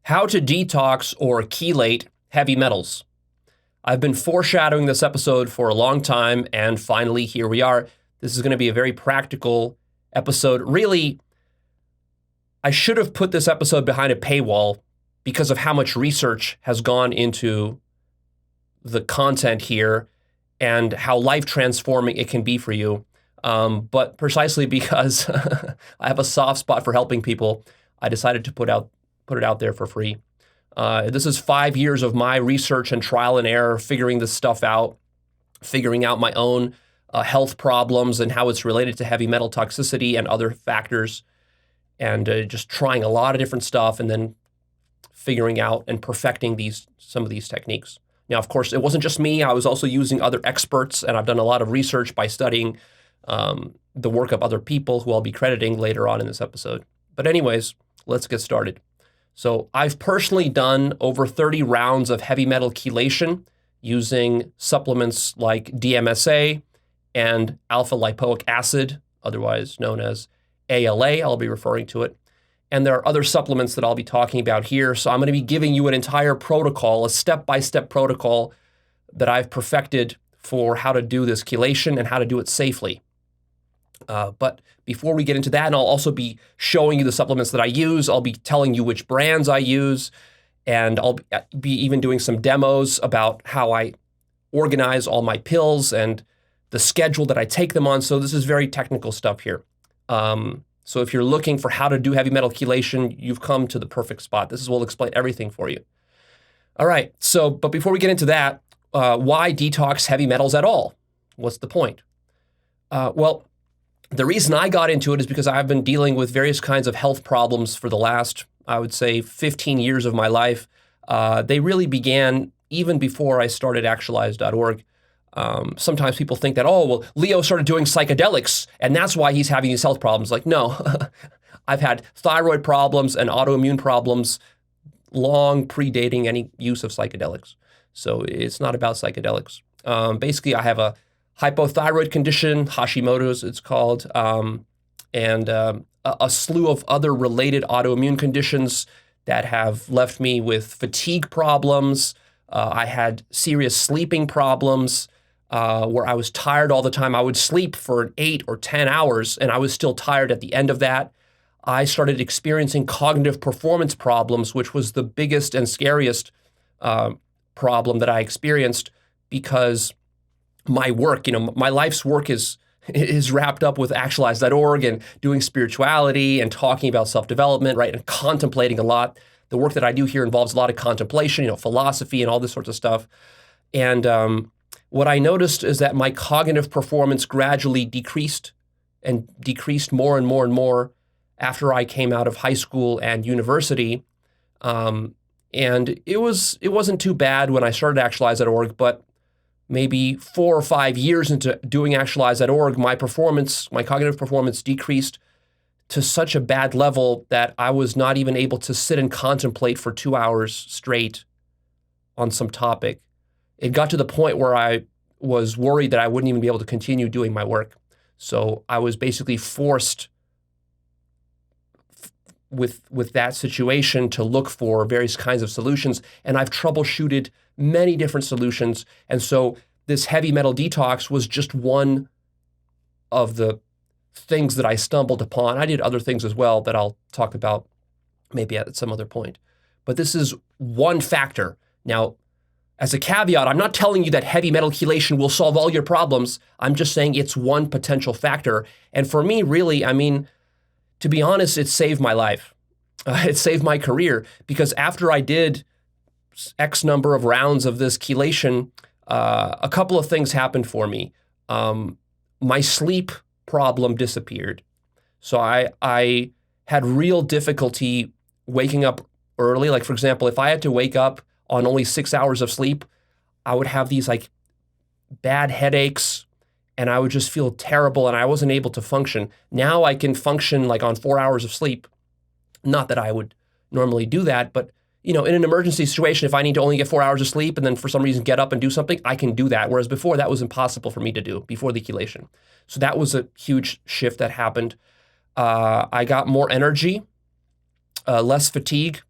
How to detox or chelate heavy metals. I've been foreshadowing this episode for a long time, and finally here we are. This is going to be a very practical episode. Really, I should have put this episode behind a paywall because of how much research has gone into the content here and how life-transforming it can be for you. But precisely because I have a soft spot for helping people, I decided to put it out there for free. This is 5 years of my research and trial and error, figuring this stuff out, figuring out my own health problems and how it's related to heavy metal toxicity and other factors, and just trying a lot of different stuff and then figuring out and perfecting some of these techniques. Now, of course, it wasn't just me. I was also using other experts, and I've done a lot of research by studying the work of other people who I'll be crediting later on in this episode. But anyways, let's get started. So I've personally done over 30 rounds of heavy metal chelation using supplements like Dmsa and alpha lipoic acid, otherwise known as ALA. I'll be referring to it. And there are other supplements that I'll be talking about here. So I'm going to be giving you an entire protocol, a step-by-step protocol that I've perfected for how to do this chelation and how to do it safely. But before we get into that, and I'll also be showing you the supplements that I use, I'll be telling you which brands I use, and I'll be even doing some demos about how I organize all my pills and the schedule that I take them on. So this is very technical stuff here. So if you're looking for how to do heavy metal chelation, you've come to the perfect spot. This will explain everything for you. All right, but before we get into that, why detox heavy metals at all? What's the point? Well, the reason I got into it is because I've been dealing with various kinds of health problems for the last, I would say, 15 years of my life. They really began even before I started actualize.org. Sometimes people think that, oh, well, Leo started doing psychedelics and that's why he's having these health problems. Like, no, I've had thyroid problems and autoimmune problems long predating any use of psychedelics. So it's not about psychedelics. Basically, I have a hypothyroid condition, Hashimoto's it's called, and a slew of other related autoimmune conditions that have left me with fatigue problems. I had serious sleeping problems where I was tired all the time. I would sleep for 8 or 10 hours and I was still tired at the end of that. I started experiencing cognitive performance problems, which was the biggest and scariest problem that I experienced because my work, my life's work is wrapped up with actualize.org and doing spirituality and talking about self-development, right, and contemplating a lot. The work that I do here involves a lot of contemplation, philosophy and all this sorts of stuff. And what I noticed is that my cognitive performance gradually decreased more and more and more after I came out of high school and university. And it wasn't too bad when I started actualize.org, but maybe 4 or 5 years into doing actualize.org, my cognitive performance decreased to such a bad level that I was not even able to sit and contemplate for 2 hours straight on some topic. It got to the point where I was worried that I wouldn't even be able to continue doing my work. So I was basically forced with that situation to look for various kinds of solutions. And I've troubleshooted many different solutions. And so this heavy metal detox was just one of the things that I stumbled upon. I did other things as well that I'll talk about maybe at some other point. But this is one factor. Now, as a caveat, I'm not telling you that heavy metal chelation will solve all your problems. I'm just saying it's one potential factor. And for me, really, to be honest, it saved my life. It saved my career because after I did X number of rounds of this chelation, a couple of things happened for me. My sleep problem disappeared. So I had real difficulty waking up early. Like, for example, if I had to wake up on only 6 hours of sleep, I would have these bad headaches and I would just feel terrible and I wasn't able to function. Now I can function on 4 hours of sleep. Not that I would normally do that, but in an emergency situation, if I need to only get 4 hours of sleep and then for some reason get up and do something, I can do that. Whereas before, that was impossible for me to do before the chelation. So that was a huge shift that happened. I got more energy, less fatigue.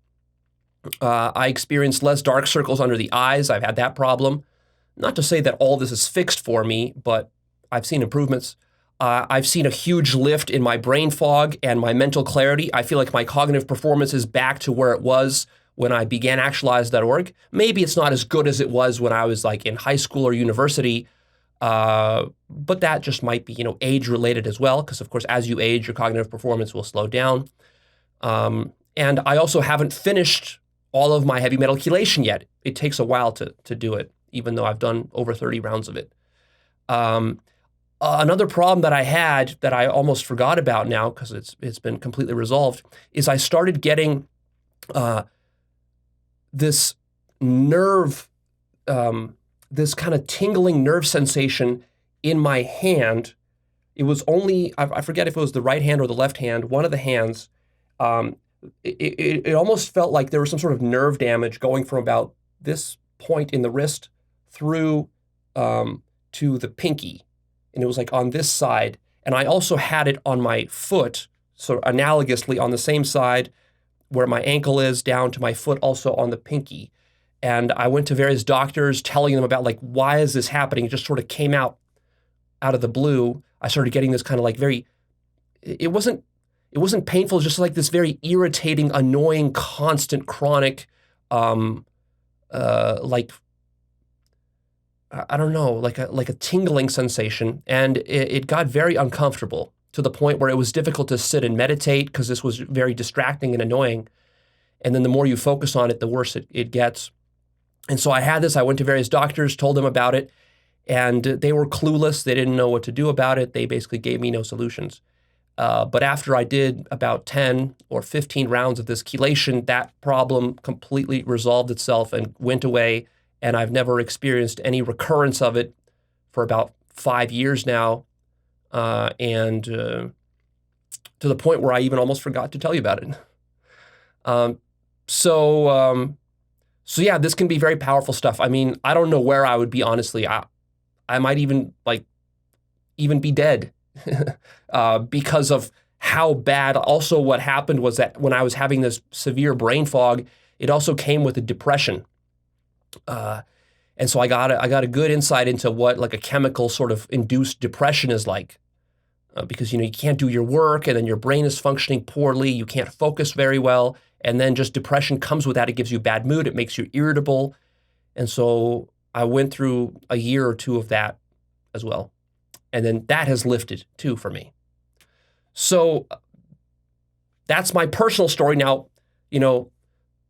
I experienced less dark circles under the eyes. I've had that problem. Not to say that all this is fixed for me, but I've seen improvements. I've seen a huge lift in my brain fog and my mental clarity. I feel like my cognitive performance is back to where it was when I began Actualize.org. Maybe it's not as good as it was when I was like in high school or university, but that just might be, age related as well. Because of course, as you age, your cognitive performance will slow down. And I also haven't finished all of my heavy metal chelation yet. It takes a while to do it, even though I've done over 30 rounds of it. Another problem that I had that I almost forgot about now because it's been completely resolved is I started getting this nerve, this kind of tingling nerve sensation in my hand. It was only, I forget if it was the right hand or the left hand, one of the hands. It almost felt like there was some sort of nerve damage going from about this point in the wrist through to the pinky. And it was like on this side. And I also had it on my foot, so analogously on the same side where my ankle is down to my foot, also on the pinky. And I went to various doctors telling them about like, why is this happening? It just sort of came out of the blue. I started getting this kind of like it wasn't painful, just like this very irritating, annoying, constant, chronic, I don't know, like a tingling sensation. And it got very uncomfortable to the point where it was difficult to sit and meditate because this was very distracting and annoying. And then the more you focus on it, the worse it gets. And so I had this, I went to various doctors, told them about it, and they were clueless. They didn't know what to do about it. They basically gave me no solutions. But after I did about 10 or 15 rounds of this chelation, that problem completely resolved itself and went away. And I've never experienced any recurrence of it for about 5 years now. And to the point where I even almost forgot to tell you about it. So yeah, this can be very powerful stuff. I mean, I don't know where I would be, honestly. I might even be dead because of how bad. Also, what happened was that when I was having this severe brain fog, it also came with a depression. And so I got a good insight into what like a chemical sort of induced depression is like, because you can't do your work, and then your brain is functioning poorly. You can't focus very well, and then just depression comes with that. It gives you a bad mood. It makes you irritable, and so I went through a year or two of that as well, and then that has lifted too for me. So that's my personal story. Now,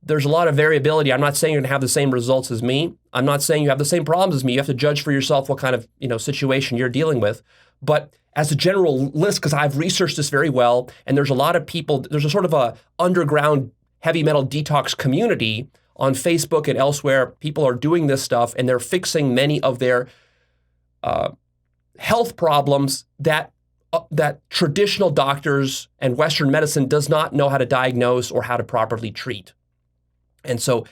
there's a lot of variability. I'm not saying you're going to have the same results as me. I'm not saying you have the same problems as me. You have to judge for yourself what kind of, situation you're dealing with. But as a general list, because I've researched this very well, and there's a lot of people, there's a sort of a underground heavy metal detox community on Facebook and elsewhere. People are doing this stuff, and they're fixing many of their health problems that traditional doctors and Western medicine does not know how to diagnose or how to properly treat. And so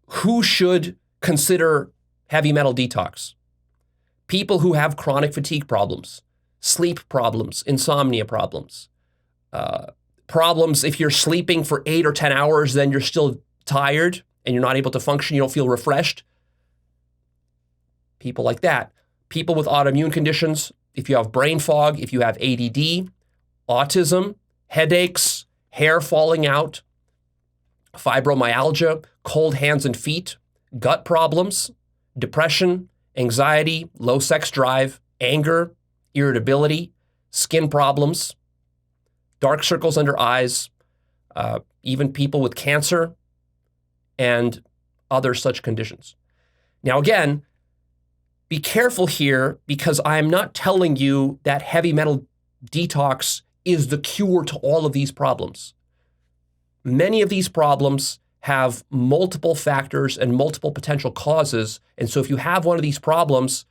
who should consider heavy metal detox? People who have chronic fatigue problems, sleep problems, insomnia problems, problems if you're sleeping for 8 or 10 hours, then you're still tired and you're not able to function, you don't feel refreshed. People like that. People with autoimmune conditions, if you have brain fog, if you have ADD, autism, headaches, hair falling out, fibromyalgia, cold hands and feet, gut problems, depression, anxiety, low sex drive, anger, irritability, skin problems, dark circles under eyes, even people with cancer and other such conditions. Now, again, be careful here, because I am not telling you that heavy metal detox is the cure to all of these problems. Many of these problems have multiple factors and multiple potential causes. And so if you have one of these problems,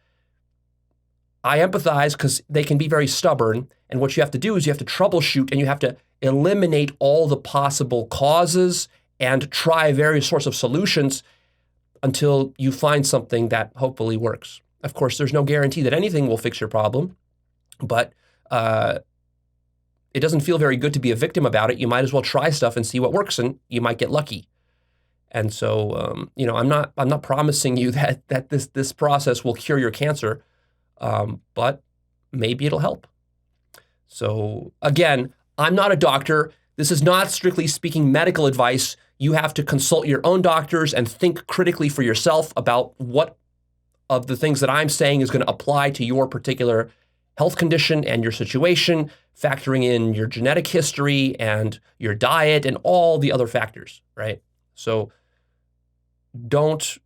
I empathize, because they can be very stubborn. And what you have to do is you have to troubleshoot, and you have to eliminate all the possible causes and try various sorts of solutions until you find something that hopefully works. Of course, there's no guarantee that anything will fix your problem, but it doesn't feel very good to be a victim about it. You might as well try stuff and see what works, and you might get lucky. And so, I'm not promising you that this process will cure your cancer, but maybe it'll help. So again, I'm not a doctor. This is not, strictly speaking, medical advice. You have to consult your own doctors and think critically for yourself about what of the things that I'm saying is going to apply to your particular health condition and your situation, factoring in your genetic history and your diet and all the other factors, right? So don't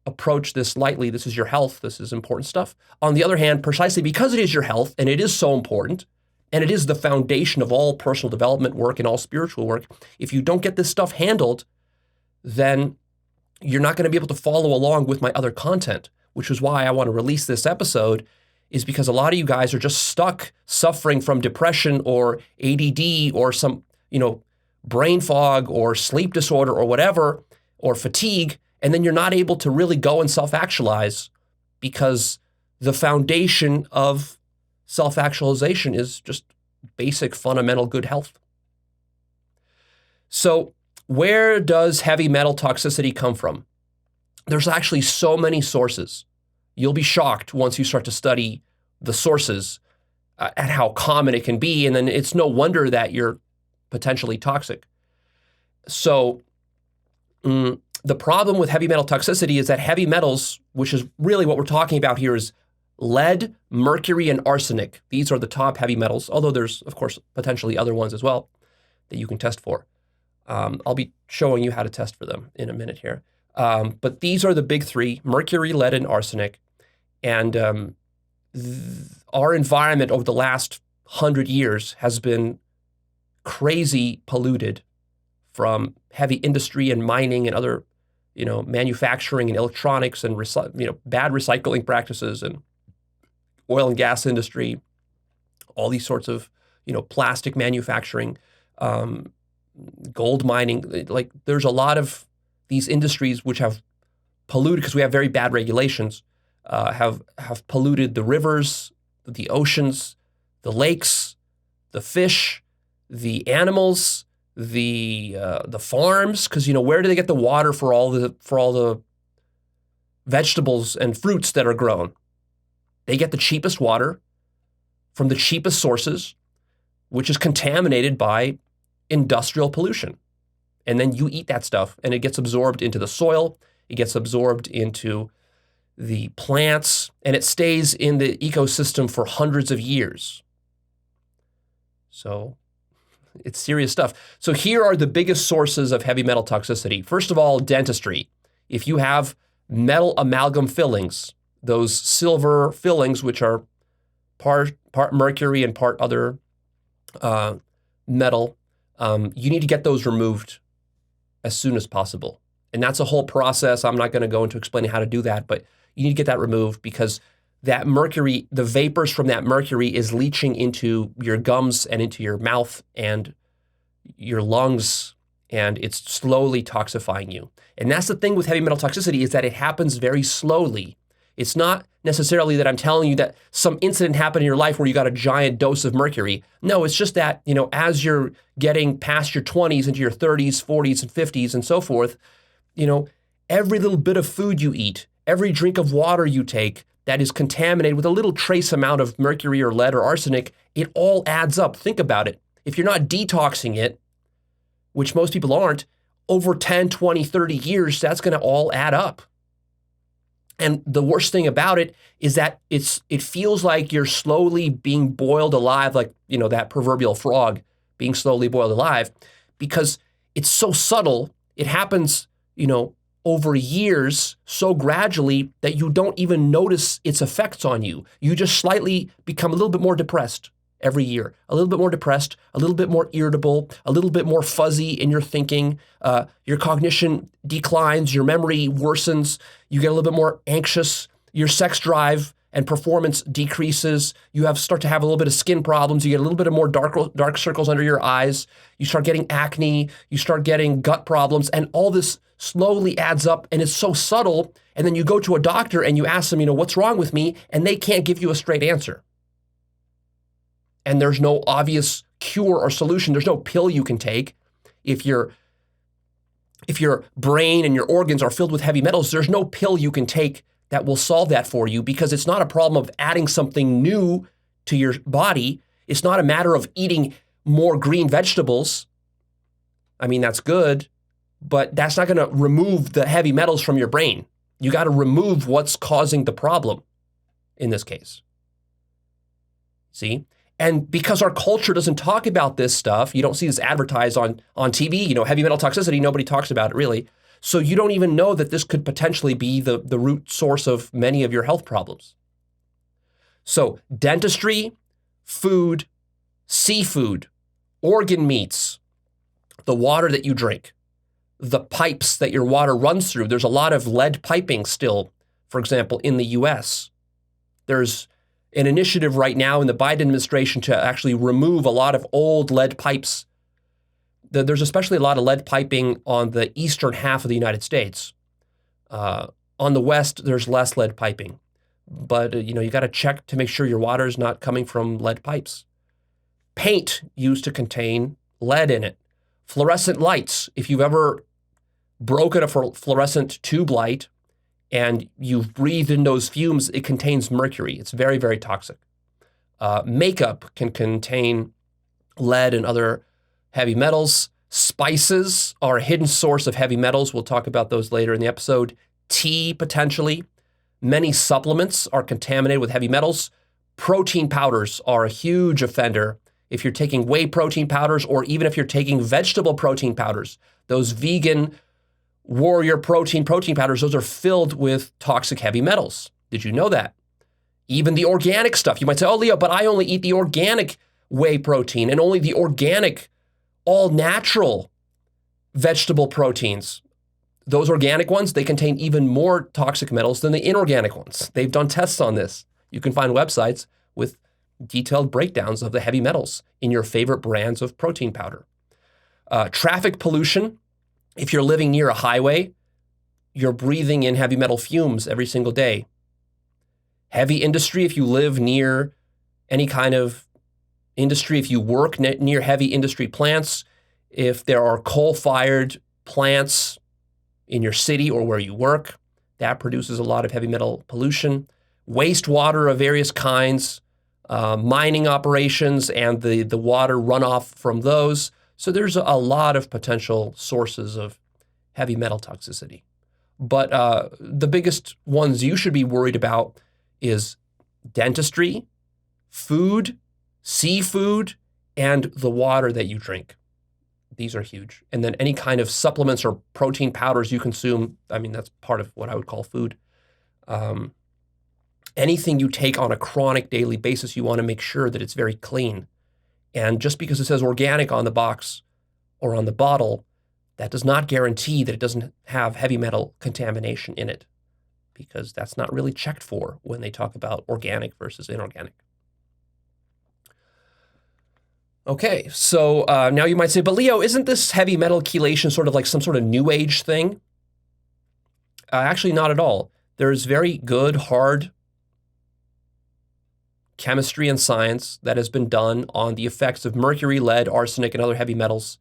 approach this lightly. This is your health. This is important stuff. On the other hand, precisely because it is your health and it is so important, and it is the foundation of all personal development work and all spiritual work, if you don't get this stuff handled, then you're not going to be able to follow along with my other content, which is why I want to release this episode, is because a lot of you guys are just stuck suffering from depression or ADD or some, brain fog or sleep disorder or whatever, or fatigue, and then you're not able to really go and self-actualize because the foundation of self-actualization is just basic, fundamental good health. So where does heavy metal toxicity come from? There's actually so many sources. You'll be shocked once you start to study the sources at how common it can be, and then it's no wonder that you're potentially toxic. So the problem with heavy metal toxicity is that heavy metals, which is really what we're talking about here, is lead, mercury, and arsenic. These are the top heavy metals, although there's, of course, potentially other ones as well that you can test for. I'll be showing you how to test for them in a minute here. But these are the big three: mercury, lead, and arsenic. And our environment over the last 100 years has been crazy polluted from heavy industry and mining and other, manufacturing and electronics and, bad recycling practices and oil and gas industry, all these sorts of, plastic manufacturing, gold mining. Like, there's a lot of these industries which have polluted, because we have very bad regulations, have polluted the rivers, the oceans, the lakes, the fish, the animals, the farms. Because where do they get the water for all the vegetables and fruits that are grown? They get the cheapest water from the cheapest sources, which is contaminated by industrial pollution. And then you eat that stuff and it gets absorbed into the soil, it gets absorbed into the plants, and it stays in the ecosystem for hundreds of years. So it's serious stuff. So here are the biggest sources of heavy metal toxicity. First of all, dentistry. If you have metal amalgam fillings, those silver fillings, which are part mercury and part other metal, you need to get those removed as soon as possible. And that's a whole process. I'm not going to go into explaining how to do that, but you need to get that removed because that mercury, the vapors from that mercury is leaching into your gums and into your mouth and your lungs, and it's slowly toxifying you. And that's the thing with heavy metal toxicity, is that it happens very slowly. It's not necessarily that I'm telling you that some incident happened in your life where you got a giant dose of mercury. No, it's just that, as you're getting past your 20s into your 30s, 40s, and 50s and so forth, every little bit of food you eat, every drink of water you take that is contaminated with a little trace amount of mercury or lead or arsenic, it all adds up. Think about it. If you're not detoxing it, which most people aren't, over 10, 20, 30 years, that's going to all add up. And the worst thing about it is that it feels like you're slowly being boiled alive, like, that proverbial frog being slowly boiled alive, because it's so subtle. It happens, over years, so gradually that you don't even notice its effects on you. You just slightly become a little bit more depressed every year, a little bit more depressed, a little bit more irritable, a little bit more fuzzy in your thinking. Your cognition declines, your memory worsens, you get a little bit more anxious, your sex drive and performance decreases, you start to have a little bit of skin problems, you get a little bit of more dark circles under your eyes, you start getting acne, you start getting gut problems, and all this slowly adds up, and it's so subtle. And then you go to a doctor and you ask them, what's wrong with me? And they can't give you a straight answer. And there's no obvious cure or solution. There's no pill you can take if you're if your brain and your organs are filled with heavy metals, there's no pill you can take that will solve that for you, because it's not a problem of adding something new to your body. It's not a matter of eating more green vegetables. I mean, that's good, but that's not going to remove the heavy metals from your brain. You got to remove what's causing the problem in this case. See? And because our culture doesn't talk about this stuff, you don't see this advertised on TV, heavy metal toxicity, nobody talks about it really. So you don't even know that this could potentially be the root source of many of your health problems. So dentistry, food, seafood, organ meats, the water that you drink, the pipes that your water runs through. There's a lot of lead piping still, for example, in the US. There's an initiative right now in the Biden administration to actually remove a lot of old lead pipes. There's especially a lot of lead piping on the eastern half of the United States. On the west, there's less lead piping. But, you got to check to make sure your water is not coming from lead pipes. Paint used to contain lead in it. Fluorescent lights, if you've ever broken a fluorescent tube light and you've breathed in those fumes, it contains mercury. It's very, very toxic. Makeup can contain lead and other heavy metals. Spices are a hidden source of heavy metals. We'll talk about those later in the episode. Tea, potentially. Many supplements are contaminated with heavy metals. Protein powders are a huge offender. If you're taking whey protein powders, or even if you're taking vegetable protein powders, those vegan warrior protein powders, those are filled with toxic heavy metals. Did you know that? Even the organic stuff. You might say, oh, Leo, but I only eat the organic whey protein and only the organic, all natural vegetable proteins. Those organic ones, they contain even more toxic metals than the inorganic ones. They've done tests on this. You can find websites with detailed breakdowns of the heavy metals in your favorite brands of protein powder. Traffic pollution. If you're living near a highway, you're breathing in heavy metal fumes every single day. Heavy industry, if you live near any kind of industry, if you work near heavy industry plants, if there are coal-fired plants in your city or where you work, that produces a lot of heavy metal pollution. Wastewater of various kinds, mining operations and the water runoff from those. So there's a lot of potential sources of heavy metal toxicity. But the biggest ones you should be worried about is dentistry, food, seafood, and the water that you drink. These are huge. And then any kind of supplements or protein powders you consume, I mean, that's part of what I would call food. Anything you take on a chronic daily basis, you want to make sure that it's very clean. And just because it says organic on the box or on the bottle, that does not guarantee that it doesn't have heavy metal contamination in it, because that's not really checked for when they talk about organic versus inorganic. Okay, so now you might say, but Leo, isn't this heavy metal chelation sort of like some sort of new age thing? Actually, not at all. There's very good, hard chemistry and science that has been done on the effects of mercury, lead, arsenic, and other heavy metals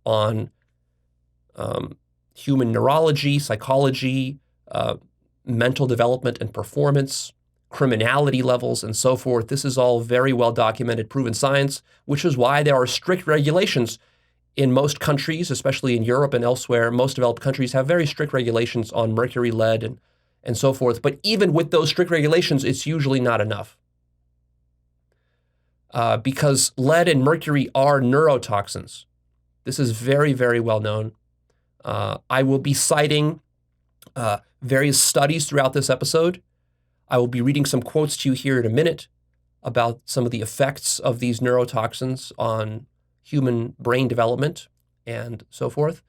on human neurology, psychology, mental development and performance, criminality levels, and so forth. This is all very well documented, proven science, which is why there are strict regulations in most countries, especially in Europe and elsewhere. Most developed countries have very strict regulations on mercury, lead, and so forth. But even with those strict regulations, it's usually not enough. Because lead and mercury are neurotoxins. This is very, very well known. I will be citing various studies throughout this episode. I will be reading some quotes to you here in a minute about some of the effects of these neurotoxins on human brain development and so forth.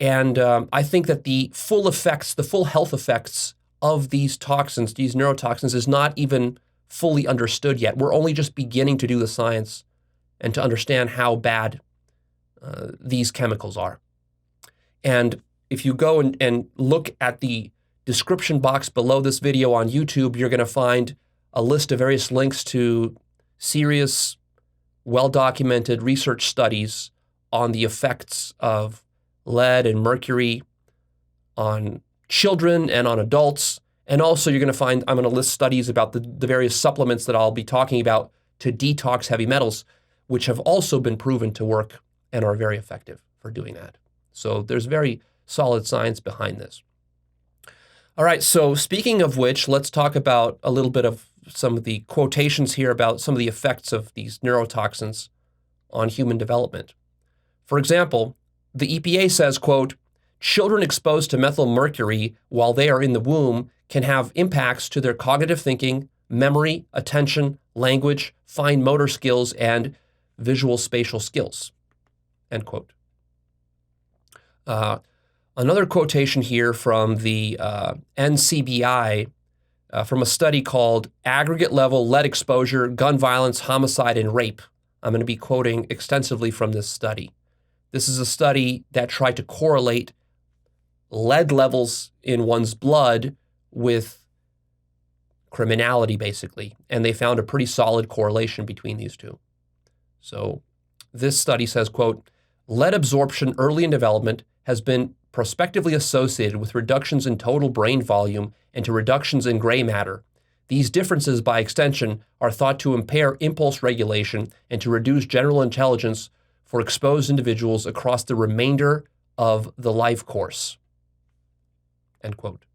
And I think that the full effects, the full health effects of these toxins, these neurotoxins, is not even fully understood yet. We're only just beginning to do the science and to understand how bad these chemicals are. And if you go and look at the description box below this video on YouTube, you're going to find a list of various links to serious, well-documented research studies on the effects of lead and mercury on children and on adults. And also you're going to find, I'm going to list studies about the various supplements that I'll be talking about to detox heavy metals, which have also been proven to work and are very effective for doing that. So there's very solid science behind this. All right, so speaking of which, let's talk about a little bit of some of the quotations here about some of the effects of these neurotoxins on human development. For example, the EPA says, quote, children exposed to methyl mercury while they are in the womb can have impacts to their cognitive thinking, memory, attention, language, fine motor skills, and visual spatial skills, end quote. Another quotation here from the NCBI from a study called Aggregate-level lead exposure, gun violence, homicide, and rape. I'm going to be quoting extensively from this study. This is a study that tried to correlate lead levels in one's blood with criminality, basically, and they found a pretty solid correlation between these two. So this study says, quote, lead absorption early in development has been prospectively associated with reductions in total brain volume and to reductions in gray matter. These differences, by extension, are thought to impair impulse regulation and to reduce general intelligence for exposed individuals across the remainder of the life course, end quote.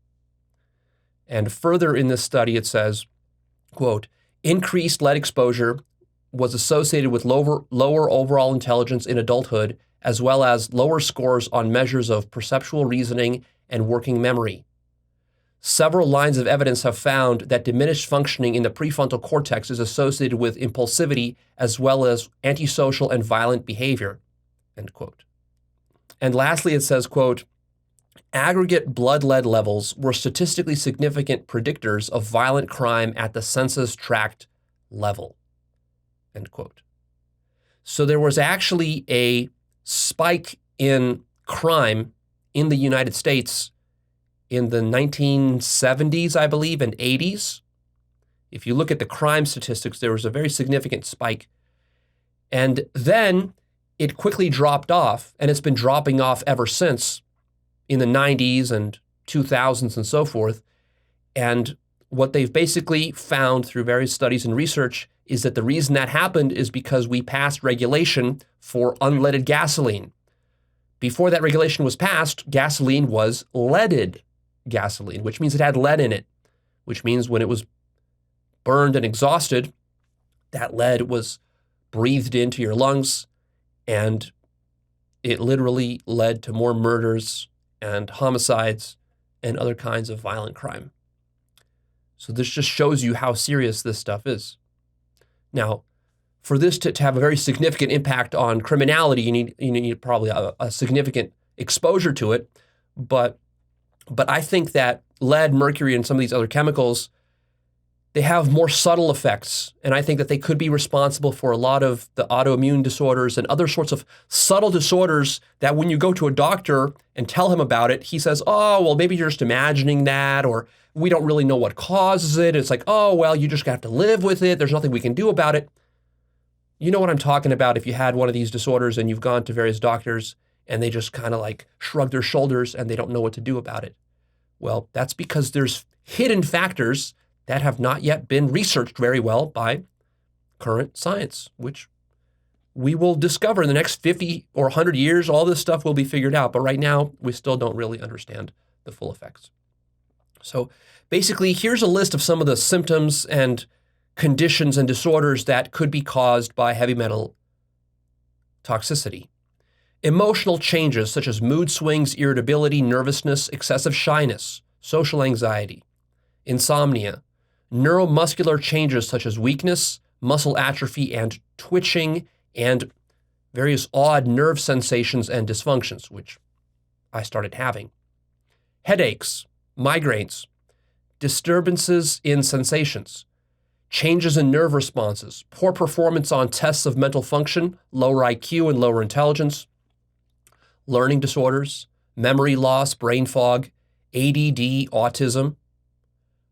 And further in this study, it says, quote, increased lead exposure was associated with lower overall intelligence in adulthood, as well as lower scores on measures of perceptual reasoning and working memory. Several lines of evidence have found that diminished functioning in the prefrontal cortex is associated with impulsivity as well as antisocial and violent behavior, end quote. And lastly, it says, quote, aggregate blood lead levels were statistically significant predictors of violent crime at the census tract level, end quote. So there was actually a spike in crime in the United States in the 1970s, I believe, and 80s. If you look at the crime statistics, there was a very significant spike. And then it quickly dropped off, and it's been dropping off ever since in the 90s and 2000s and so forth. And what they've basically found through various studies and research is that the reason that happened is because we passed regulation for unleaded gasoline. Before that regulation was passed, gasoline was leaded gasoline, which means it had lead in it, which means when it was burned and exhausted, that lead was breathed into your lungs, and it literally led to more murders and homicides and other kinds of violent crime. So this just shows you how serious this stuff is. Now, for this to have a very significant impact on criminality, you need probably a significant exposure to it. But I think that lead, mercury, and some of these other chemicals, they have more subtle effects. And I think that they could be responsible for a lot of the autoimmune disorders and other sorts of subtle disorders that when you go to a doctor and tell him about it, he says, oh, well, maybe you're just imagining that, or we don't really know what causes it. It's like, oh, well, you just have to live with it. There's nothing we can do about it. You know what I'm talking about if you had one of these disorders and you've gone to various doctors and they just kind of like shrug their shoulders and they don't know what to do about it. Well, that's because there's hidden factors that have not yet been researched very well by current science, which we will discover in the next 50 or 100 years. All this stuff will be figured out, but right now we still don't really understand the full effects. So basically, here's a list of some of the symptoms and conditions and disorders that could be caused by heavy metal toxicity. Emotional changes such as mood swings, irritability, nervousness, excessive shyness, social anxiety, insomnia, neuromuscular changes such as weakness, muscle atrophy, and twitching, and various odd nerve sensations and dysfunctions, which I started having. Headaches, migraines, disturbances in sensations, changes in nerve responses, poor performance on tests of mental function, lower IQ and lower intelligence, learning disorders, memory loss, brain fog, ADD, autism,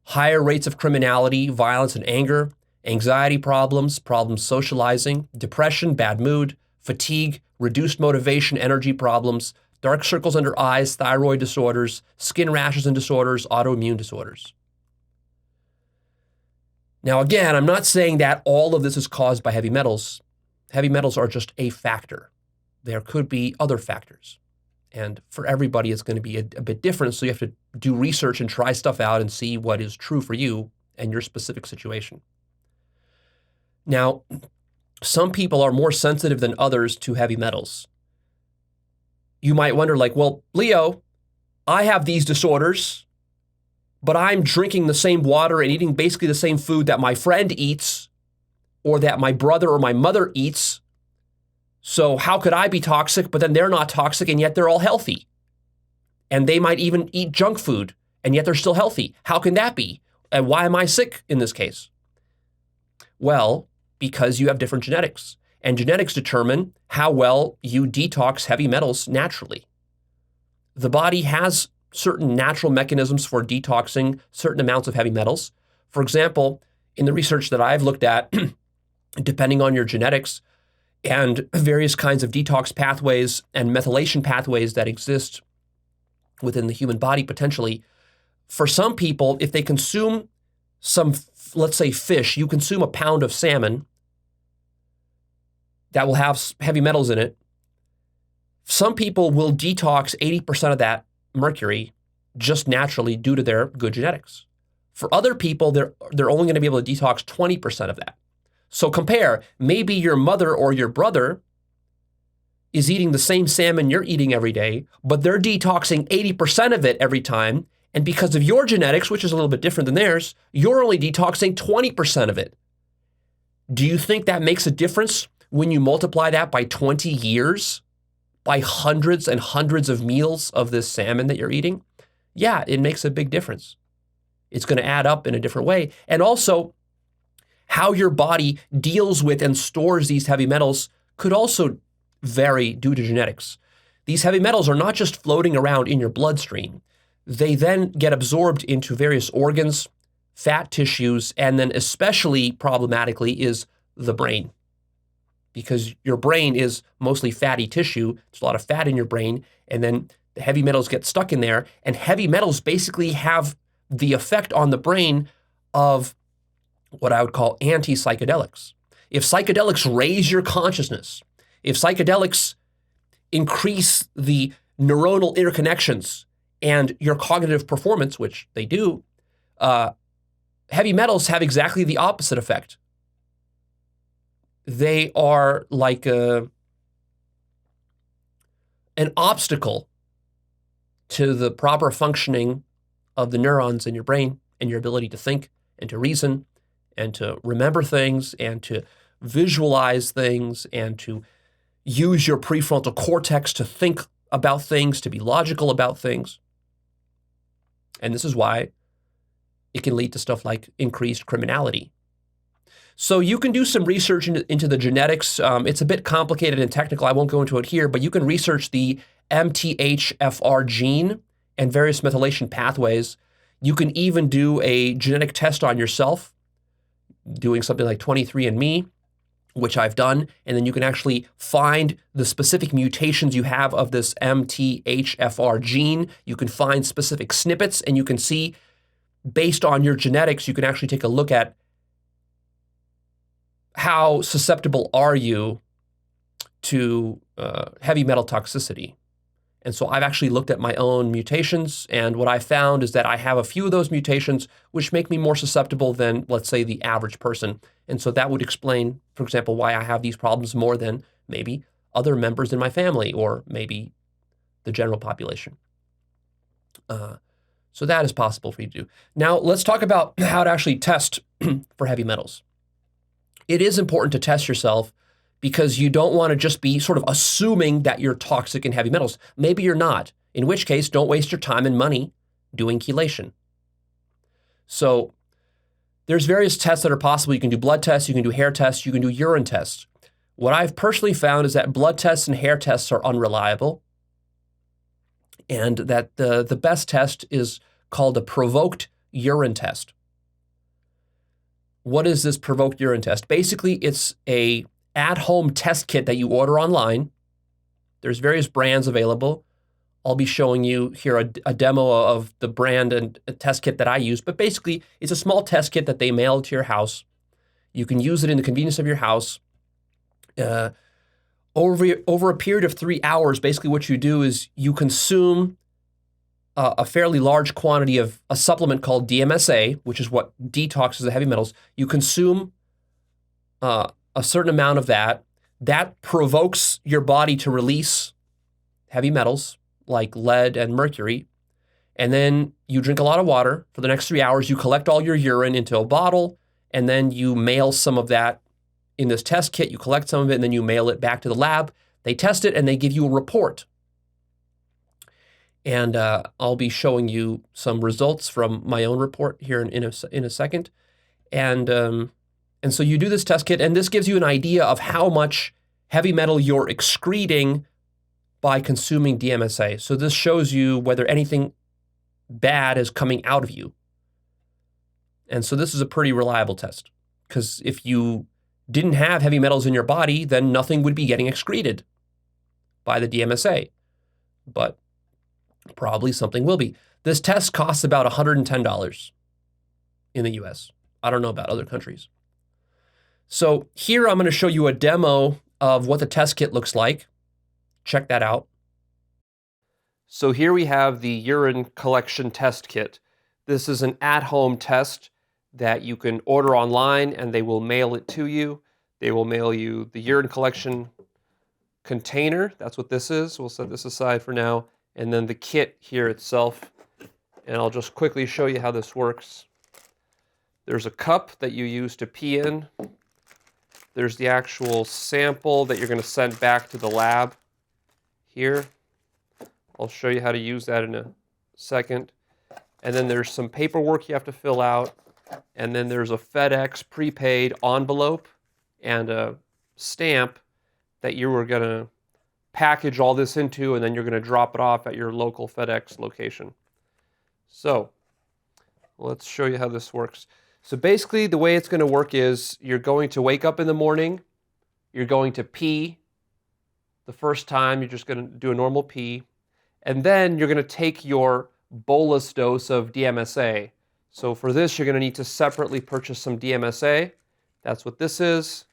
higher rates of criminality, violence and anger, anxiety problems socializing, depression, bad mood, fatigue, reduced motivation, energy problems, dark circles under eyes, thyroid disorders, skin rashes and disorders, autoimmune disorders. Now, again, I'm not saying that all of this is caused by heavy metals. Heavy metals are just a factor. There could be other factors. And for everybody, it's going to be a bit different. So you have to do research and try stuff out and see what is true for you and your specific situation. Now, some people are more sensitive than others to heavy metals. You might wonder, like, well, Leo, I have these disorders, but I'm drinking the same water and eating basically the same food that my friend eats or that my brother or my mother eats. So how could I be toxic, but then they're not toxic and yet they're all healthy? And they might even eat junk food and yet they're still healthy. How can that be? And why am I sick in this case? Well, because you have different genetics. And genetics determine how well you detox heavy metals naturally. The body has certain natural mechanisms for detoxing certain amounts of heavy metals. For example, in the research that I've looked at, depending on your genetics and various kinds of detox pathways and methylation pathways that exist within the human body potentially, for some people, if they consume some, let's say fish, you consume a pound of salmon that will have heavy metals in it, some people will detox 80% of that mercury just naturally due to their good genetics. For other people, they're only going to be able to detox 20% of that. So compare, maybe your mother or your brother is eating the same salmon you're eating every day, but they're detoxing 80% of it every time. And because of your genetics, which is a little bit different than theirs, you're only detoxing 20% of it. Do you think that makes a difference when you multiply that by 20 years, by hundreds and hundreds of meals of this salmon that you're eating? Yeah, it makes a big difference. It's going to add up in a different way. And also, how your body deals with and stores these heavy metals could also vary due to genetics. These heavy metals are not just floating around in your bloodstream. They then get absorbed into various organs, fat tissues, and then especially problematically is the brain. Because your brain is mostly fatty tissue. There's a lot of fat in your brain, and then the heavy metals get stuck in there, and heavy metals basically have the effect on the brain of what I would call anti-psychedelics. If psychedelics raise your consciousness, if psychedelics increase the neuronal interconnections and your cognitive performance, which they do, heavy metals have exactly the opposite effect. They are like an obstacle to the proper functioning of the neurons in your brain and your ability to think and to reason and to remember things and to visualize things and to use your prefrontal cortex to think about things, to be logical about things. And this is why it can lead to stuff like increased criminality. So you can do some research into the genetics. It's a bit complicated and technical. I won't go into it here, but you can research the MTHFR gene and various methylation pathways. You can even do a genetic test on yourself, doing something like 23andMe, which I've done, and then you can actually find the specific mutations you have of this MTHFR gene. You can find specific snippets, and you can see, based on your genetics, you can actually take a look at how susceptible are you to heavy metal toxicity. And so I've actually looked at my own mutations, and what I found is that I have a few of those mutations which make me more susceptible than, let's say, the average person. And so that would explain, for example, why I have these problems more than maybe other members in my family or maybe the general population. So that is possible for you to do. Now, let's talk about how to actually test for heavy metals. It is important to test yourself because you don't want to just be sort of assuming that you're toxic in heavy metals. Maybe you're not, in which case, don't waste your time and money doing chelation. So there's various tests that are possible. You can do blood tests, you can do hair tests, you can do urine tests. What I've personally found is that blood tests and hair tests are unreliable, and that the best test is called a provoked urine test. What is this provoked urine test? Basically, it's a at-home test kit that you order online. There's various brands available. I'll be showing you here a demo of the brand and a test kit that I use. But basically, it's a small test kit that they mail to your house. You can use it in the convenience of your house. Over a period of 3 hours, basically what you do is you consume a fairly large quantity of a supplement called Dmsa, which is what detoxes the heavy metals. You consume a certain amount of that. That provokes your body to release heavy metals like lead and mercury. And then you drink a lot of water. For the next 3 hours, you collect all your urine into a bottle, and then you mail some of that in this test kit. You collect some of it, and then you mail it back to the lab. They test it, and they give you a report. And I'll be showing you some results from my own report here in a second. And so you do this test kit, and this gives you an idea of how much heavy metal you're excreting by consuming Dmsa. So this shows you whether anything bad is coming out of you. And so this is a pretty reliable test, because if you didn't have heavy metals in your body, then nothing would be getting excreted by the Dmsa. But probably something will be. This test costs about $110 in the US. I don't know about other countries. So here I'm going to show you a demo of what the test kit looks like. Check that out. So here we have the urine collection test kit. This is an at-home test that you can order online, and they will mail it to you. They will mail you the urine collection container. That's what this is. We'll set this aside for now. And then the kit here itself. And I'll just quickly show you how this works. There's a cup that you use to pee in. There's the actual sample that you're going to send back to the lab here. I'll show you how to use that in a second. And then there's some paperwork you have to fill out. And then there's a FedEx prepaid envelope and a stamp that you were going to package all this into, and then you're going to drop it off at your local FedEx location. So let's show you how this works. So basically the way it's going to work is you're going to wake up in the morning, you're going to pee. The first time you're just going to do a normal pee, and then you're going to take your bolus dose of Dmsa. So for this, you're going to need to separately purchase some Dmsa. That's what this is.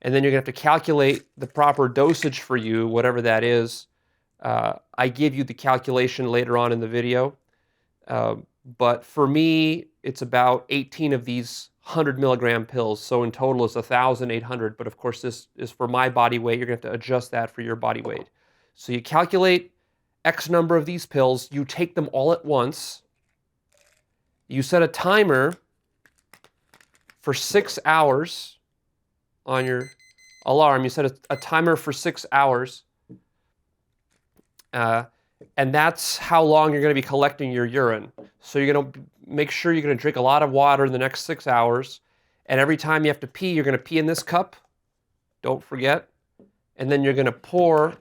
And then you're going to have to calculate the proper dosage for you, whatever that is. I give you the calculation later on in the video. But for me, it's about 18 of these 100 milligram pills. So in total, it's 1,800. But of course, this is for my body weight. You're going to have to adjust that for your body weight. So you calculate X number of these pills. You take them all at once. You set a timer for 6 hours on your alarm. You set a timer for 6 hours. And that's how long you're going to be collecting your urine. So you're going to make sure you're going to drink a lot of water in the next 6 hours. And every time you have to pee, you're going to pee in this cup. Don't forget. And then you're going to pour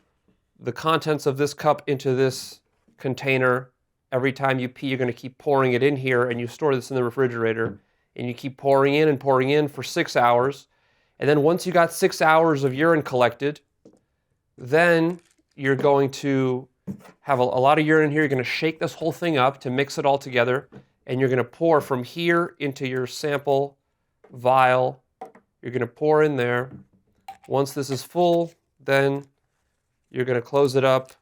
the contents of this cup into this container. Every time you pee, you're going to keep pouring it in here, and you store this in the refrigerator. And you keep pouring in for 6 hours. And then once you got 6 hours of urine collected, then you're going to have a lot of urine in here. You're going to shake this whole thing up to mix it all together. And you're going to pour from here into your sample vial. You're going to pour in there. Once this is full, then you're going to close it up.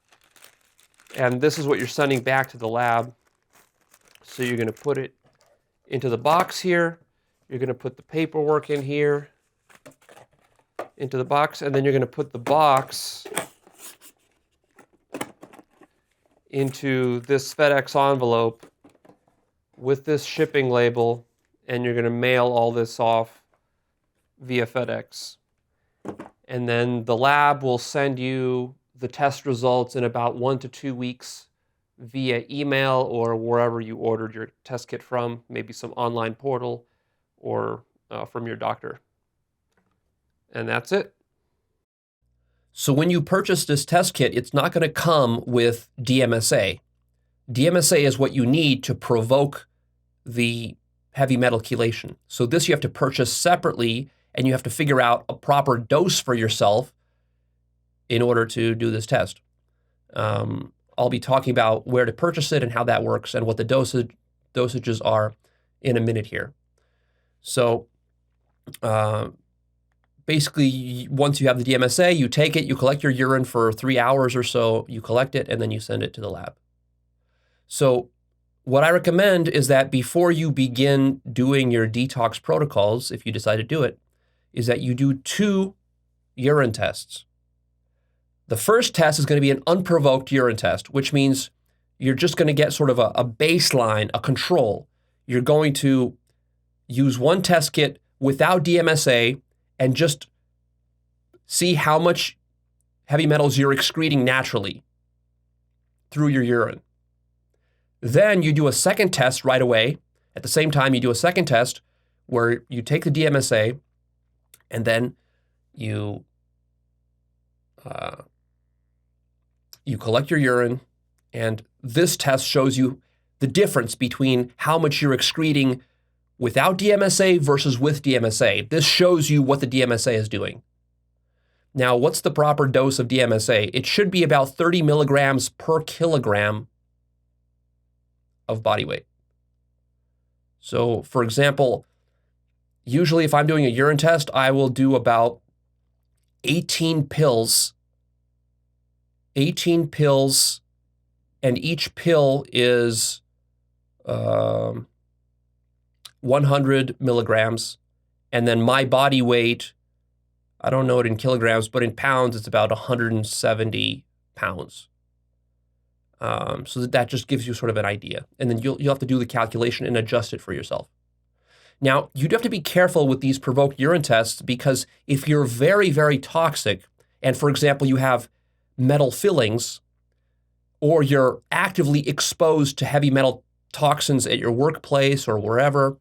And this is what you're sending back to the lab. So you're going to put it into the box here. You're going to put the paperwork in here into the box. And then you're going to put the box into this FedEx envelope with this shipping label, and you're going to mail all this off via FedEx. And then the lab will send you the test results in about 1 to 2 weeks via email or wherever you ordered your test kit from, maybe some online portal or from your doctor. And that's it. So when you purchase this test kit, it's not going to come with Dmsa. Dmsa is what you need to provoke the heavy metal chelation. So this you have to purchase separately, and you have to figure out a proper dose for yourself in order to do this test. I'll be talking about where to purchase it and how that works and what the dosages are in a minute here. So basically, once you have the DMSA, you take it, you collect your urine for 3 hours or so, you collect it, and then you send it to the lab. So what I recommend is that before you begin doing your detox protocols, if you decide to do it, is that you do 2 urine tests. The first test is going to be an unprovoked urine test, which means you're just going to get sort of a baseline, a control. You're going to use one test kit without DMSA and just see how much heavy metals you're excreting naturally through your urine. Then you do a second test right away. At the same time, you do a second test where you take the DMSA and then you collect your urine, and this test shows you the difference between how much you're excreting without DMSA versus with DMSA. This shows you what the DMSA is doing. Now, what's the proper dose of DMSA? It should be about 30 milligrams per kilogram of body weight. So, for example, usually if I'm doing a urine test, I will do about 18 pills, and each pill is 100 milligrams, and then my body weight, I don't know it in kilograms, but in pounds, it's about 170 pounds. So that just gives you sort of an idea. And then you'll have to do the calculation and adjust it for yourself. Now, you do have to be careful with these provoked urine tests, because if you're very, very toxic, and for example, you have metal fillings, or you're actively exposed to heavy metal toxins at your workplace or wherever,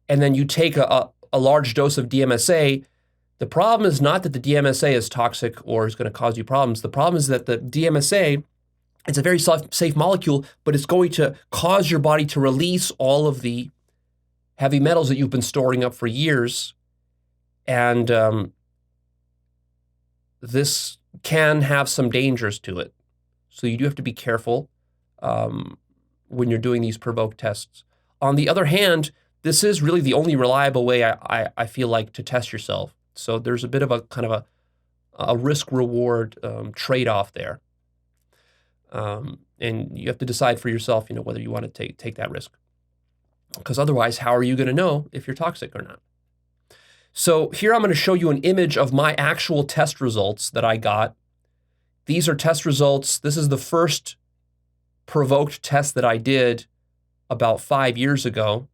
and then you take a large dose of DMSA, the problem is not that the DMSA is toxic or is going to cause you problems. The problem is that the DMSA, it's a very safe molecule, but it's going to cause your body to release all of the heavy metals that you've been storing up for years. And this can have some dangers to it. So you do have to be careful when you're doing these provoked tests. On the other hand, this is really the only reliable way I feel like to test yourself. So there's a bit of a kind of a risk-reward trade-off there. And you have to decide for yourself, whether you want to take that risk. Because otherwise, how are you going to know if you're toxic or not? So here I'm going to show you an image of my actual test results that I got. These are test results. This is the first provoked test that I did about 5 years ago.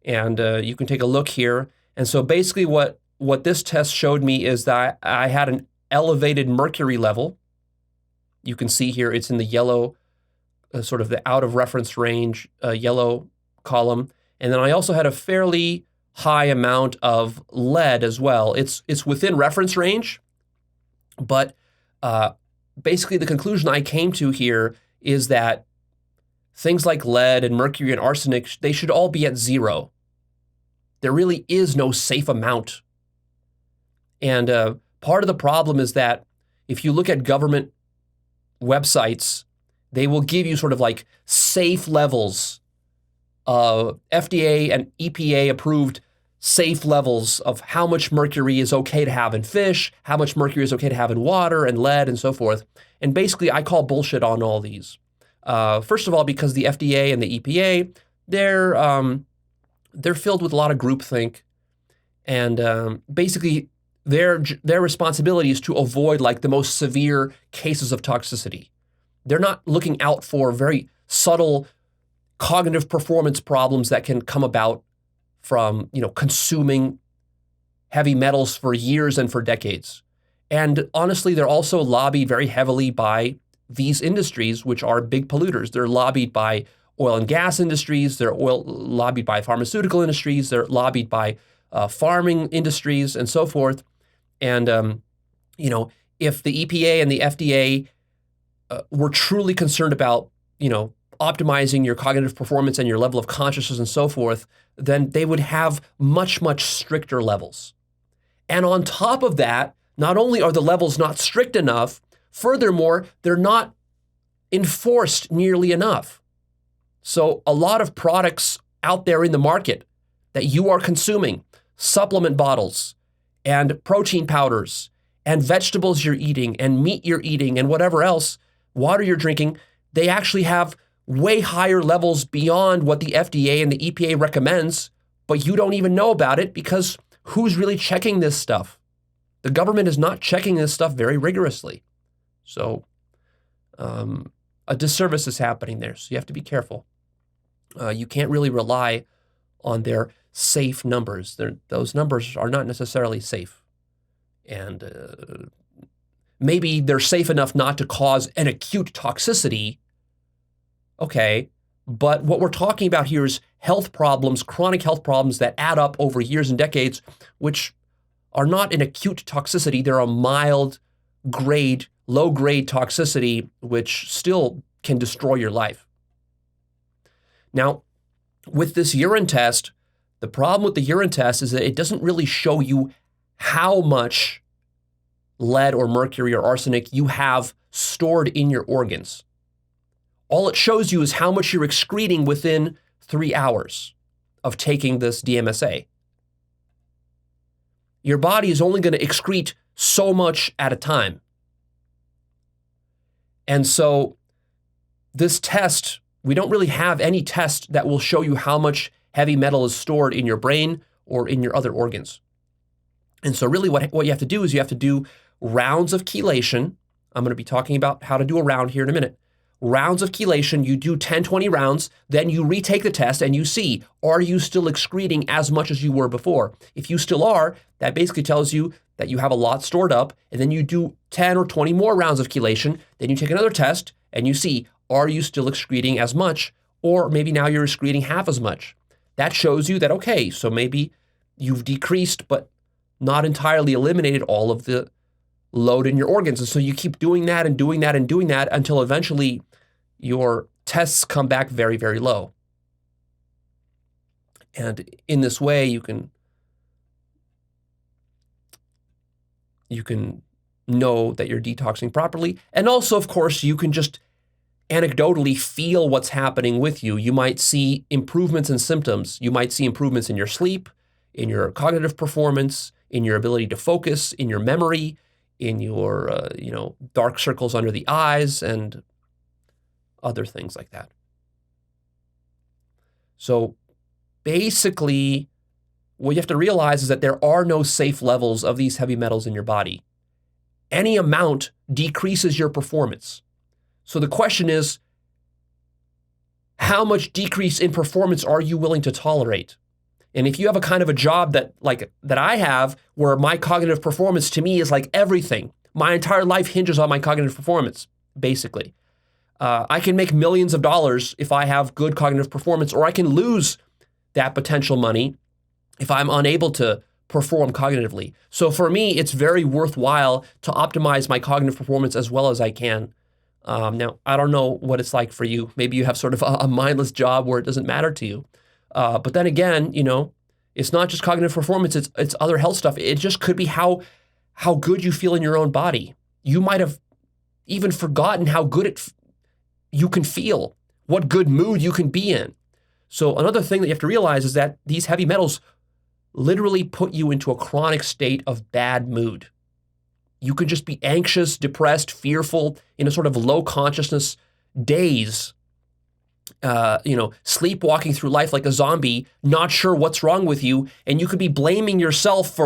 And you can take a look here. And so basically what this test showed me is that I had an elevated mercury level. You can see here it's in the yellow, sort of the out of reference range yellow column. And then I also had a fairly high amount of lead as well. It's within reference range, but basically the conclusion I came to here is that things like lead and mercury and arsenic, they should all be at 0. There really is no safe amount. And part of the problem is that if you look at government websites, they will give you sort of like safe levels, FDA and EPA approved safe levels of how much mercury is okay to have in fish, how much mercury is okay to have in water and lead and so forth. And basically I call bullshit on all these. First of all, because the FDA and the EPA, they're filled with a lot of groupthink, and basically their responsibility is to avoid like the most severe cases of toxicity. They're not looking out for very subtle cognitive performance problems that can come about from, consuming heavy metals for years and for decades. And honestly, they're also lobbied very heavily by these industries, which are big polluters. They're lobbied by oil and gas industries. They're lobbied by pharmaceutical industries. They're lobbied by farming industries and so forth. And, if the EPA and the FDA were truly concerned about, optimizing your cognitive performance and your level of consciousness and so forth, then they would have much, much stricter levels. And on top of that, not only are the levels not strict enough, furthermore, they're not enforced nearly enough. So a lot of products out there in the market that you are consuming, supplement bottles and protein powders and vegetables you're eating and meat you're eating and whatever else, water you're drinking, they actually have way higher levels beyond what the FDA and the EPA recommends, but you don't even know about it because who's really checking this stuff? The government is not checking this stuff very rigorously. So a disservice is happening there. So you have to be careful. You can't really rely on their safe numbers. Those numbers are not necessarily safe. And maybe they're safe enough not to cause an acute toxicity. Okay, but what we're talking about here is health problems, chronic health problems that add up over years and decades, which are not an acute toxicity. They're a mild grade, low grade toxicity, which still can destroy your life. Now, with this urine test, the problem with the urine test is that it doesn't really show you how much lead or mercury or arsenic you have stored in your organs. All it shows you is how much you're excreting within 3 hours of taking this DMSA. Your body is only going to excrete so much at a time. And so this test, we don't really have any test that will show you how much heavy metal is stored in your brain or in your other organs. And so really what you have to do is you have to do rounds of chelation. I'm going to be talking about how to do a round here in a minute. Rounds of chelation, you do 10, 20 rounds, then you retake the test and you see, are you still excreting as much as you were before? If you still are, that basically tells you that you have a lot stored up, and then you do 10 or 20 more rounds of chelation, then you take another test and you see, are you still excreting as much? Or maybe now you're excreting half as much. That shows you that, okay, so maybe you've decreased, but not entirely eliminated all of the load in your organs. And so you keep doing that and doing that and doing that until eventually your tests come back very, very low. And in this way, you can know that you're detoxing properly. And also, of course, you can just anecdotally feel what's happening with you. You might see improvements in symptoms. You might see improvements in your sleep, in your cognitive performance, in your ability to focus, in your memory, in your dark circles under the eyes, and other things like that. So basically, what you have to realize is that there are no safe levels of these heavy metals in your body. Any amount decreases your performance. So the question is, how much decrease in performance are you willing to tolerate? And if you have a kind of a job that I have, where my cognitive performance to me is like everything, my entire life hinges on my cognitive performance, basically. I can make millions of dollars if I have good cognitive performance, or I can lose that potential money if I'm unable to perform cognitively. So for me, it's very worthwhile to optimize my cognitive performance as well as I can. Now, I don't know what it's like for you. Maybe you have sort of a mindless job where it doesn't matter to you. But then again, it's not just cognitive performance, it's other health stuff. It just could be how good you feel in your own body. You might have even forgotten how good you can feel, what good mood you can be in. So another thing that you have to realize is that these heavy metals literally put you into a chronic state of bad mood. You can just be anxious, depressed, fearful, in a sort of low consciousness daze, sleepwalking through life like a zombie, not sure what's wrong with you. And you could be blaming yourself for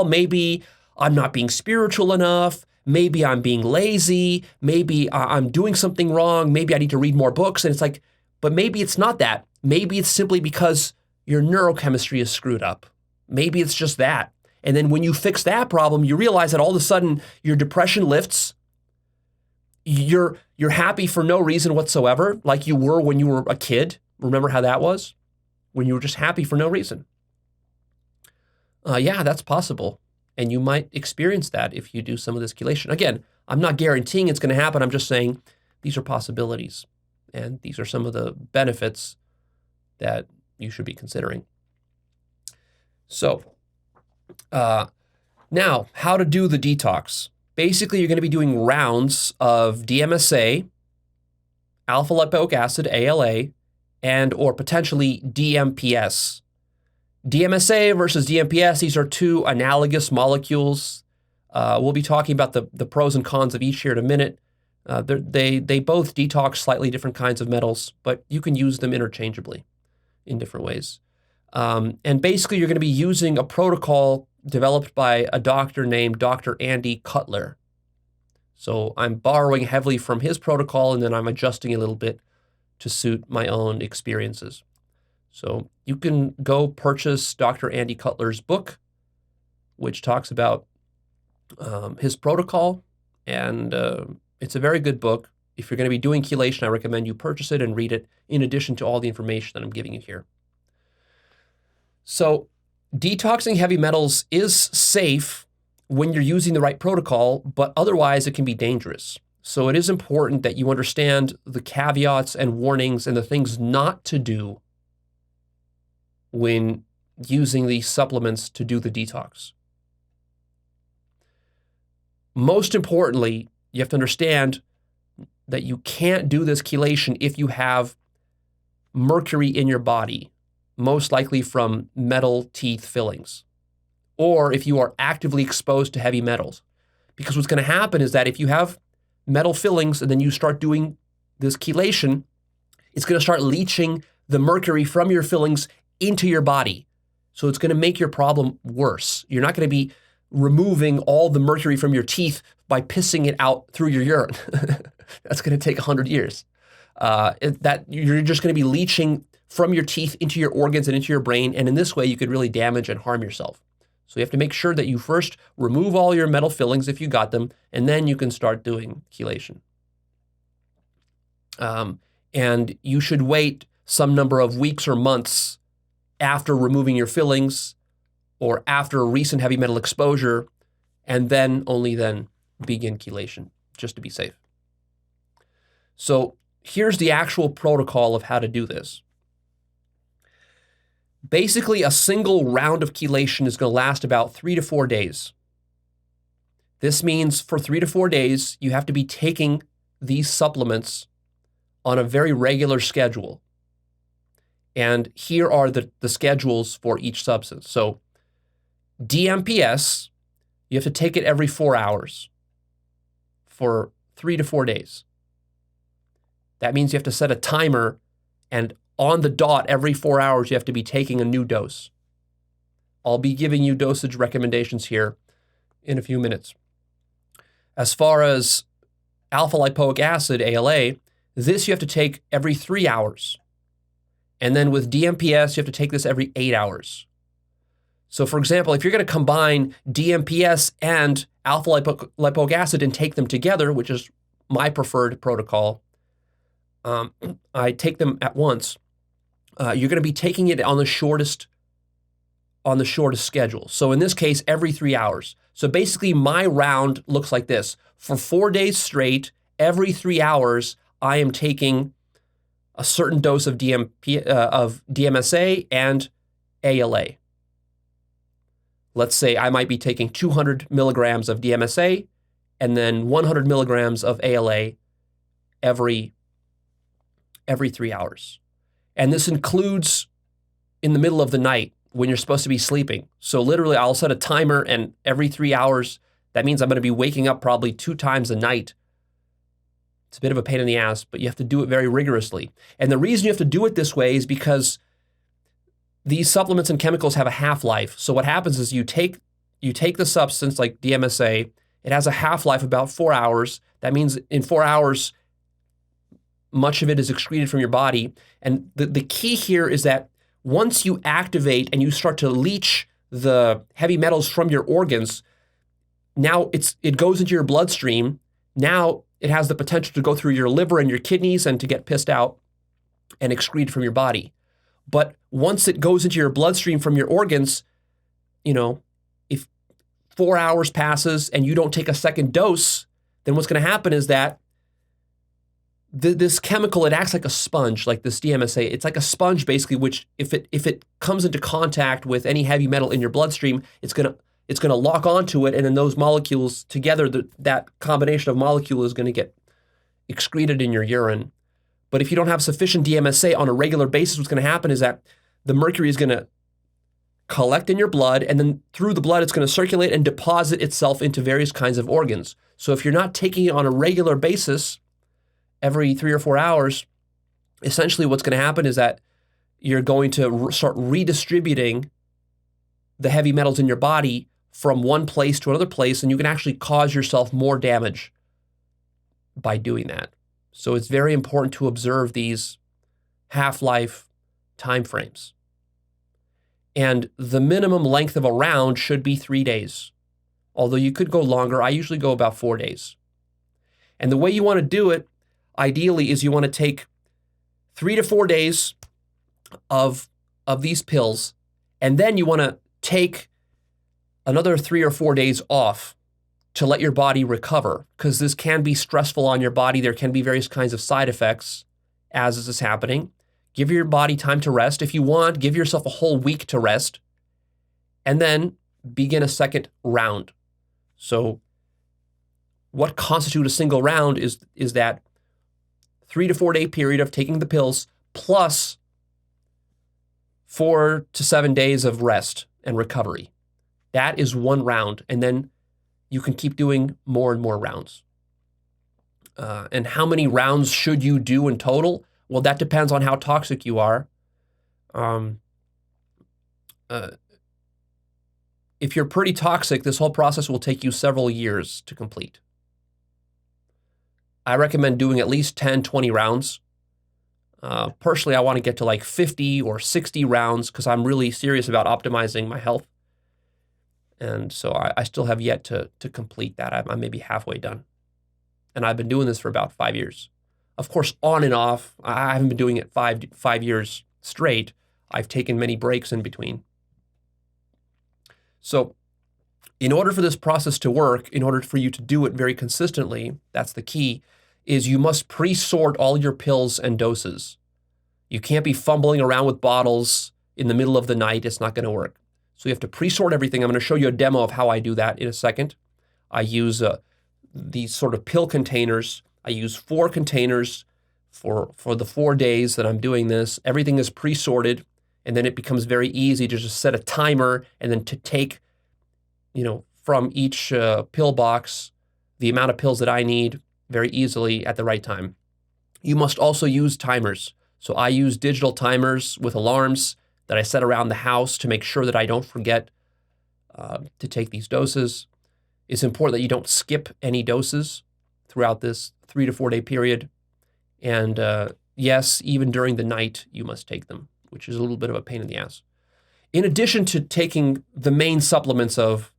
maybe I'm not being spiritual enough. Maybe I'm being lazy. Maybe I'm doing something wrong. Maybe I need to read more books. And it's like, but maybe it's not that. Maybe it's simply because your neurochemistry is screwed up. Maybe it's just that. And then when you fix that problem, you realize that all of a sudden your depression lifts. You're happy for no reason whatsoever, like you were when you were a kid. Remember how that was? When you were just happy for no reason. Yeah, that's possible. And you might experience that if you do some of this chelation. Again, I'm not guaranteeing it's going to happen. I'm just saying these are possibilities. And these are some of the benefits that you should be considering. So now, how to do the detox. Basically, you're going to be doing rounds of DMSA alpha lipoic acid, ALA, and or potentially DMPS. Dmsa versus DMPS, these are two analogous molecules. We'll be talking about the pros and cons of each here in a minute. They both detox slightly different kinds of metals, but you can use them interchangeably in different ways. And basically, you're going to be using a protocol developed by a doctor named Dr. Andy Cutler. So I'm borrowing heavily from his protocol, and then I'm adjusting a little bit to suit my own experiences. So you can go purchase Dr. Andy Cutler's book, which talks about his protocol, and it's a very good book. If you're going to be doing chelation, I recommend you purchase it and read it in addition to all the information that I'm giving you here. So detoxing heavy metals is safe when you're using the right protocol, but otherwise it can be dangerous. So it is important that you understand the caveats and warnings and the things not to do when using these supplements to do the detox. Most importantly, you have to understand that you can't do this chelation if you have mercury in your body, most likely from metal teeth fillings, or if you are actively exposed to heavy metals. Because what's going to happen is that if you have metal fillings and then you start doing this chelation, it's going to start leaching the mercury from your fillings into your body. So it's going to make your problem worse. You're not going to be removing all the mercury from your teeth by pissing it out through your urine. That's going to take 100 years. That you're just going to be leaching from your teeth into your organs and into your brain, and in this way you could really damage and harm yourself. So you have to make sure that you first remove all your metal fillings if you got them, and then you can start doing chelation. And you should wait some number of weeks or months after removing your fillings or after a recent heavy metal exposure, and then only then begin chelation, just to be safe. So here's the actual protocol of how to do this. Basically, a single round of chelation is going to last about 3 to 4 days. This means for 3 to 4 days, you have to be taking these supplements on a very regular schedule. And here are the schedules for each substance. So DMPS, you have to take it every 4 hours for 3 to 4 days. That means you have to set a timer, and on the dot every 4 hours, you have to be taking a new dose. I'll be giving you dosage recommendations here in a few minutes. As far as alpha lipoic acid, ALA, this you have to take every 3 hours. And then with DMPS, you have to take this every 8 hours. So for example, if you're going to combine DMPS and alpha lipoic acid and take them together, which is my preferred protocol, I take them at once. You're going to be taking it on the shortest schedule. So in this case, every 3 hours. So basically my round looks like this. For 4 days straight, every 3 hours, I am taking a certain dose of DMSA and ALA. Let's say I might be taking 200 milligrams of DMSA and then 100 milligrams of ALA every 3 hours. And this includes in the middle of the night when you're supposed to be sleeping. So literally I'll set a timer, and every 3 hours, that means I'm going to be waking up probably 2 times a night. It's a bit of a pain in the ass, but you have to do it very rigorously. And the reason you have to do it this way is because these supplements and chemicals have a half-life. So what happens is you take the substance like DMSA, it has a half-life about 4 hours. That means in 4 hours, much of it is excreted from your body. And the key here is that once you activate and you start to leach the heavy metals from your organs, now it goes into your bloodstream. Now it has the potential to go through your liver and your kidneys and to get pissed out and excreted from your body. But once it goes into your bloodstream from your organs, if 4 hours passes and you don't take a second dose, then what's going to happen is that this chemical, it acts like a sponge, like this DMSA. It's like a sponge, basically, which if it comes into contact with any heavy metal in your bloodstream, it's gonna lock onto it, and then those molecules together, that combination of molecule is going to get excreted in your urine But if you don't have sufficient DMSA on a regular basis, what's going to happen is that the mercury is going to collect in your blood, and then through the blood, it's going to circulate and deposit itself into various kinds of organs. So if you're not taking it on a regular basis, every 3 or 4 hours, essentially what's going to happen is that you're going to start redistributing the heavy metals in your body from one place to another place, and you can actually cause yourself more damage by doing that. So it's very important to observe these half-life timeframes. And the minimum length of a round should be 3 days. Although you could go longer, I usually go about 4 days. And the way you want to do it, ideally, is you want to take 3 to 4 days of these pills, and then you want to take another 3 or 4 days off to let your body recover, because this can be stressful on your body. There can be various kinds of side effects as this is happening. Give your body time to rest. If you want, give yourself a whole week to rest, and then begin a second round. So what constitutes a single round is that 3 to 4 day period of taking the pills plus 4 to 7 days of rest and recovery. That is one round, and then you can keep doing more and more rounds. And how many rounds should you do in total? Well, that depends on how toxic you are. If you're pretty toxic, this whole process will take you several years to complete. I recommend doing at least 10, 20 rounds. Personally, I want to get to like 50 or 60 rounds because I'm really serious about optimizing my health. And so I still have yet to complete that. I'm maybe halfway done. And I've been doing this for about 5 years. Of course, on and off, I haven't been doing it five years straight. I've taken many breaks in between. So in order for this process to work, in order for you to do it very consistently, that's the key, is you must pre-sort all your pills and doses. You can't be fumbling around with bottles in the middle of the night. It's not going to work. So you have to pre-sort everything. I'm going to show you a demo of how I do that in a second. I use these sort of pill containers. I use 4 containers for the 4 days that I'm doing this. Everything is pre-sorted, and then it becomes very easy to just set a timer and then to take, from each pill box, the amount of pills that I need very easily at the right time. You must also use timers. So I use digital timers with alarms that I set around the house to make sure that I don't forget to take these doses. It's important that you don't skip any doses throughout this 3 to 4 day period. And yes, even during the night, you must take them, which is a little bit of a pain in the ass. In addition to taking the main supplements of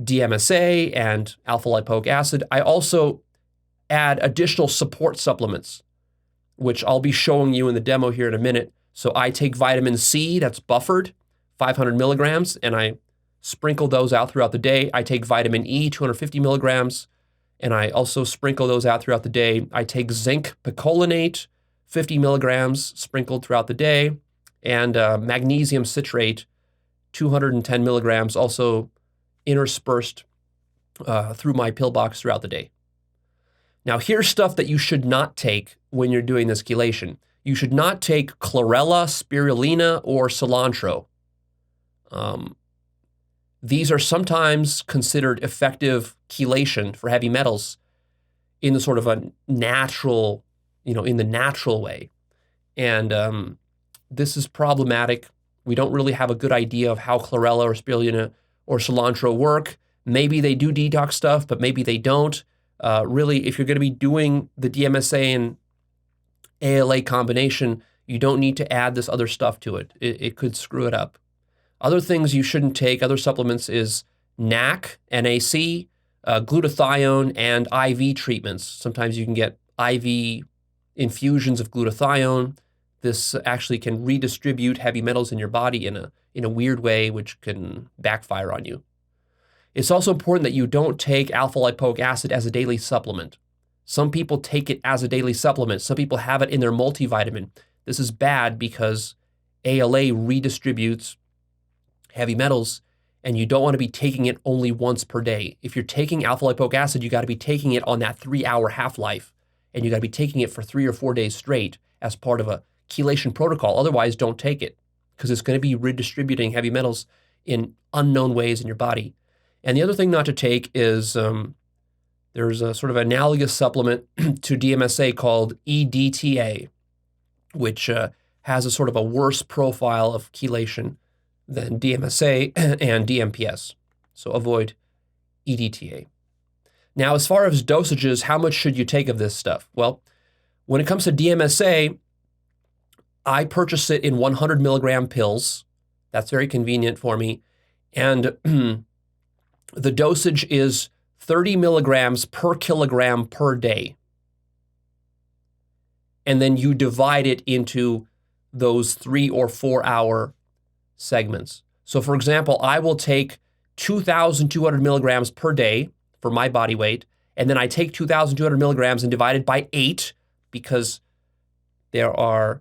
DMSA and alpha-lipoic acid, I also add additional support supplements, which I'll be showing you in the demo here in a minute. So I take vitamin C, that's buffered, 500 milligrams, and I sprinkle those out throughout the day. I take vitamin E, 250 milligrams, and I also sprinkle those out throughout the day. I take zinc picolinate, 50 milligrams, sprinkled throughout the day, and magnesium citrate, 210 milligrams, also interspersed through my pill box throughout the day. Now, here's stuff that you should not take when you're doing this chelation. You should not take chlorella, spirulina, or cilantro. These are sometimes considered effective chelation for heavy metals in the sort of a natural, in the natural way. And this is problematic. We don't really have a good idea of how chlorella or spirulina or cilantro work. Maybe they do detox stuff, but maybe they don't. Really, if you're going to be doing the DMSA and ALA combination, you don't need to add this other stuff to it. It could screw it up. Other things you shouldn't take, other supplements, is NAC, NAC, glutathione, and IV treatments. Sometimes you can get IV infusions of glutathione. This actually can redistribute heavy metals in your body in a weird way, which can backfire on you. It's also important that you don't take alpha-lipoic acid as a daily supplement. Some people take it as a daily supplement. Some people have it in their multivitamin. This is bad because ALA redistributes heavy metals, and you don't want to be taking it only once per day. If you're taking alpha-lipoic acid, you got to be taking it on that 3-hour half-life, and you got to be taking it for 3 or 4 days straight. as part of a chelation protocol. Otherwise, don't take it, because it's going to be redistributing heavy metals in unknown ways in your body. And the other thing not to take is there's a sort of analogous supplement to DMSA called EDTA, which has a sort of a worse profile of chelation than DMSA and DMPS. So avoid EDTA. Now, as far as dosages, how much should you take of this stuff? Well, when it comes to DMSA, I purchase it in 100 milligram pills. That's very convenient for me. And the dosage is 30 milligrams per kilogram per day. And then you divide it into those 3 or 4 hour segments. So for example, I will take 2,200 milligrams per day for my body weight, and then I take 2,200 milligrams and divide it by 8, because there are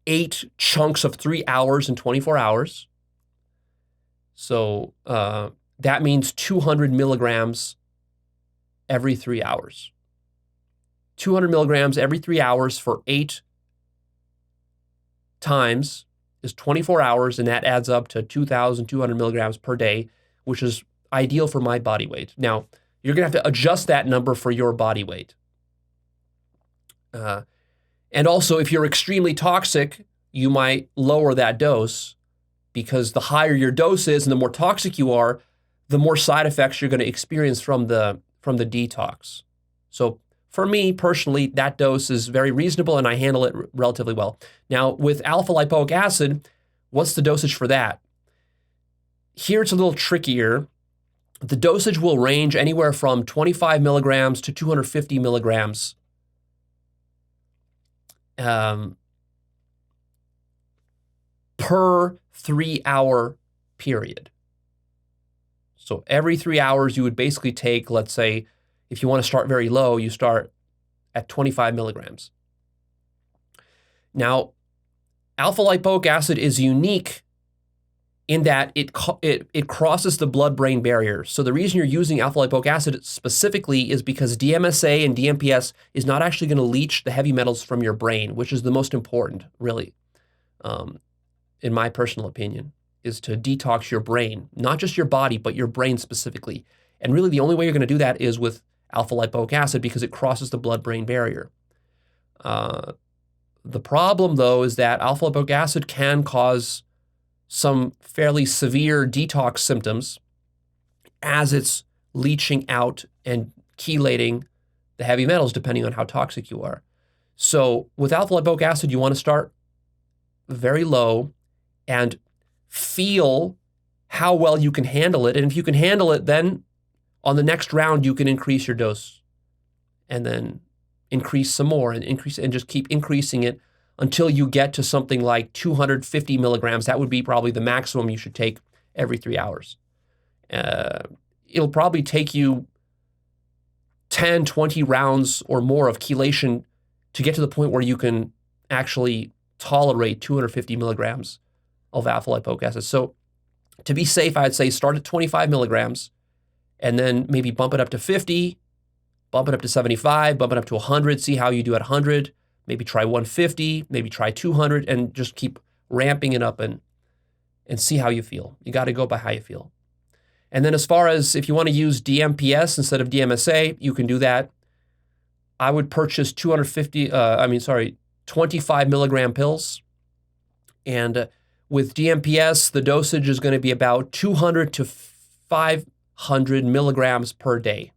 8 chunks of 3 hours and 24 hours. So that means 200 milligrams every 3 hours. 200 milligrams every 3 hours for 8 times is 24 hours, and that adds up to 2,200 milligrams per day, which is ideal for my body weight. Now, you're going to have to adjust that number for your body weight. And also, if you're extremely toxic, you might lower that dose, because the higher your dose is and the more toxic you are, the more side effects you're going to experience from the detox. So for me personally, that dose is very reasonable and I handle it relatively well. Now, with alpha lipoic acid, what's the dosage for that? Here it's a little trickier. The dosage will range anywhere from 25 milligrams to 250 milligrams per 3 hour period. So every 3 hours you would basically take, let's say, if you want to start very low, you start at 25 milligrams. Now, alpha lipoic acid is unique in that it crosses the blood-brain barrier. So the reason you're using alpha lipoic acid specifically is because DMSA and DMPS is not actually going to leach the heavy metals from your brain, which is the most important, really, in my personal opinion, is to detox your brain, not just your body, but your brain specifically. And really the only way you're going to do that is with alpha lipoic acid, because it crosses the blood-brain barrier. The problem, though, is that alpha lipoic acid can cause some fairly severe detox symptoms as it's leaching out and chelating the heavy metals, depending on how toxic you are. So with alpha lipoic acid, you want to start very low and feel how well you can handle it. And if you can handle it, then on the next round, you can increase your dose and then increase some more and increase and just keep increasing it until you get to something like 250 milligrams. That would be probably the maximum you should take every 3 hours. It'll probably take you 10, 20 rounds or more of chelation to get to the point where you can actually tolerate 250 milligrams of alpha lipoic acid. So to be safe, I'd say start at 25 milligrams and then maybe bump it up to 50, bump it up to 75, bump it up to 100, see how you do at 100, maybe try 150, maybe try 200, and just keep ramping it up and see how you feel. You got to go by how you feel. And then as far as if you want to use DMPS instead of DMSA, you can do that. I would purchase 25 milligram pills. And with DMPS, the dosage is going to be about 200 to 500 milligrams per day.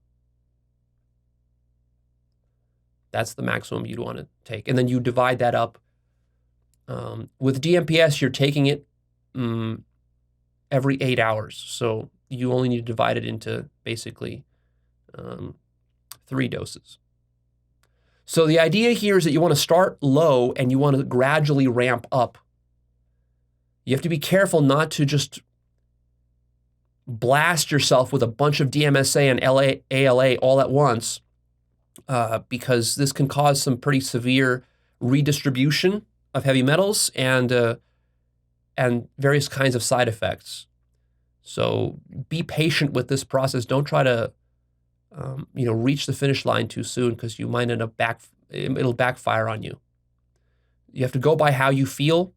That's the maximum you'd want to take. And then you divide that up. With DMPS, you're taking it every 8 hours. So you only need to divide it into basically 3 doses. So the idea here is that you want to start low and you want to gradually ramp up. You have to be careful not to just blast yourself with a bunch of DMSA and ALA all at once, because this can cause some pretty severe redistribution of heavy metals and various kinds of side effects. So be patient with this process. Don't try to reach the finish line too soon, because you might end up it'll backfire on you. You have to go by how you feel.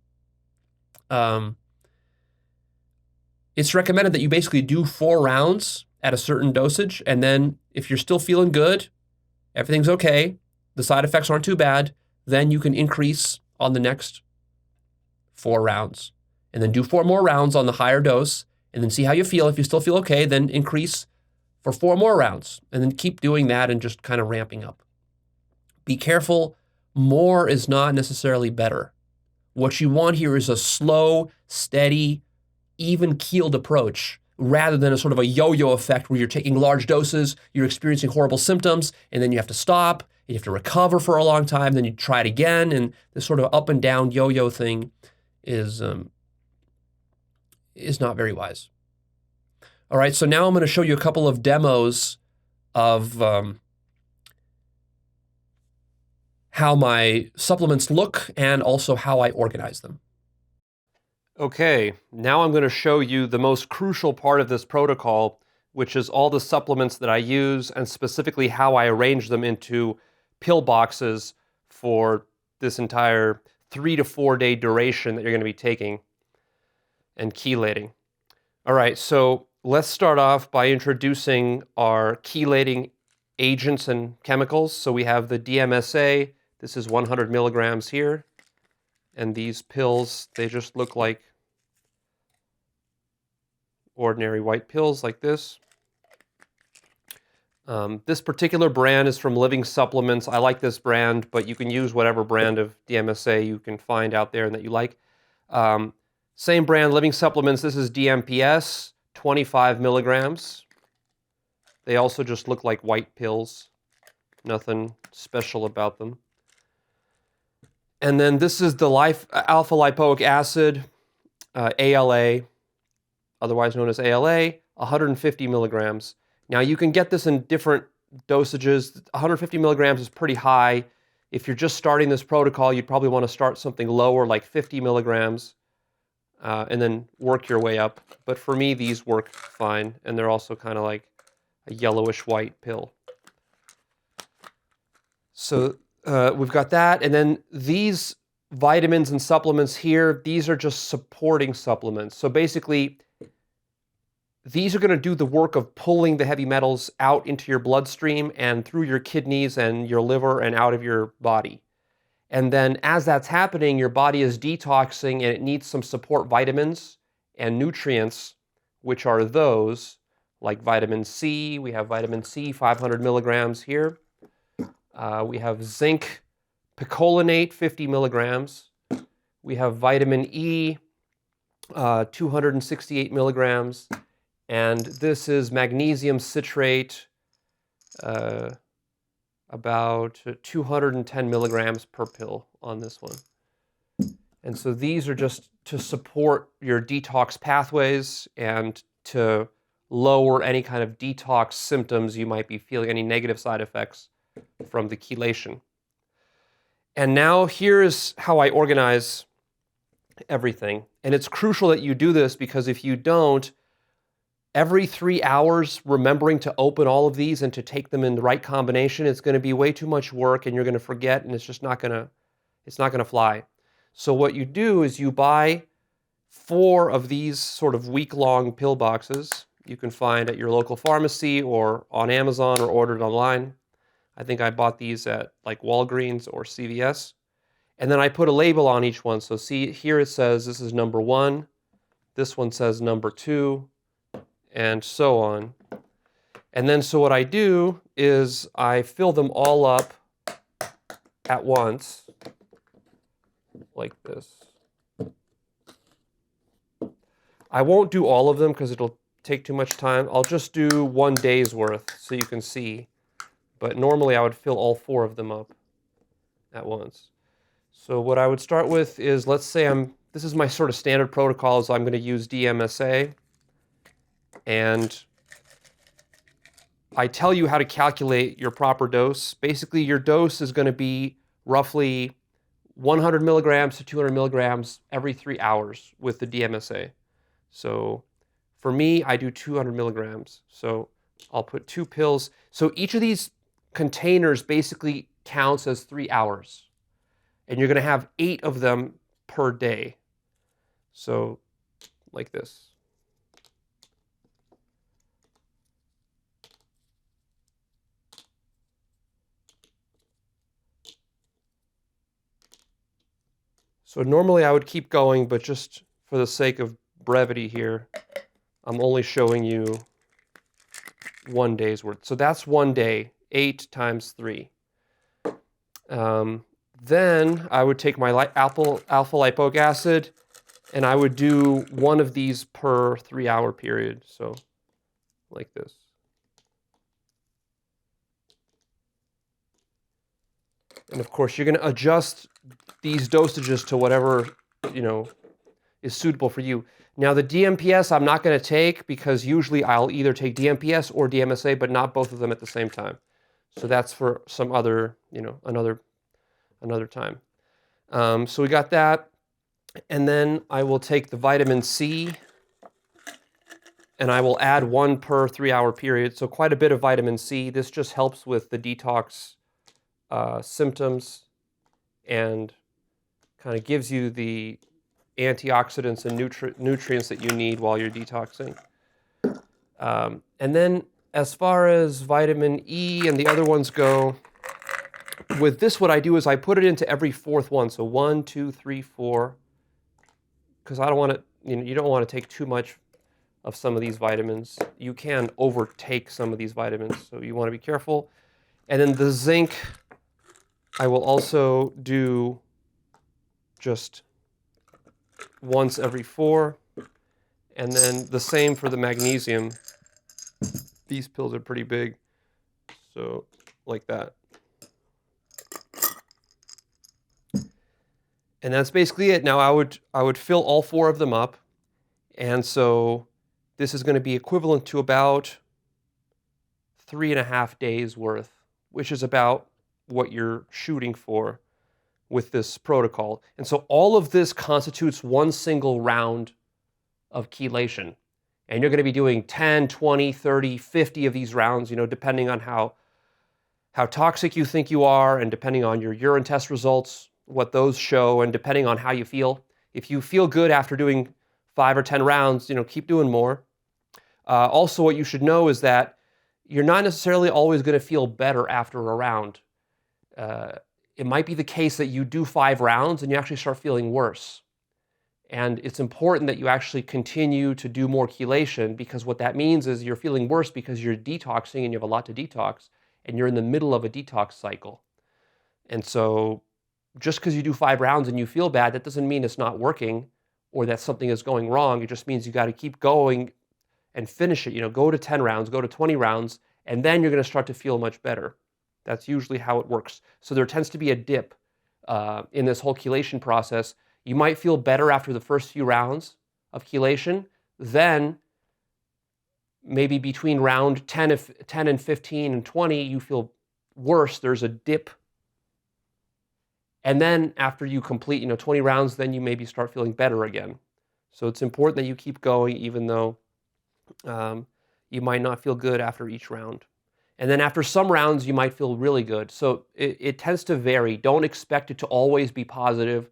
It's recommended that you basically do 4 rounds at a certain dosage, and then if you're still feeling good, everything's okay, the side effects aren't too bad, then you can increase on the next 4 rounds. And then do 4 more rounds on the higher dose, and then see how you feel. If you still feel okay, then increase for 4 more rounds, and then keep doing that and just kind of ramping up. Be careful, more is not necessarily better. What you want here is a slow, steady, even-keeled approach, rather than a sort of a yo-yo effect where you're taking large doses, you're experiencing horrible symptoms, and then you have to stop, you have to recover for a long time, then you try it again, and this sort of up and down yo-yo thing is not very wise. All right, so now I'm going to show you a couple of demos of how my supplements look and also how I organize them. Okay, now I'm going to show you the most crucial part of this protocol, which is all the supplements that I use and specifically how I arrange them into pill boxes for this entire 3 to 4 day duration that you're going to be taking and chelating. All right, so let's start off by introducing our chelating agents and chemicals. So we have the Dmsa. This is 100 milligrams here. And these pills, they just look like ordinary white pills like this. This particular brand is from Living Supplements. I like this brand, but you can use whatever brand of Dmsa you can find out there and that you like. Same brand, Living Supplements. This is DMPS, 25 milligrams. They also just look like white pills. Nothing special about them. And then this is the alpha lipoic acid, ALA, otherwise known as ALA, 150 milligrams. Now you can get this in different dosages. 150 milligrams is pretty high. If you're just starting this protocol, you'd probably want to start something lower, like 50 milligrams, and then work your way up. But for me, these work fine, and they're also kind of like a yellowish white pill. So we've got that, and then these vitamins and supplements here, these are just supporting supplements. So basically, these are going to do the work of pulling the heavy metals out into your bloodstream and through your kidneys and your liver and out of your body. And then as that's happening, your body is detoxing and it needs some support vitamins and nutrients, which are those, like vitamin C. We have vitamin C, 500 milligrams here. We have zinc picolinate, 50 milligrams. We have vitamin E, 268 milligrams. And this is magnesium citrate, about 210 milligrams per pill on this one. And so these are just to support your detox pathways and to lower any kind of detox symptoms you might be feeling, any negative side effects from the chelation. And now here's how I organize everything. And it's crucial that you do this because if you don't, every 3 hours remembering to open all of these and to take them in the right combination, it's going to be way too much work and you're going to forget and it's just not going to fly. So what you do is you buy 4 of these sort of week-long pill boxes you can find at your local pharmacy or on Amazon or ordered online. I think I bought these at like Walgreens or CVS. And then I put a label on each one. So see, here it says this is number 1. This one says number 2, and so on. And then so what I do is I fill them all up at once, like this. I won't do all of them because it'll take too much time. I'll just do 1 day's worth so you can see. But normally I would fill all 4 of them up at once. So what I would start with is, let's say this is my sort of standard protocol, so I'm going to use Dmsa. And I tell you how to calculate your proper dose. Basically, your dose is going to be roughly 100 milligrams to 200 milligrams every 3 hours with the Dmsa. So for me, I do 200 milligrams. So I'll put 2 pills. So each of these containers basically counts as 3 hours. and you're going to have 8 of them per day. So like this. So normally I would keep going, but just for the sake of brevity here, I'm only showing you 1 day's worth. So that's 1 day, 8 times 3. Then I would take my alpha lipoic acid, and I would do 1 of these per 3-hour period. So like this. And of course, you're going to adjust these dosages to whatever, is suitable for you. Now, the DMPS I'm not going to take because usually I'll either take DMPS or DMSA, but not both of them at the same time. So that's for some other, another time. So we got that. And then I will take the vitamin C, and I will add 1 per 3-hour period. So quite a bit of vitamin C. This just helps with the detox symptoms and kind of gives you the antioxidants and nutrients that you need while you're detoxing. And then as far as vitamin E and the other ones go, with this what I do is I put it into every 4th one. So 1, 2, 3, 4, because I don't want to, you don't want to take too much of some of these vitamins. You can overtake some of these vitamins, so you want to be careful. And then the zinc, I will also do just once every 4. And then the same for the magnesium. These pills are pretty big, so like that. And that's basically it. Now I would fill all 4 of them up, and so this is going to be equivalent to about 3.5 days worth, which is about what you're shooting for with this protocol. And so all of this constitutes 1 single round of chelation. And you're going to be doing 10, 20, 30, 50 of these rounds, depending on how toxic you think you are, and depending on your urine test results, what those show, and depending on how you feel. If you feel good after doing 5 or 10 rounds, keep doing more. Also, what you should know is that you're not necessarily always going to feel better after a round. It might be the case that you do 5 rounds and you actually start feeling worse. And it's important that you actually continue to do more chelation, because what that means is you're feeling worse because you're detoxing and you have a lot to detox, and you're in the middle of a detox cycle. And so just because you do 5 rounds and you feel bad, that doesn't mean it's not working or that something is going wrong. It just means you got to keep going and finish it. Go to 10 rounds, go to 20 rounds, and then you're going to start to feel much better. That's usually how it works. So there tends to be a dip in this whole chelation process. You might feel better after the first few rounds of chelation. Then maybe between round 10 and 15 and 20, you feel worse. There's a dip. And then after you complete 20 rounds, then you maybe start feeling better again. So it's important that you keep going, even though you might not feel good after each round. And then after some rounds, you might feel really good. So it tends to vary. Don't expect it to always be positive.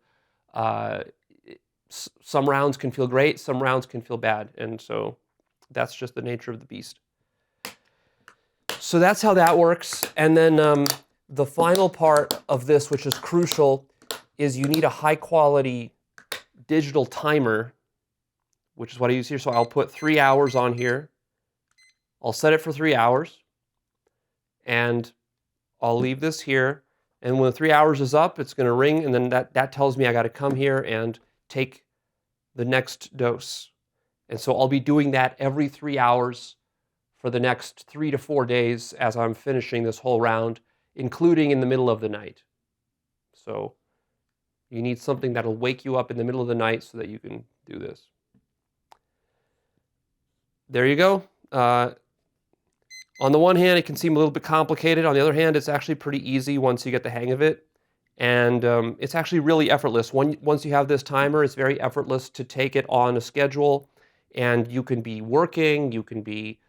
Some rounds can feel great, some rounds can feel bad. And so that's just the nature of the beast. So that's how that works. And then the final part of this, which is crucial, is you need a high quality digital timer, which is what I use here. So I'll put 3 hours on here. I'll set it for 3 hours. And I'll leave this here. And when 3 hours is up, it's going to ring. And then that tells me I got to come here and take the next dose. And so I'll be doing that every 3 hours for the next 3 to 4 days as I'm finishing this whole round, including in the middle of the night. So you need something that'll wake you up in the middle of the night so that you can do this. There you go. On the one hand, it can seem a little bit complicated. On the other hand, it's actually pretty easy once you get the hang of it. And it's actually really effortless. Once you have this timer, it's very effortless to take it on a schedule. And you can be working, you can be,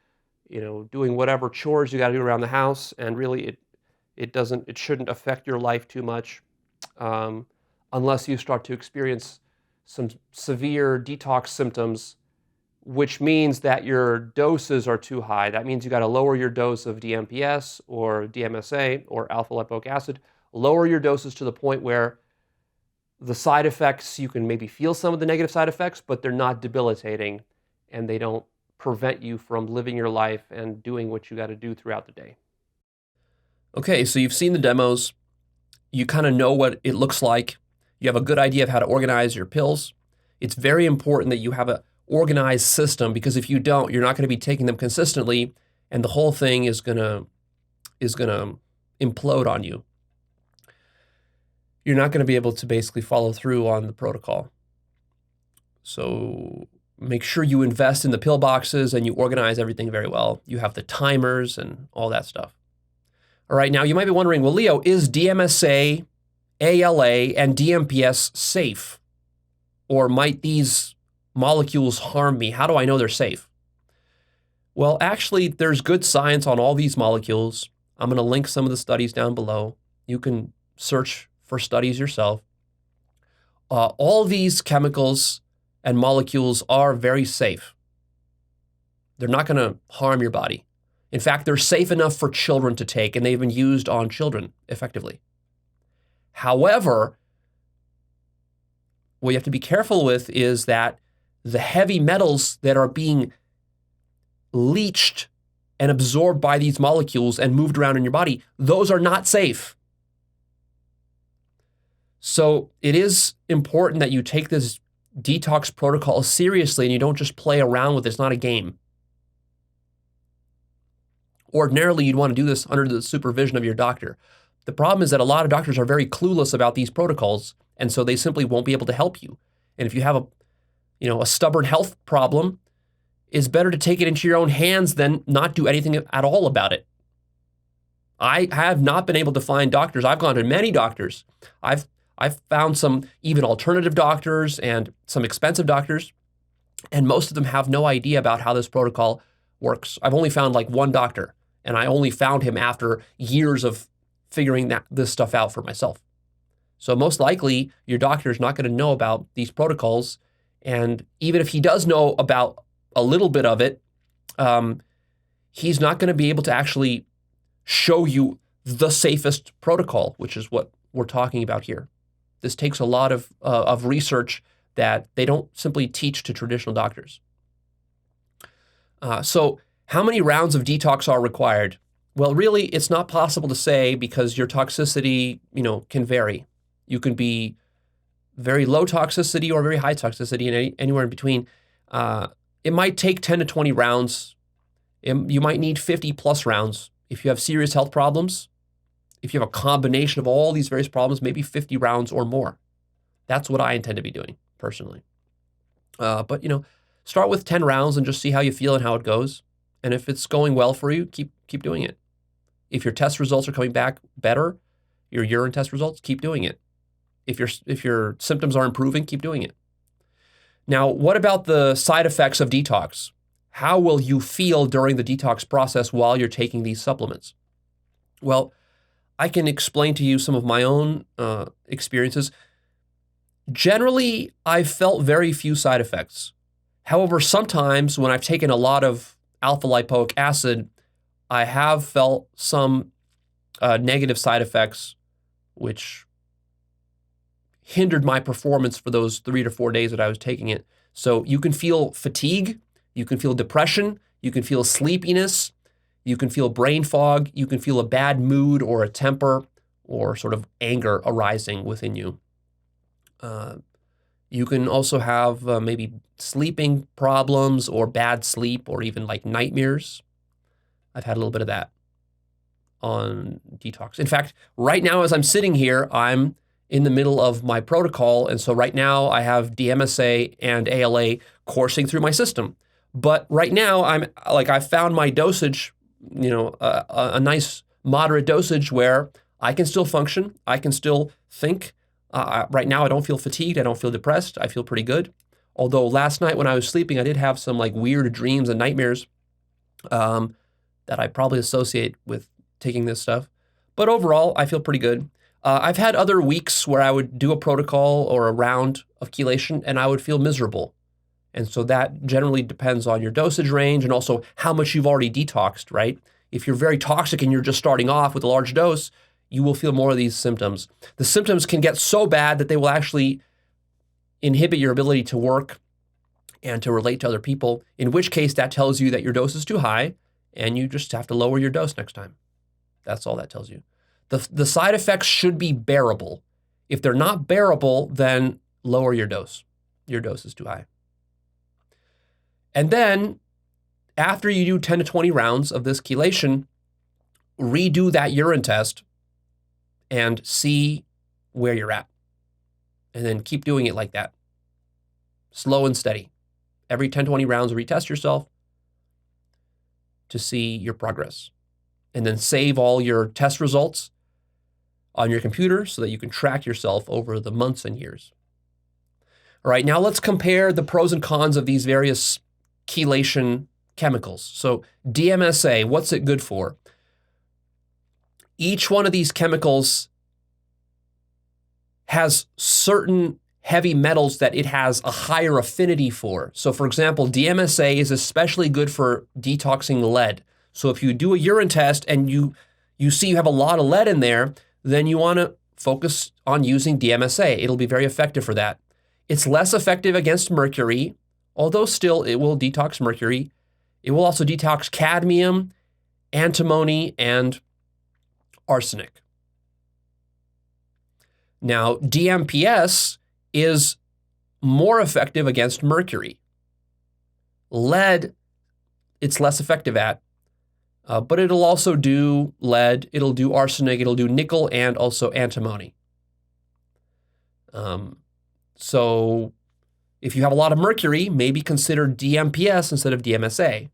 doing whatever chores you got to do around the house. And really, it shouldn't affect your life too much. unless you start to experience some severe detox symptoms, which means that your doses are too high. That means you got to lower your dose of DMPS or Dmsa or alpha lipoic acid, lower your doses to the point where the side effects, you can maybe feel some of the negative side effects, but they're not debilitating and they don't prevent you from living your life and doing what you got to do throughout the day. Okay, so you've seen the demos. You kind of know what it looks like. You have a good idea of how to organize your pills. It's very important that you have an organized system, because if you don't, you're not going to be taking them consistently, and the whole thing is gonna implode on you. You're not going to be able to basically follow through on the protocol. So make sure you invest in the pill boxes and you organize everything very well. You have the timers and all that stuff. All right, now you might be wondering, well, Leo, is DMSA, ALA, and DMPS safe? Or might these molecules harm me? How do I know they're safe? Well, actually, there's good science on all these molecules. I'm going to link some of the studies down below. You can search for studies yourself. All these chemicals and molecules are very safe. They're not going to harm your body. In fact, they're safe enough for children to take, and they've been used on children effectively. However, what you have to be careful with is that the heavy metals that are being leached and absorbed by these molecules and moved around in your body, those are not safe. So it is important that you take this detox protocol seriously and you don't just play around with it. It's not a game. Ordinarily, you'd want to do this under the supervision of your doctor. The problem is that a lot of doctors are very clueless about these protocols, and so they simply won't be able to help you. And if you have a stubborn health problem, it's better to take it into your own hands than not do anything at all about it. I have not been able to find doctors. I've gone to many doctors. I've found some even alternative doctors and some expensive doctors, and most of them have no idea about how this protocol works. I've only found like one doctor, and I only found him after years of figuring this stuff out for myself. So most likely, your doctor is not going to know about these protocols, and even if he does know about a little bit of it, he's not going to be able to actually show you the safest protocol, which is what we're talking about here. This takes a lot of research that they don't simply teach to traditional doctors. So how many rounds of detox are required? Well, really, it's not possible to say because your toxicity, can vary. You can be very low toxicity or very high toxicity, and anywhere in between. It might take 10 to 20 rounds. You might need 50 plus rounds. If you have serious health problems, if you have a combination of all these various problems, maybe 50 rounds or more. That's what I intend to be doing personally. But start with 10 rounds and just see how you feel and how it goes. And if it's going well for you, keep doing it. If your test results are coming back better, your urine test results, keep doing it. If your symptoms are improving, keep doing it. Now, what about the side effects of detox? How will you feel during the detox process while you're taking these supplements? Well, I can explain to you some of my own experiences. Generally, I've felt very few side effects. However, sometimes when I've taken a lot of alpha lipoic acid, I have felt some negative side effects, which hindered my performance for those 3 to 4 days that I was taking it. So you can feel fatigue, you can feel depression, you can feel sleepiness, you can feel brain fog, you can feel a bad mood or a temper or sort of anger arising within you. You can also have maybe sleeping problems or bad sleep or even like nightmares. I've had a little bit of that on detox. In fact, right now as I'm sitting here, I'm in the middle of my protocol. And so right now I have DMSA and ALA coursing through my system. But right now I've found my dosage, a nice moderate dosage where I can still function. I can still think. Right now I don't feel fatigued. I don't feel depressed. I feel pretty good. Although last night when I was sleeping, I did have some like weird dreams and nightmares that I probably associate with taking this stuff. But overall, I feel pretty good. I've had other weeks where I would do a protocol or a round of chelation and I would feel miserable. And so that generally depends on your dosage range and also how much you've already detoxed, right? If you're very toxic and you're just starting off with a large dose, you will feel more of these symptoms. The symptoms can get so bad that they will actually inhibit your ability to work and to relate to other people, in which case that tells you that your dose is too high and you just have to lower your dose next time. That's all that tells you. The side effects should be bearable. If they're not bearable, then lower your dose. Your dose is too high. And then after you do 10 to 20 rounds of this chelation, redo that urine test and see where you're at. And then keep doing it like that. Slow and steady. Every 10, 20 rounds, retest yourself to see your progress. And then save all your test results on your computer so that you can track yourself over the months and years. All right, now let's compare the pros and cons of these various chelation chemicals. So Dmsa, what's it good for? Each one of these chemicals has certain heavy metals that it has a higher affinity for. So for example, Dmsa is especially good for detoxing lead. So if you do a urine test and you see you have a lot of lead in there, then you want to focus on using Dmsa. It'll be very effective for that. It's less effective against mercury, although still it will detox mercury. It will also detox cadmium, antimony, and arsenic. Now, DMPS is more effective against mercury. Lead, it's less effective at, but it'll also do lead, it'll do arsenic, it'll do nickel, and also antimony. So if you have a lot of mercury, maybe consider DMPS instead of Dmsa.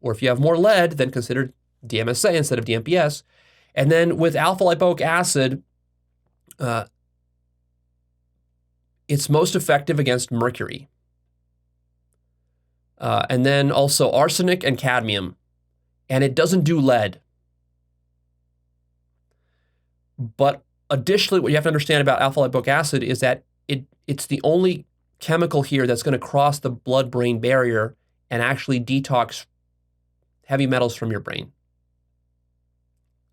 Or if you have more lead, then consider Dmsa instead of DMPS. And then with alpha lipoic acid, it's most effective against mercury. And then also arsenic and cadmium. And it doesn't do lead. But additionally, what you have to understand about alpha lipoic acid is that it's the only chemical here that's going to cross the blood-brain barrier and actually detox heavy metals from your brain.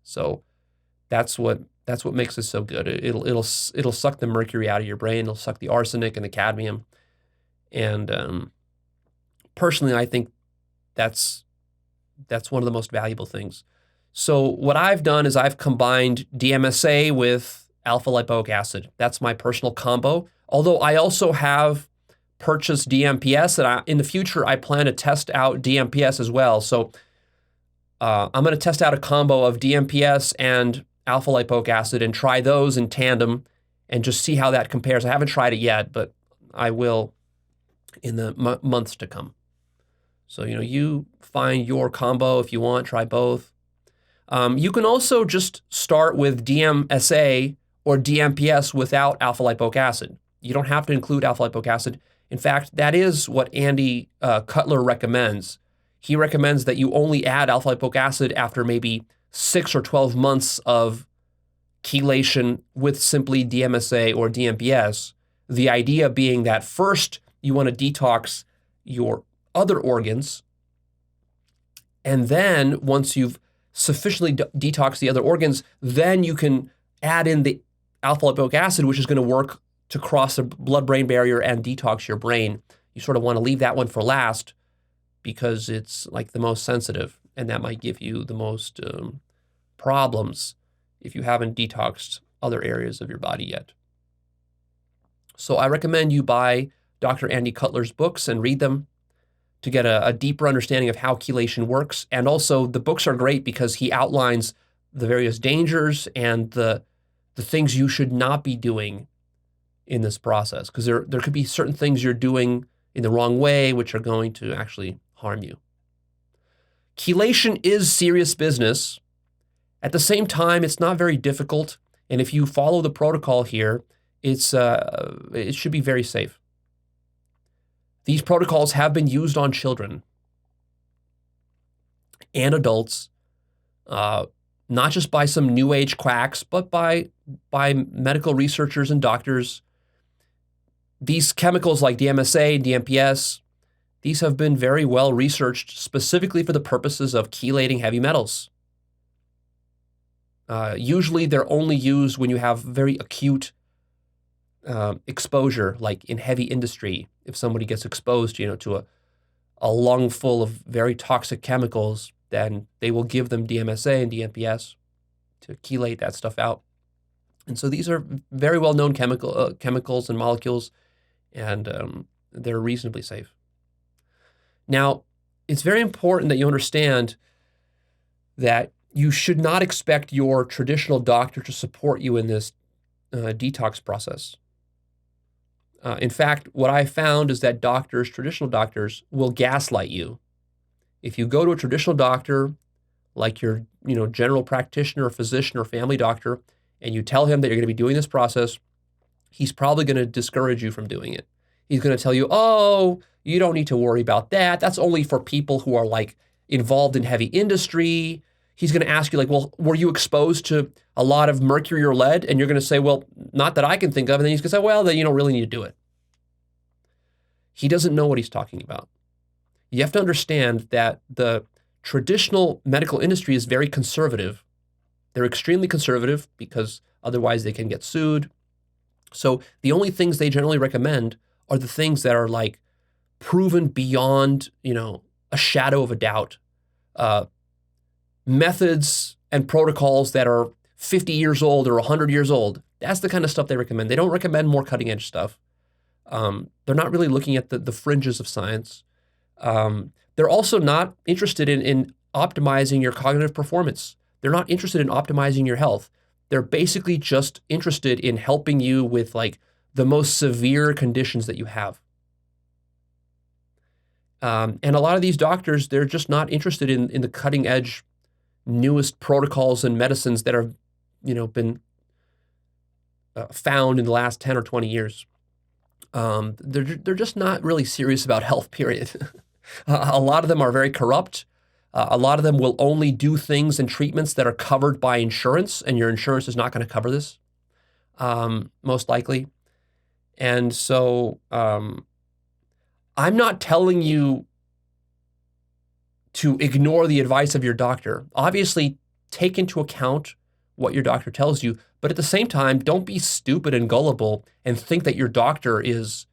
So that's what makes this so good. It'll suck the mercury out of your brain. It'll suck the arsenic and the cadmium. And personally, I think that's one of the most valuable things. So what I've done is I've combined Dmsa with alpha lipoic acid. That's my personal combo. Although I also have purchased DMPS, and in the future I plan to test out DMPS as well. So I'm going to test out a combo of DMPS and alpha lipoic acid and try those in tandem and just see how that compares. I haven't tried it yet, but I will in the months to come. So, you find your combo if you want, try both. You can also just start with Dmsa or DMPS without alpha lipoic acid. You don't have to include alpha lipoic acid. In fact, that is what Andy Cutler recommends. He recommends that you only add alpha lipoic acid after maybe 6 or 12 months of chelation with simply Dmsa or DMPS. The idea being that first you want to detox your other organs, and then once you've sufficiently detoxed the other organs, then you can add in the alpha lipoic acid, which is going to work to cross the blood-brain barrier and detox your brain. You sort of want to leave that one for last because it's like the most sensitive, and that might give you the most problems if you haven't detoxed other areas of your body yet. So I recommend you buy Dr. Andy Cutler's books and read them to get a deeper understanding of how chelation works. And also the books are great because he outlines the various dangers and the things you should not be doing in this process, because there could be certain things you're doing in the wrong way which are going to actually harm you. Chelation is serious business. At the same time, it's not very difficult, and if you follow the protocol here, it should be very safe. These protocols have been used on children and adults, not not just by some new age quacks, but by medical researchers and doctors. These chemicals like Dmsa and Dmps, these have been very well researched specifically for the purposes of chelating heavy metals. Usually they're only used when you have very acute exposure, like in heavy industry. If somebody gets exposed, to a lung full of very toxic chemicals, then they will give them Dmsa and Dmps to chelate that stuff out. And so these are very well-known chemicals and molecules, and they're reasonably safe. Now, it's very important that you understand that you should not expect your traditional doctor to support you in this detox process. In fact, what I found is that traditional doctors, will gaslight you. If you go to a traditional doctor, like your general practitioner or physician or family doctor, and you tell him that you're going to be doing this process, he's probably going to discourage you from doing it. He's going to tell you, oh, you don't need to worry about that. That's only for people who are like involved in heavy industry. He's going to ask you like, well, were you exposed to a lot of mercury or lead? And you're going to say, well, not that I can think of. And then he's going to say, well, then you don't really need to do it. He doesn't know what he's talking about. You have to understand that the traditional medical industry is very conservative. They're extremely conservative because otherwise they can get sued. So the only things they generally recommend are the things that are like proven beyond, a shadow of a doubt. Methods and protocols that are 50 years old or 100 years old. That's the kind of stuff they recommend. They don't recommend more cutting edge stuff. They're not really looking at the fringes of science. They're also not interested in optimizing your cognitive performance. They're not interested in optimizing your health. They're basically just interested in helping you with like the most severe conditions that you have. And a lot of these doctors, they're just not interested in the cutting edge, newest protocols and medicines that have, been found in the last 10 or 20 years. They're just not really serious about health, period. A lot of them are very corrupt. A lot of them will only do things and treatments that are covered by insurance, and your insurance is not going to cover this, most likely. And so I'm not telling you to ignore the advice of your doctor. Obviously, take into account what your doctor tells you, but at the same time, don't be stupid and gullible and think that your doctor is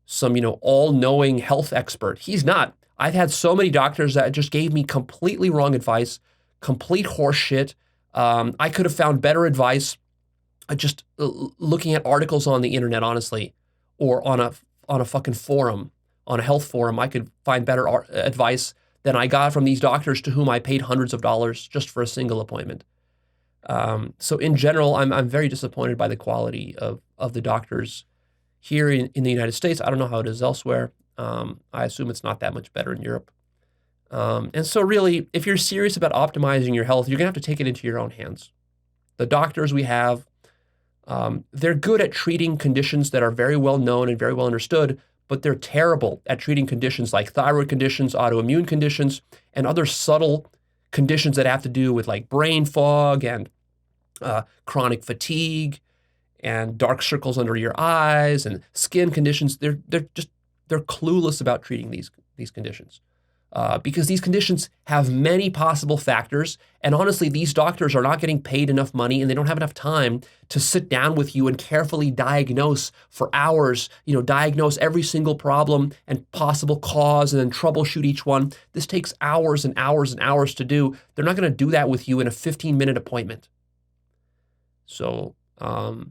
some, all-knowing health expert. He's not. I've had so many doctors that just gave me completely wrong advice, complete horse shit. I could have found better advice just looking at articles on the internet, honestly, or on a fucking forum, on a health forum. I could find better advice than I got from these doctors to whom I paid hundreds of dollars just for a single appointment. So in general, I'm very disappointed by the quality of the doctors here in the United States. I don't know how it is elsewhere. I assume it's not that much better in Europe. And so really, if you're serious about optimizing your health, you're gonna have to take it into your own hands. The doctors we have, they're good at treating conditions that are very well known and very well understood, but they're terrible at treating conditions like thyroid conditions, autoimmune conditions, and other subtle conditions that have to do with like brain fog and chronic fatigue and dark circles under your eyes and skin conditions. They're clueless about treating these conditions because these conditions have many possible factors. And honestly, these doctors are not getting paid enough money and they don't have enough time to sit down with you and carefully diagnose for hours, diagnose every single problem and possible cause and then troubleshoot each one. This takes hours and hours and hours to do. They're not going to do that with you in a 15-minute appointment. So I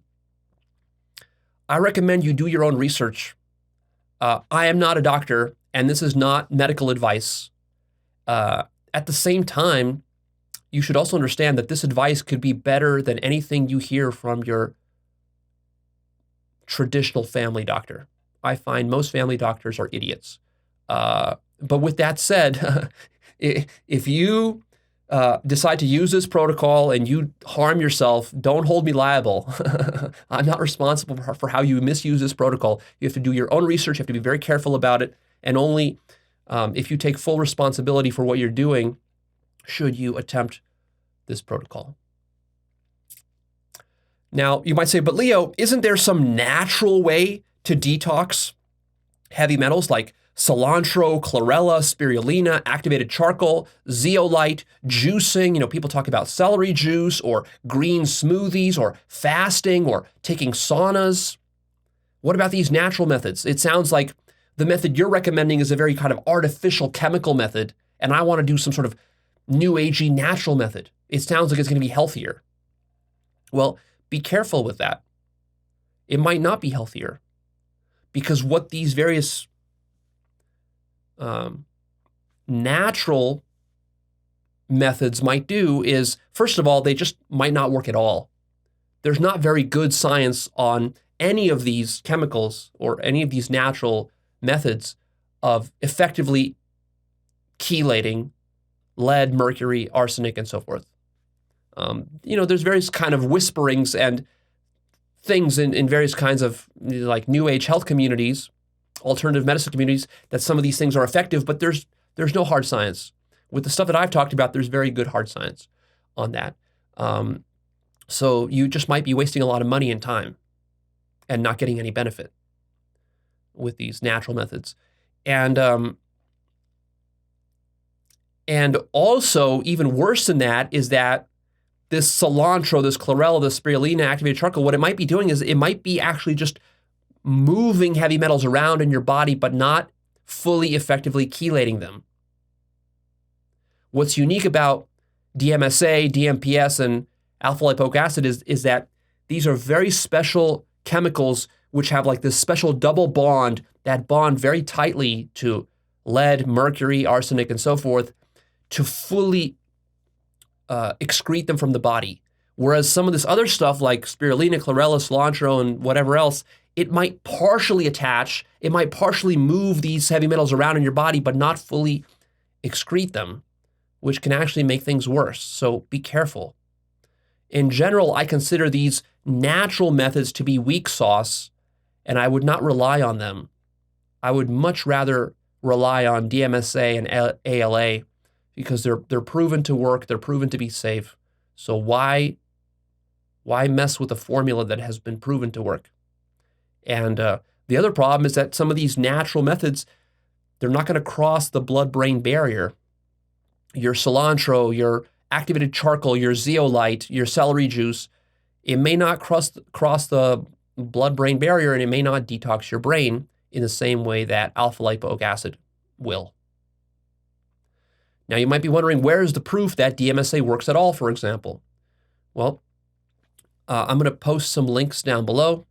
recommend you do your own research. I am not a doctor, and this is not medical advice. At the same time, you should also understand that this advice could be better than anything you hear from your traditional family doctor. I find most family doctors are idiots. But with that said, if you decide to use this protocol and you harm yourself, don't hold me liable. I'm not responsible for how you misuse this protocol. You have to do your own research. You have to be very careful about it. And only if you take full responsibility for what you're doing, should you attempt this protocol. Now, you might say, but Leo, isn't there some natural way to detox heavy metals like cilantro, chlorella, spirulina, activated charcoal, zeolite, juicing? People talk about celery juice or green smoothies or fasting or taking saunas. What about these natural methods? It sounds like the method you're recommending is a very kind of artificial chemical method, and I want to do some sort of new agey natural method. It sounds like it's going to be healthier. Well, be careful with that. It might not be healthier, because what these various natural methods might do is, first of all, they just might not work at all. There's not very good science on any of these chemicals or any of these natural methods of effectively chelating lead, mercury, arsenic, and so forth. There's various kind of whisperings and things in various kinds of like new age health communities, alternative medicine communities, that some of these things are effective, but there's no hard science. With the stuff that I've talked about, there's very good hard science on that. So you just might be wasting a lot of money and time and not getting any benefit with these natural methods. And also, even worse than that is that this cilantro, this chlorella, this spirulina, activated charcoal, what it might be doing is it might be actually just moving heavy metals around in your body, but not fully effectively chelating them. What's unique about DMSA, DMPS, and alpha lipoic acid is that these are very special chemicals which have like this special double bond that bond very tightly to lead, mercury, arsenic, and so forth to fully excrete them from the body. Whereas some of this other stuff like spirulina, chlorella, cilantro, and whatever else, it might partially attach, it might partially move these heavy metals around in your body, but not fully excrete them, which can actually make things worse. So be careful. In general, I consider these natural methods to be weak sauce, and I would not rely on them. I would much rather rely on DMSA and ALA because they're proven to work, they're proven to be safe. So why mess with a formula that has been proven to work? And the other problem is that some of these natural methods, they're not going to cross the blood-brain barrier. Your cilantro, your activated charcoal, your zeolite, your celery juice, it may not cross the blood-brain barrier, and it may not detox your brain in the same way that alpha lipoic acid will. Now, you might be wondering, where is the proof that DMSA works at all, for example? Well, I'm going to post some links down below.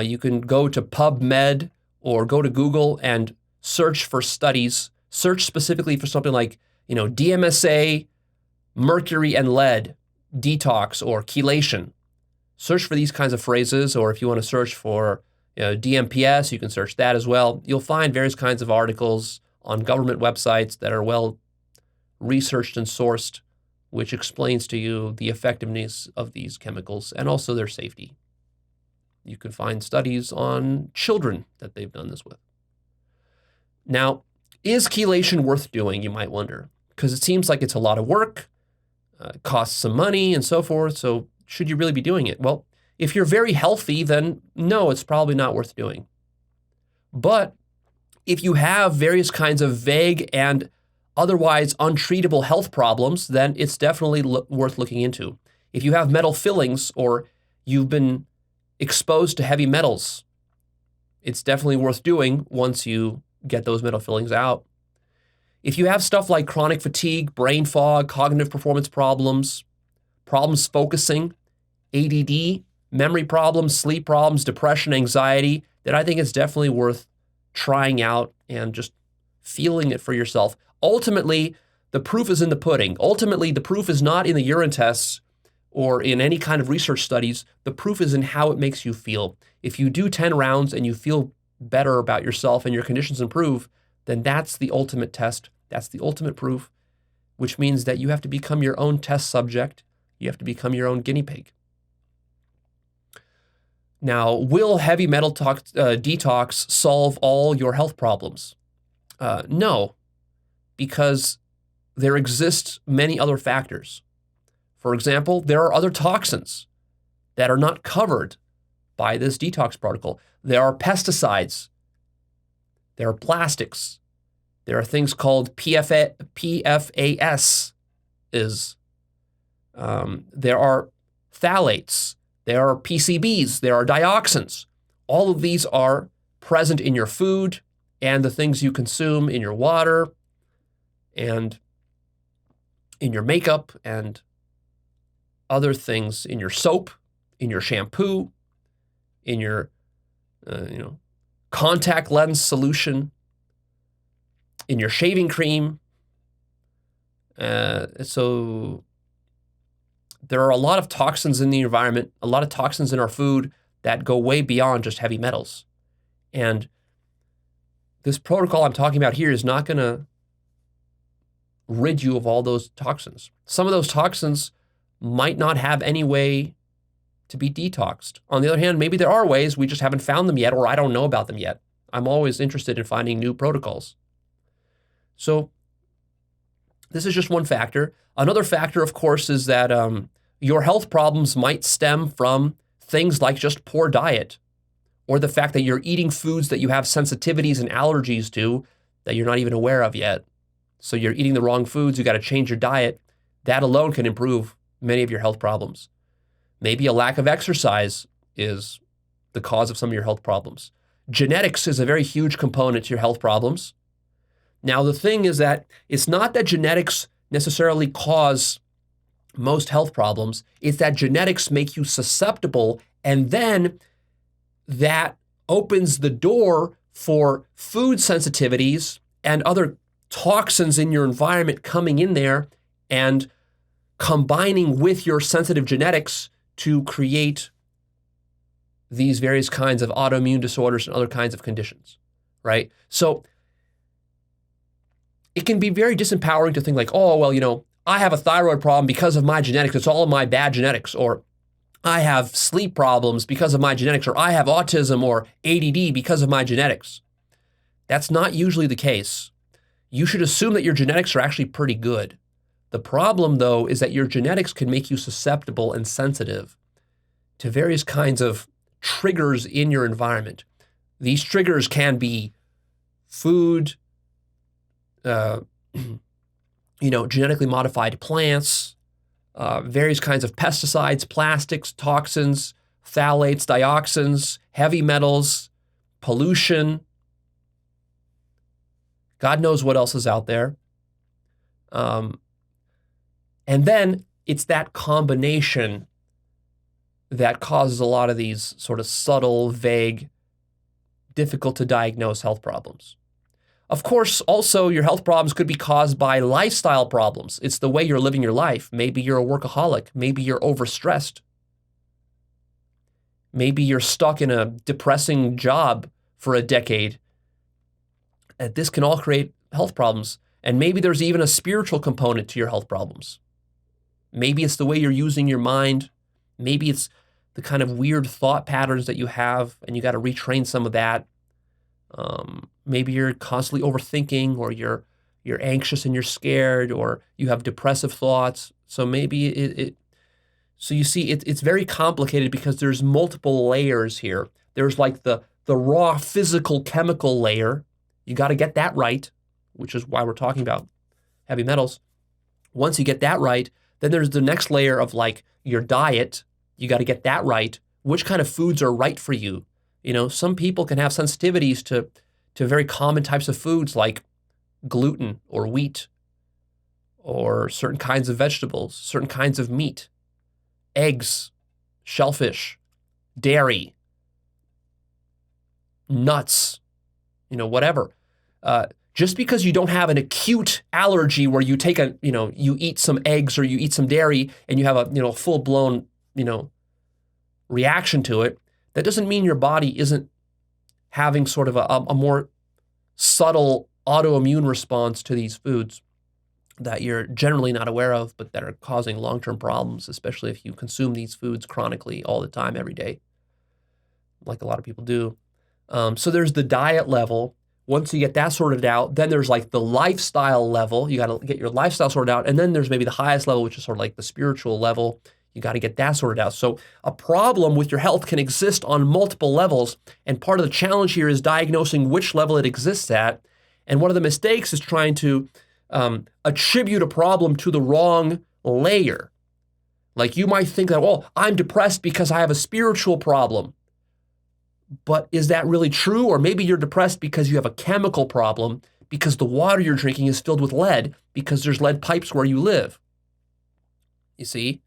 You can go to PubMed or go to Google and search for studies. Search specifically for something like, DMSA, mercury and lead, detox, or chelation. Search for these kinds of phrases, or if you want to search for DMPS, you can search that as well. You'll find various kinds of articles on government websites that are well researched and sourced, which explains to you the effectiveness of these chemicals and also their safety. You can find studies on children that they've done this with. Now, is chelation worth doing, you might wonder, because it seems like it's a lot of work, costs some money and so forth, so should you really be doing it? Well, if you're very healthy, then no, it's probably not worth doing. But if you have various kinds of vague and otherwise untreatable health problems, then it's definitely worth looking into. If you have metal fillings or you've been exposed to heavy metals, it's definitely worth doing once you get those metal fillings out. If you have stuff like chronic fatigue, brain fog, cognitive performance problems, problems focusing, ADD, memory problems, sleep problems, depression, anxiety, then I think it's definitely worth trying out and just feeling it for yourself. Ultimately, the proof is in the pudding. Ultimately, the proof is not in the urine tests or in any kind of research studies. The proof is in how it makes you feel. If you do 10 rounds and you feel better about yourself and your conditions improve, then that's the ultimate test. That's the ultimate proof, which means that you have to become your own test subject. You have to become your own guinea pig. Now, will heavy metal detox solve all your health problems? No, because there exist many other factors. For example, there are other toxins that are not covered by this detox protocol. There are pesticides. There are plastics. There are things called PFAS. There are phthalates. There are PCBs. There are dioxins. All of these are present in your food and the things you consume in your water and in your makeup and other things, in your soap, in your shampoo, in your contact lens solution, in your shaving cream. So there are a lot of toxins in the environment, a lot of toxins in our food that go way beyond just heavy metals. And this protocol I'm talking about here is not going to rid you of all those toxins. Some of those toxins might not have any way to be detoxed. On the other hand, maybe there are ways, we just haven't found them yet, or I don't know about them yet. I'm always interested in finding new protocols. So this is just one factor. Another factor, of course, is that your health problems might stem from things like just poor diet, or the fact that you're eating foods that you have sensitivities and allergies to that you're not even aware of yet. So you're eating the wrong foods, you got to change your diet. That alone can improve many of your health problems. Maybe a lack of exercise is the cause of some of your health problems. Genetics is a very huge component to your health problems. Now, the thing is that it's not that genetics necessarily cause most health problems. It's that genetics make you susceptible, and then that opens the door for food sensitivities and other toxins in your environment coming in there and combining with your sensitive genetics to create these various kinds of autoimmune disorders and other kinds of conditions, right? So it can be very disempowering to think like, oh, well, I have a thyroid problem because of my genetics. It's all of my bad genetics. Or I have sleep problems because of my genetics. Or I have autism or ADD because of my genetics. That's not usually the case. You should assume that your genetics are actually pretty good. The problem, though, is that your genetics can make you susceptible and sensitive to various kinds of triggers in your environment. These triggers can be food, genetically modified plants, various kinds of pesticides, plastics, toxins, phthalates, dioxins, heavy metals, pollution. God knows what else is out there. And then it's that combination that causes a lot of these sort of subtle, vague, difficult to diagnose health problems. Of course, also your health problems could be caused by lifestyle problems. It's the way you're living your life. Maybe you're a workaholic. Maybe you're overstressed. Maybe you're stuck in a depressing job for a decade. And this can all create health problems. And maybe there's even a spiritual component to your health problems. Maybe it's the way you're using your mind. Maybe it's the kind of weird thought patterns that you have, and you got to retrain some of that. Maybe you're constantly overthinking, or you're anxious and you're scared, or you have depressive thoughts. So maybe so you see, it's very complicated because there's multiple layers here. There's like the raw physical chemical layer. You got to get that right, which is why we're talking about heavy metals. Once you get that right, then there's the next layer of like your diet. You got to get that right. Which kind of foods are right for you? Some people can have sensitivities to very common types of foods like gluten or wheat or certain kinds of vegetables, certain kinds of meat, eggs, shellfish, dairy, nuts, whatever. Just because you don't have an acute allergy where you take you eat some eggs or you eat some dairy and you have a full-blown, reaction to it, that doesn't mean your body isn't having sort of a more subtle autoimmune response to these foods that you're generally not aware of, but that are causing long-term problems, especially if you consume these foods chronically all the time, every day, like a lot of people do. So there's the diet level, Once you get that sorted out, then there's like the lifestyle level. You got to get your lifestyle sorted out. And then there's maybe the highest level, which is sort of like the spiritual level. You got to get that sorted out. So a problem with your health can exist on multiple levels. And part of the challenge here is diagnosing which level it exists at. And one of the mistakes is trying to attribute a problem to the wrong layer. Like you might think that, oh, I'm depressed because I have a spiritual problem. But is that really true? Or maybe you're depressed because you have a chemical problem because the water you're drinking is filled with lead because there's lead pipes where you live. You see?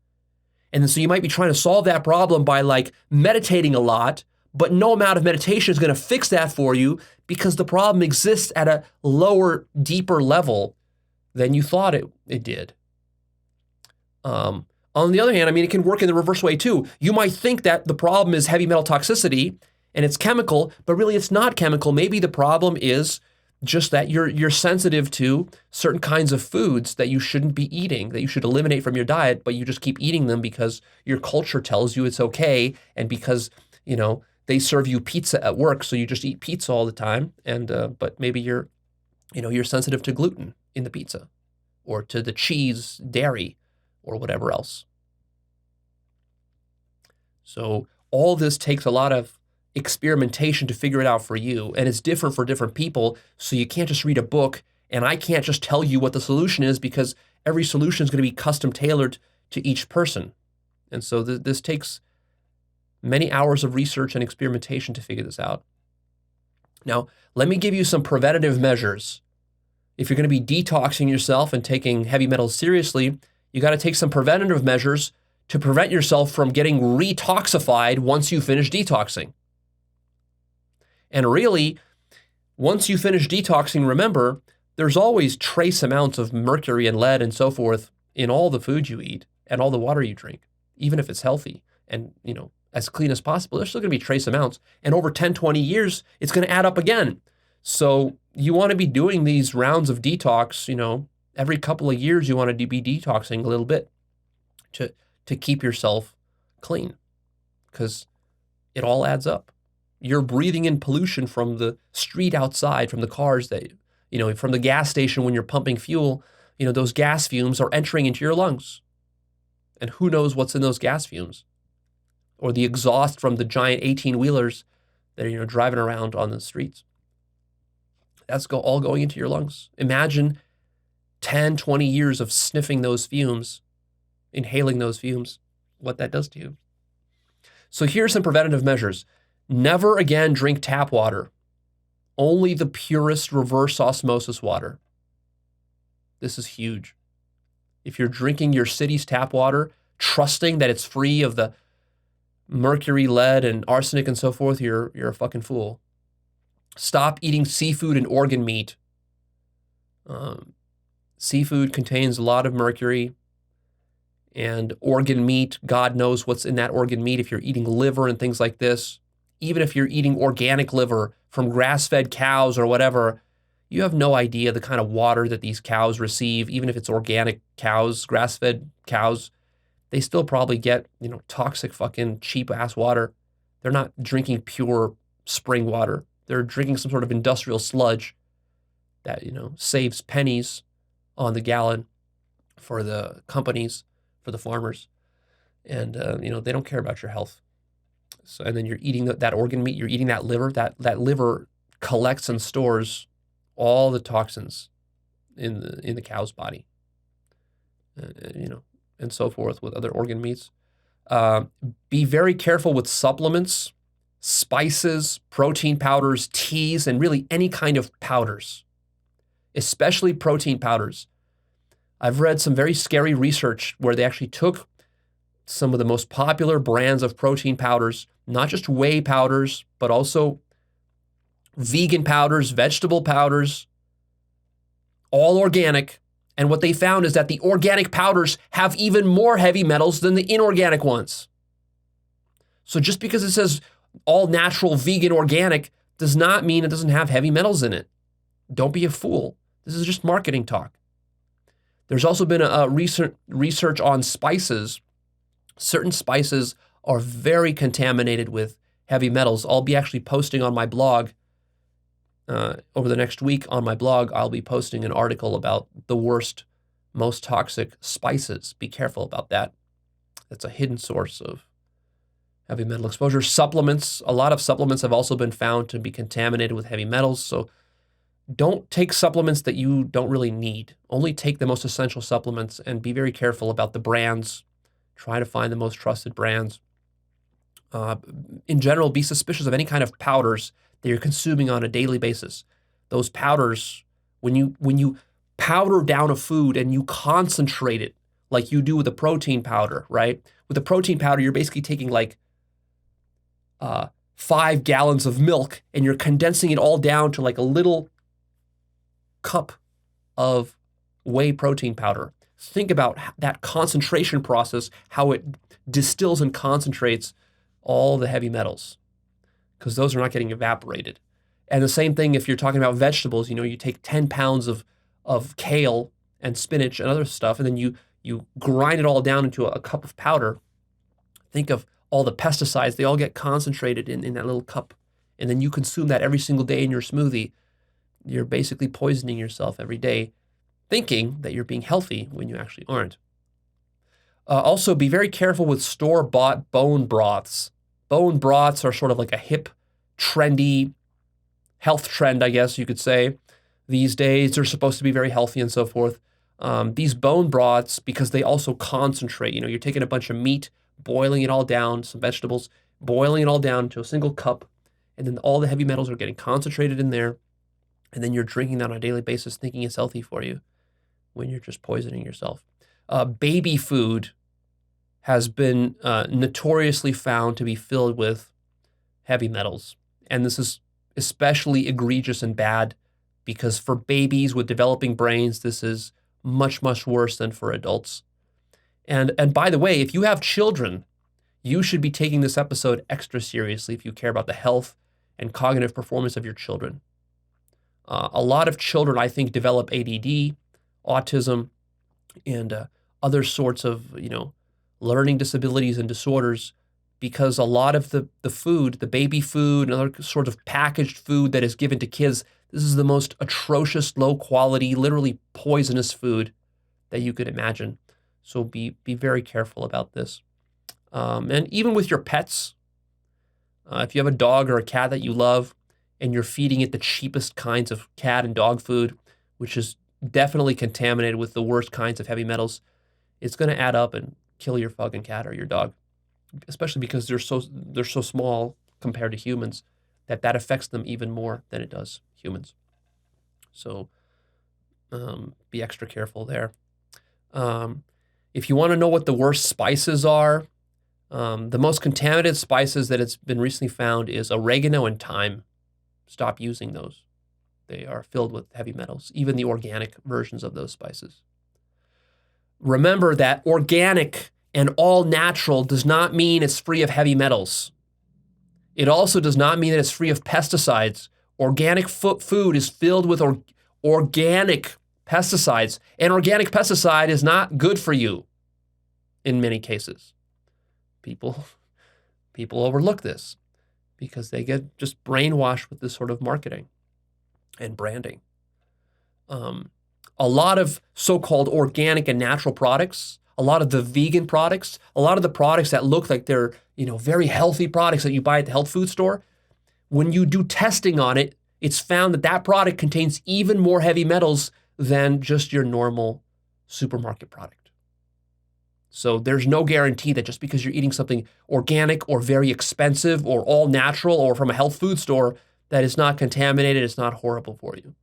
And so you might be trying to solve that problem by like meditating a lot, but no amount of meditation is going to fix that for you because the problem exists at a lower, deeper level than you thought it did. On the other hand, I mean, it can work in the reverse way too. You might think that the problem is heavy metal toxicity and it's chemical, but really it's not chemical. Maybe the problem is just that you're sensitive to certain kinds of foods that you shouldn't be eating, that you should eliminate from your diet, but you just keep eating them because your culture tells you it's okay, and because, you know, they serve you pizza at work, so you just eat pizza all the time. And but maybe you're sensitive to gluten in the pizza, or to the cheese, dairy, or whatever else. So all this takes a lot of experimentation to figure it out for you, and it's different for different people, so you can't just read a book, and I can't just tell you what the solution is because every solution is going to be custom tailored to each person. And so this takes many hours of research and experimentation to figure this out. Now, let me give you some preventative measures. If you're going to be detoxing yourself and taking heavy metals seriously, you got to take some preventative measures to prevent yourself from getting retoxified once you finish detoxing. And really, once you finish detoxing, remember, there's always trace amounts of mercury and lead and so forth in all the food you eat and all the water you drink, even if it's healthy and, you know, as clean as possible. There's still going to be trace amounts. And over 10, 20 years, it's going to add up again. So you want to be doing these rounds of detox, you know, every couple of years you want to be detoxing a little bit to keep yourself clean, because it all adds up. You're breathing in pollution from the street outside, from the cars that, you know, from the gas station when you're pumping fuel. You know, those gas fumes are entering into your lungs. And who knows what's in those gas fumes? Or the exhaust from the giant 18-wheelers that are, you know, driving around on the streets. That's all going into your lungs. Imagine 10, 20 years of sniffing those fumes, inhaling those fumes, what that does to you. So here's some preventative measures. Never again drink tap water. Only the purest reverse osmosis water. This is huge. If you're drinking your city's tap water, trusting that it's free of the mercury, lead, and arsenic and so forth, you're a fucking fool. Stop eating seafood and organ meat. Seafood contains a lot of mercury, and organ meat, God knows what's in that organ meat. If you're eating liver and things like this, even if you're eating organic liver from grass-fed cows or whatever, you have no idea the kind of water that these cows receive. Even if it's organic cows, grass-fed cows, they still probably get, you know, toxic fucking cheap-ass water. They're not drinking pure spring water. They're drinking some sort of industrial sludge that, you know, saves pennies on the gallon for the companies, for the farmers. And, you know, they don't care about your health. So, and then you're eating that organ meat, you're eating that liver. That liver collects and stores all the toxins in the cow's body, you know, and so forth with other organ meats. Be very careful with supplements, spices, protein powders, teas, and really any kind of powders, especially protein powders. I've read some very scary research where they actually took some of the most popular brands of protein powders, not just whey powders, but also vegan powders, vegetable powders, all organic. And what they found is that the organic powders have even more heavy metals than the inorganic ones. So just because it says all natural, vegan, organic does not mean it doesn't have heavy metals in it. Don't be a fool. This is just marketing talk. There's also been a recent research on spices. Certain spices are very contaminated with heavy metals. I'll be actually posting on my blog over the next week on my blog, I'll be posting an article about the worst, most toxic spices. Be careful about that. That's a hidden source of heavy metal exposure. Supplements, a lot of supplements have also been found to be contaminated with heavy metals. So don't take supplements that you don't really need. Only take the most essential supplements, and be very careful about the brands. Try to find the most trusted brands. In general, be suspicious of any kind of powders that you're consuming on a daily basis. Those powders, when you powder down a food and you concentrate it like you do with a protein powder, right? With a protein powder, you're basically taking like 5 gallons of milk and you're condensing it all down to like a little cup of whey protein powder. Think about that concentration process, how it distills and concentrates all the heavy metals, because those are not getting evaporated. And the same thing if you're talking about vegetables, you take 10 pounds of kale and spinach and other stuff, and then you grind it all down into a cup of powder. Think of all the pesticides, they all get concentrated in that little cup. And then you consume that every single day in your smoothie. You're basically poisoning yourself every day, thinking that you're being healthy when you actually aren't. Also, be very careful with store-bought bone broths. Bone broths are sort of like a hip, trendy health trend, I guess you could say. These days, they're supposed to be very healthy and so forth. These bone broths, because they also concentrate, you're taking a bunch of meat, boiling it all down, some vegetables, boiling it all down to a single cup, and then all the heavy metals are getting concentrated in there, and then you're drinking that on a daily basis thinking it's healthy for you when you're just poisoning yourself. Baby food has been notoriously found to be filled with heavy metals. And this is especially egregious and bad because for babies with developing brains, this is much, much worse than for adults. And by the way, if you have children, you should be taking this episode extra seriously if you care about the health and cognitive performance of your children. A lot of children, I think, develop ADD, autism, and other sorts of, learning disabilities and disorders because a lot of the food, the baby food and other sort of packaged food that is given to kids, this is the most atrocious, low quality, literally poisonous food that you could imagine. So be very careful about this. And even with your pets, if you have a dog or a cat that you love and you're feeding it the cheapest kinds of cat and dog food, which is definitely contaminated with the worst kinds of heavy metals, it's going to add up and kill your fucking cat or your dog, especially because they're so small compared to humans that affects them even more than it does humans. So be extra careful there. If you want to know what the worst spices are, the most contaminated spices that it's been recently found is oregano and thyme. Stop using those. They are filled with heavy metals, even the organic versions of those spices. Remember that organic and all natural does not mean it's free of heavy metals. It also does not mean that it's free of pesticides. Organic food is filled with organic pesticides, and organic pesticide is not good for you in many cases. People overlook this because they get just brainwashed with this sort of marketing and branding. A lot of so-called organic and natural products, a lot of the vegan products, a lot of the products that look like they're, very healthy products that you buy at the health food store, when you do testing on it, it's found that that product contains even more heavy metals than just your normal supermarket product. So there's no guarantee that just because you're eating something organic or very expensive or all natural or from a health food store, that it's not contaminated, it's not horrible for you.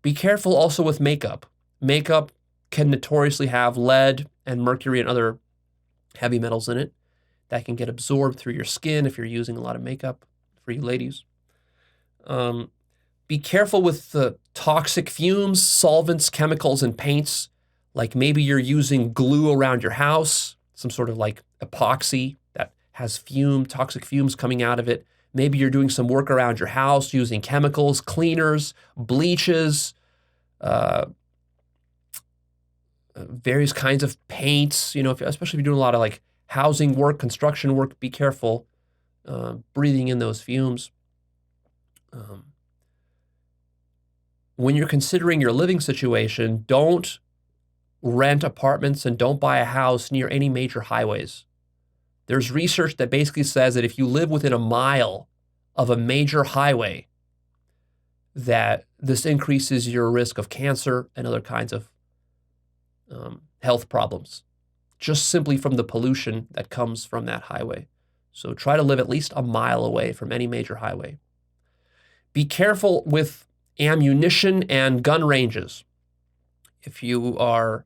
Be careful also with makeup. Makeup can notoriously have lead and mercury and other heavy metals in it that can get absorbed through your skin if you're using a lot of makeup, for you ladies. Be careful with the toxic fumes, solvents, chemicals, and paints. Like maybe you're using glue around your house, some sort of like epoxy that has toxic fumes coming out of it. Maybe you're doing some work around your house using chemicals, cleaners, bleaches, various kinds of paints, especially if you're doing a lot of like housing work, construction work, be careful breathing in those fumes. when you're considering your living situation, don't rent apartments and don't buy a house near any major highways. There's research that basically says that if you live within a mile of a major highway, that this increases your risk of cancer and other kinds of health problems, just simply from the pollution that comes from that highway. So try to live at least a mile away from any major highway. Be careful with ammunition and gun ranges. If you are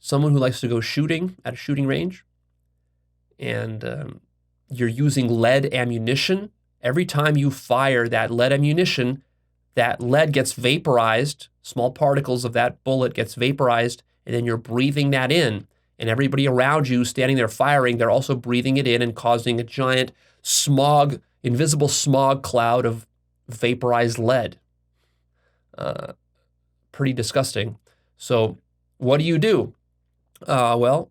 someone who likes to go shooting at a shooting range and you're using lead ammunition, every time you fire that lead ammunition, that lead gets vaporized, small particles of that bullet gets vaporized, and then you're breathing that in. And everybody around you standing there firing, they're also breathing it in and causing a giant smog, invisible smog cloud of vaporized lead. Pretty disgusting. So what do? Well,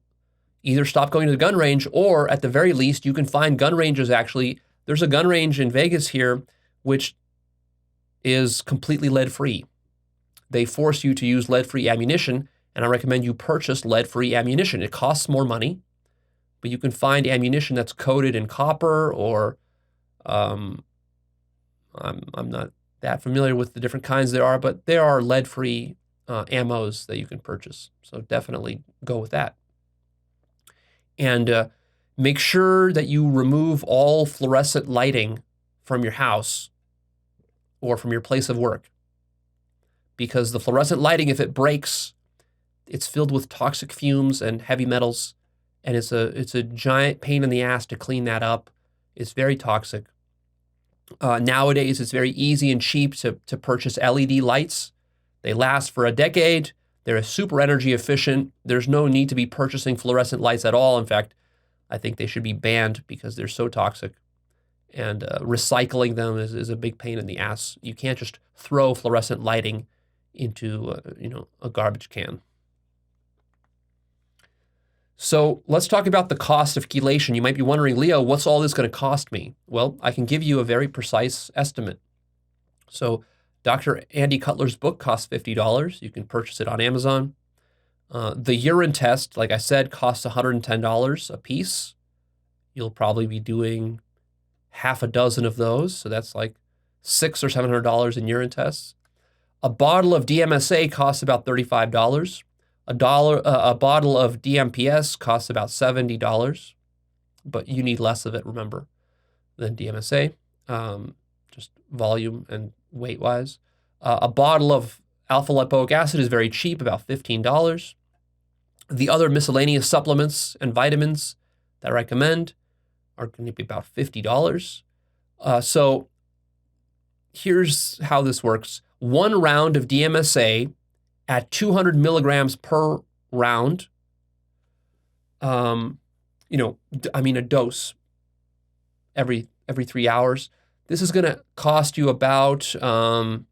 either stop going to the gun range, or at the very least, you can find gun ranges actually. There's a gun range in Vegas here, which is completely lead-free. They force you to use lead-free ammunition, and I recommend you purchase lead-free ammunition. It costs more money, but you can find ammunition that's coated in copper, or I'm not that familiar with the different kinds there are, but there are lead-free ammos that you can purchase. So definitely go with that. And make sure that you remove all fluorescent lighting from your house or from your place of work, because the fluorescent lighting, if it breaks, it's filled with toxic fumes and heavy metals, and it's a giant pain in the ass to clean that up. It's very toxic. Nowadays, it's very easy and cheap to purchase LED lights. They last for a decade. They're super energy efficient. There's no need to be purchasing fluorescent lights at all. In fact, I think they should be banned because they're so toxic. And recycling them is a big pain in the ass. You can't just throw fluorescent lighting into a garbage can. So let's talk about the cost of chelation. You might be wondering, Leo, what's all this going to cost me? Well, I can give you a very precise estimate. So Dr. Andy Cutler's book costs $50. You can purchase it on Amazon. The urine test, like I said, costs $110 a piece. You'll probably be doing half a dozen of those. So that's like $600 or $700 in urine tests. A bottle of Dmsa costs about $35. A bottle of DMPS costs about $70, but you need less of it, remember, than DMSA, just volume and weight-wise. A bottle of alpha-lipoic acid is very cheap, about $15. The other miscellaneous supplements and vitamins that I recommend are going to be about $50. So here's how this works. 1 round of DMSA at 200 milligrams per round, a dose every 3 hours. This is going to cost you about, it's going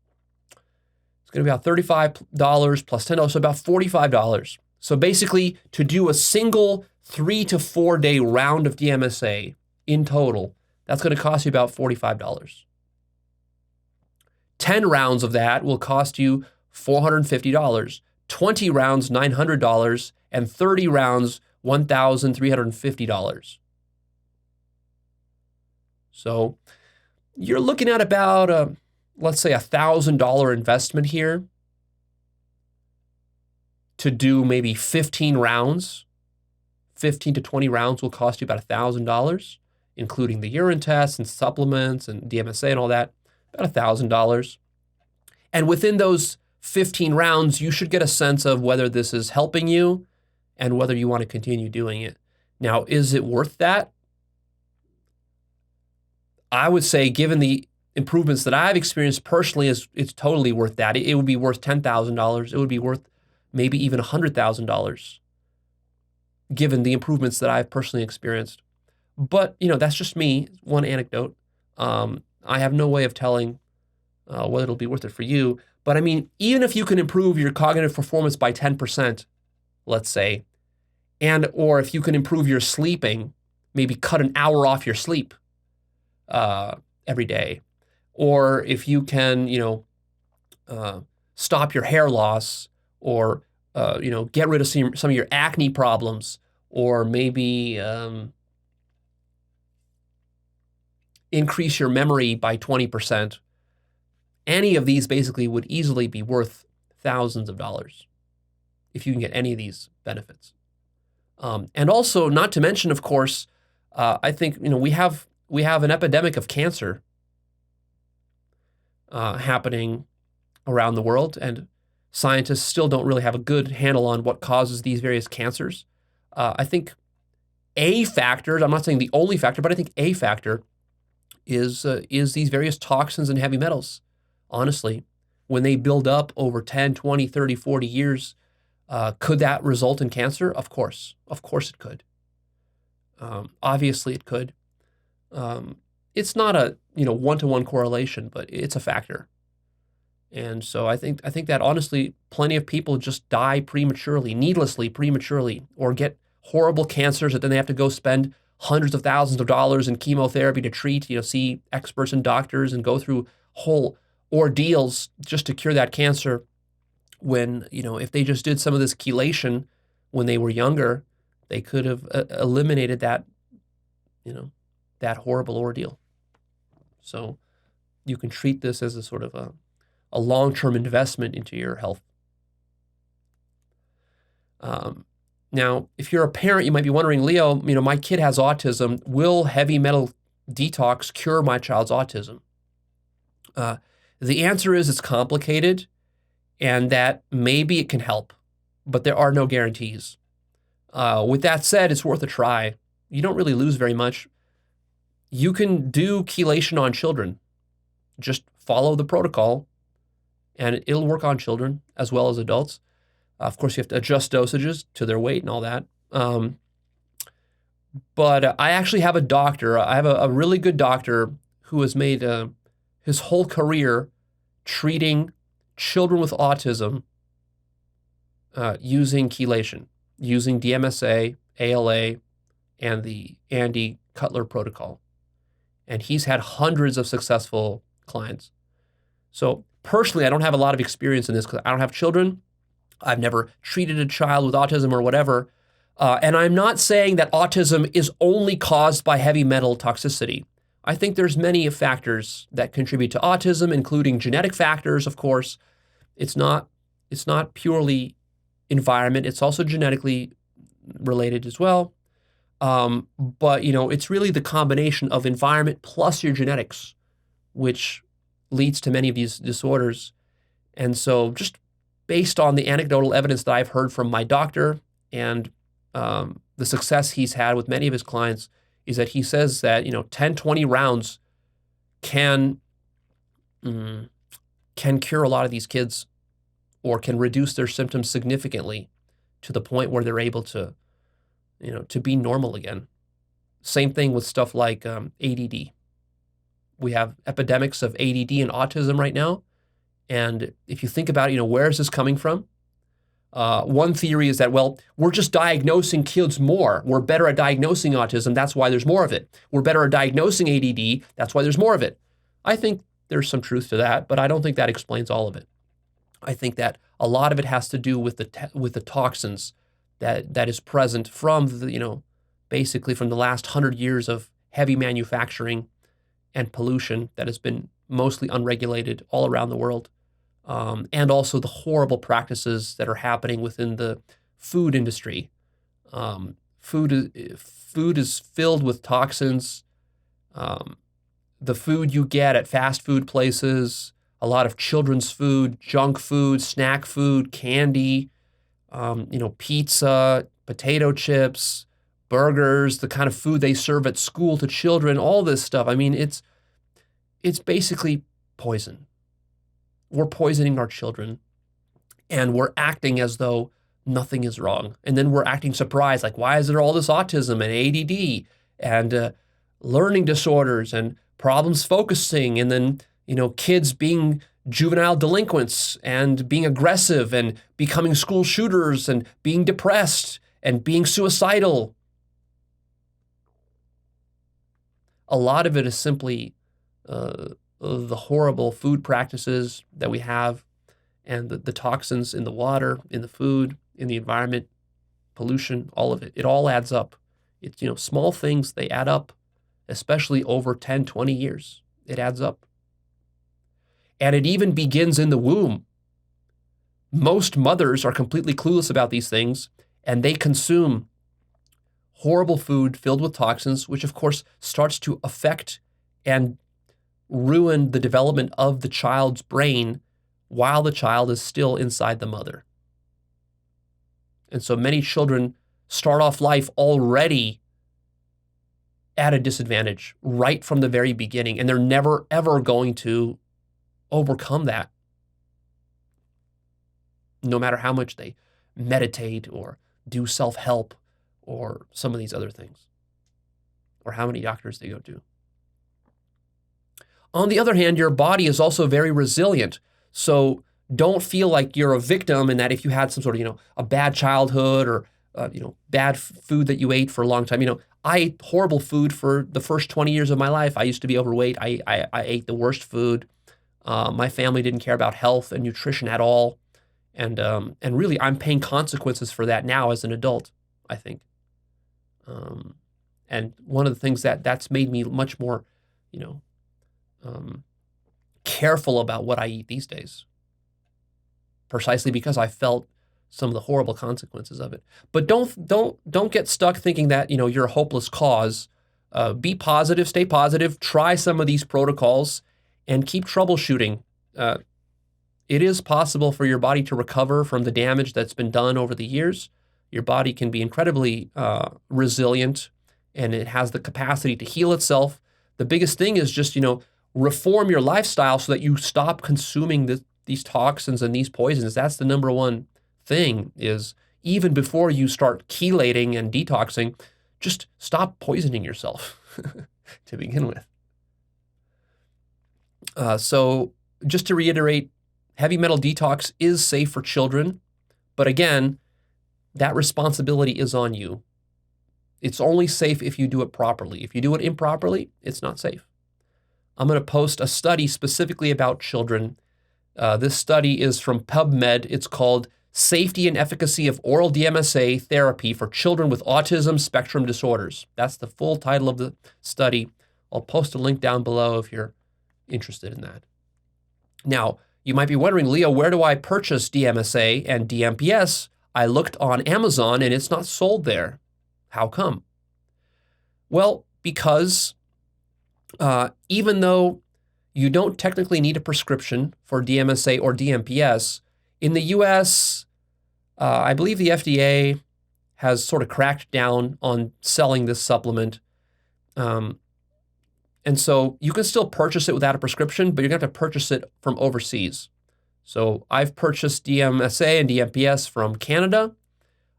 to be about $35 plus $10, so about $45. So basically, to do a single 3 to 4 day round of DMSA in total, that's going to cost you about $45. 10 rounds of that will cost you $450, 20 rounds, $900, and 30 rounds, $1,350. So you're looking at about, let's say, $1,000 investment here to do maybe 15 rounds. 15 to 20 rounds will cost you about $1,000, including the urine tests and supplements and DMSA and all that, about $1,000. And within those 15 rounds, you should get a sense of whether this is helping you and whether you want to continue doing it. Now, is it worth that? I would say, given the improvements that I've experienced personally, it's totally worth that. It would be worth $10,000. It would be worth maybe even $100,000, given the improvements that I've personally experienced. But, that's just me, one anecdote. I have no way of telling whether it'll be worth it for you. But I mean, even if you can improve your cognitive performance by 10%, let's say, or if you can improve your sleeping, maybe cut an hour off your sleep every day, or if you can, stop your hair loss, or get rid of some of your acne problems, or maybe increase your memory by 20%. Any of these basically would easily be worth thousands of dollars if you can get any of these benefits. And also, not to mention, of course, I think we have an epidemic of cancer happening around the world, and scientists still don't really have a good handle on what causes these various cancers. I think a factor, I'm not saying the only factor, but I think a factor is these various toxins and heavy metals. Honestly, when they build up over 10, 20, 30, 40 years, could that result in cancer? Of course it could. Obviously it could. It's not a one-to-one correlation, but it's a factor. And so I think that honestly, plenty of people just die prematurely, needlessly prematurely, or get horrible cancers that then they have to go spend hundreds of thousands of dollars in chemotherapy to treat, see experts and doctors and go through whole ordeals just to cure that cancer. When, if they just did some of this chelation when they were younger, they could have eliminated that, that horrible ordeal. So you can treat this as a sort of a long-term investment into your health. Now, if you're a parent, you might be wondering, Leo, my kid has autism. Will heavy metal detox cure my child's autism? The answer is it's complicated, and that maybe it can help, but there are no guarantees. With that said, it's worth a try. You don't really lose very much. You can do chelation on children. Just follow the protocol, and it'll work on children as well as adults. Of course, you have to adjust dosages to their weight and all that. But I actually have a doctor. I have a really good doctor who has made his whole career treating children with autism using chelation, using Dmsa, ALA, and the Andy Cutler protocol. And he's had hundreds of successful clients. So personally, I don't have a lot of experience in this because I don't have children. I've never treated a child with autism or whatever. And I'm not saying that autism is only caused by heavy metal toxicity. I think there's many factors that contribute to autism, including genetic factors, of course. It's not purely environment. It's also genetically related as well. But, it's really the combination of environment plus your genetics, which leads to many of these disorders. And so just based on the anecdotal evidence that I've heard from my doctor and the success he's had with many of his clients, is that he says that 10, 20 rounds can cure a lot of these kids, or can reduce their symptoms significantly to the point where they're able to to be normal again. Same thing with stuff like ADD. We have epidemics of ADD and autism right now. And if you think about it, where is this coming from? One theory is that, well, we're just diagnosing kids more. We're better at diagnosing autism. That's why there's more of it. We're better at diagnosing ADD. That's why there's more of it. I think there's some truth to that, but I don't think that explains all of it. I think that a lot of it has to do with the toxins that is present from the, basically from the last 100 years of heavy manufacturing and pollution that has been mostly unregulated all around the world. And also the horrible practices that are happening within the food industry. Food is filled with toxins. The food you get at fast food places, a lot of children's food, junk food, snack food, candy, pizza, potato chips, burgers, the kind of food they serve at school to children, all this stuff. I mean, it's basically poison. We're poisoning our children, and we're acting as though nothing is wrong. And then we're acting surprised, like, why is there all this autism and ADD and learning disorders and problems focusing, and then, kids being juvenile delinquents and being aggressive and becoming school shooters and being depressed and being suicidal. A lot of it is simply the horrible food practices that we have and the toxins in the water, in the food, in the environment, pollution, all of it. It all adds up. It's, small things, they add up, especially over 10, 20 years. It adds up. And it even begins in the womb. Most mothers are completely clueless about these things, and they consume horrible food filled with toxins, which of course starts to affect and ruin the development of the child's brain while the child is still inside the mother. And so many children start off life already at a disadvantage right from the very beginning, and they're never, ever going to overcome that, no matter how much they meditate or do self-help or some of these other things, or how many doctors they go to. On the other hand, your body is also very resilient. So don't feel like you're a victim and that if you had some sort of, a bad childhood or, bad food that you ate for a long time. I ate horrible food for the first 20 years of my life. I used to be overweight. I ate the worst food. My family didn't care about health and nutrition at all. And really, I'm paying consequences for that now as an adult, I think. And one of the things that's made me much more, careful about what I eat these days, precisely because I felt some of the horrible consequences of it. But don't get stuck thinking that, you're a hopeless cause. Be positive, stay positive, try some of these protocols, and keep troubleshooting. It is possible for your body to recover from the damage that's been done over the years. Your body can be incredibly resilient, and it has the capacity to heal itself. The biggest thing is just, reform your lifestyle so that you stop consuming these toxins and these poisons. That's the number one thing, is even before you start chelating and detoxing, just stop poisoning yourself to begin with. So just to reiterate, heavy metal detox is safe for children, but again, that responsibility is on you. It's only safe if you do it properly. If you do it improperly, it's not safe. I'm going to post a study specifically about children. This study is from PubMed. It's called Safety and Efficacy of Oral Dmsa Therapy for Children with Autism Spectrum Disorders. That's the full title of the study. I'll post a link down below if you're interested in that. Now, you might be wondering, Leo, where do I purchase Dmsa and DMPS? I looked on Amazon and it's not sold there. How come? Well, because even though you don't technically need a prescription for Dmsa or DMPS, in the US, I believe the FDA has sort of cracked down on selling this supplement. And so you can still purchase it without a prescription, but you're going to have to purchase it from overseas. So I've purchased Dmsa and DMPS from Canada.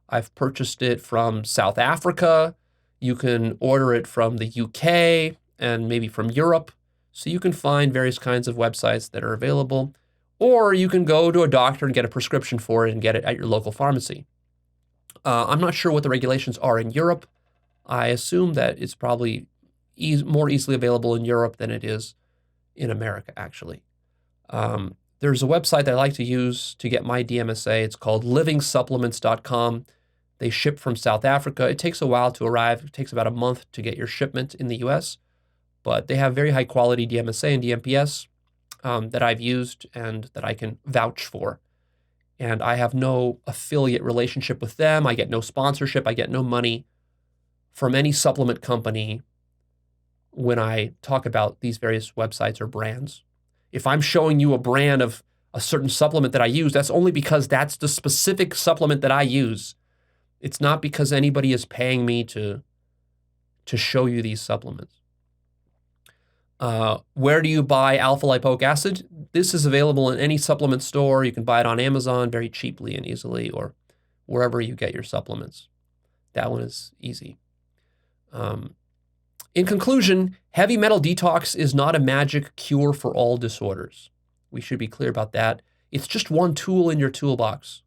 I've purchased it from South Africa. You can order it from the UK and maybe from Europe. So you can find various kinds of websites that are available, or you can go to a doctor and get a prescription for it and get it at your local pharmacy. I'm not sure what the regulations are in Europe. I assume that it's probably more easily available in Europe than it is in America, actually. There's a website that I like to use to get my DMSA. It's called livingsupplements.com. They ship from South Africa. It takes a while to arrive. It takes about a month to get your shipment in the US, but they have very high quality DMSA and DMPS that I've used and that I can vouch for. And I have no affiliate relationship with them. I get no sponsorship. I get no money from any supplement company when I talk about these various websites or brands. If I'm showing you a brand of a certain supplement that I use, that's only because that's the specific supplement that I use. It's not because anybody is paying me to show you these supplements. Where do you buy alpha lipoic acid? This is available in any supplement store. You can buy it on Amazon very cheaply and easily, or wherever you get your supplements. That one is easy. In conclusion, heavy metal detox is not a magic cure for all disorders. We should be clear about that. It's just one tool in your toolbox.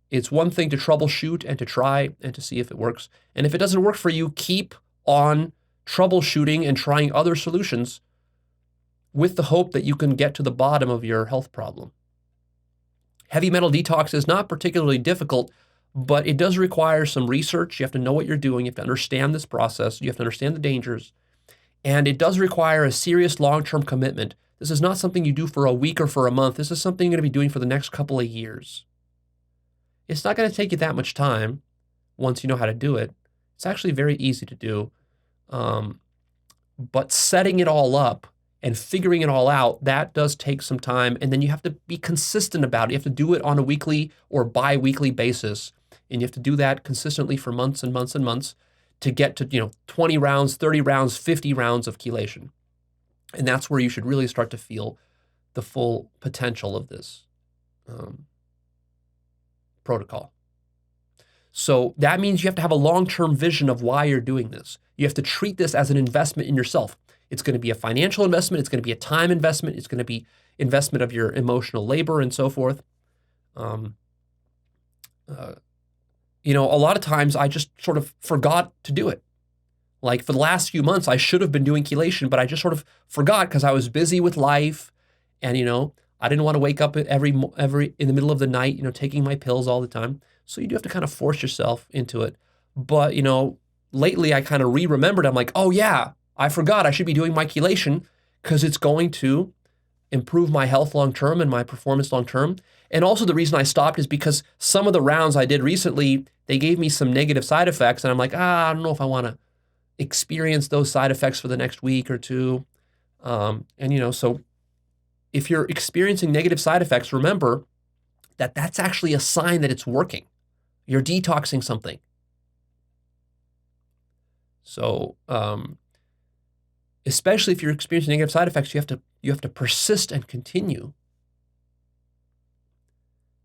It's one thing to troubleshoot and to try and to see if it works. And if it doesn't work for you, keep on troubleshooting and trying other solutions with the hope that you can get to the bottom of your health problem. Heavy metal detox is not particularly difficult, but it does require some research. You have to know what you're doing. You have to understand this process. You have to understand the dangers. And it does require a serious long-term commitment. This is not something you do for a week or for a month. This is something you're going to be doing for the next couple of years. It's not going to take you that much time once you know how to do it. It's actually very easy to do. But setting it all up and figuring it all out, that does take some time. And then you have to be consistent about it. You have to do it on a weekly or bi-weekly basis. And you have to do that consistently for months and months and months to get to 20 rounds, 30 rounds, 50 rounds of chelation. And that's where you should really start to feel the full potential of this protocol. So that means you have to have a long-term vision of why you're doing this. You have to treat this as an investment in yourself. It's going to be a financial investment. It's going to be a time investment. It's going to be investment of your emotional labor and so forth. A lot of times I just sort of forgot to do it. Like for the last few months, I should have been doing chelation, but I just sort of forgot because I was busy with life, and I didn't want to wake up every in the middle of the night, taking my pills all the time. So you do have to kind of force yourself into it. But lately I kind of remembered. I'm like, oh yeah, I forgot I should be doing my chelation because it's going to improve my health long term and my performance long term. And also the reason I stopped is because some of the rounds I did recently, they gave me some negative side effects, and I'm like, I don't know if I want to experience those side effects for the next week or two. So if you're experiencing negative side effects, remember that that's actually a sign that it's working. You're detoxing something. So, especially if you're experiencing negative side effects, you have to persist and continue.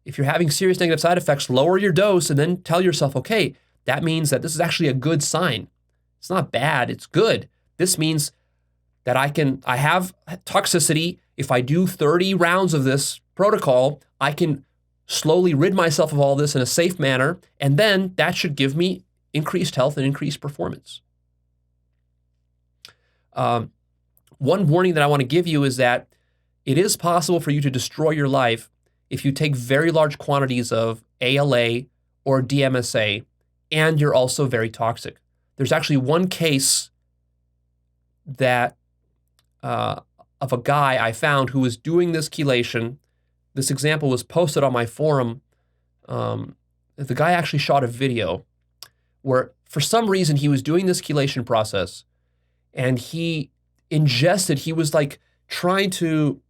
If you're having serious negative side effects, lower your dose and then tell yourself, okay, that means that this is actually a good sign. It's not bad, it's good. This means that I have toxicity. If I do 30 rounds of this protocol, I can slowly rid myself of all this in a safe manner, and then that should give me increased health and increased performance. One warning that I want to give you is that it is possible for you to destroy your life if you take very large quantities of ALA or Dmsa, and you're also very toxic. There's actually one case that of a guy I found who was doing this chelation. This example was posted on my forum. The guy actually shot a video where for some reason he was doing this chelation process, and he was like trying to,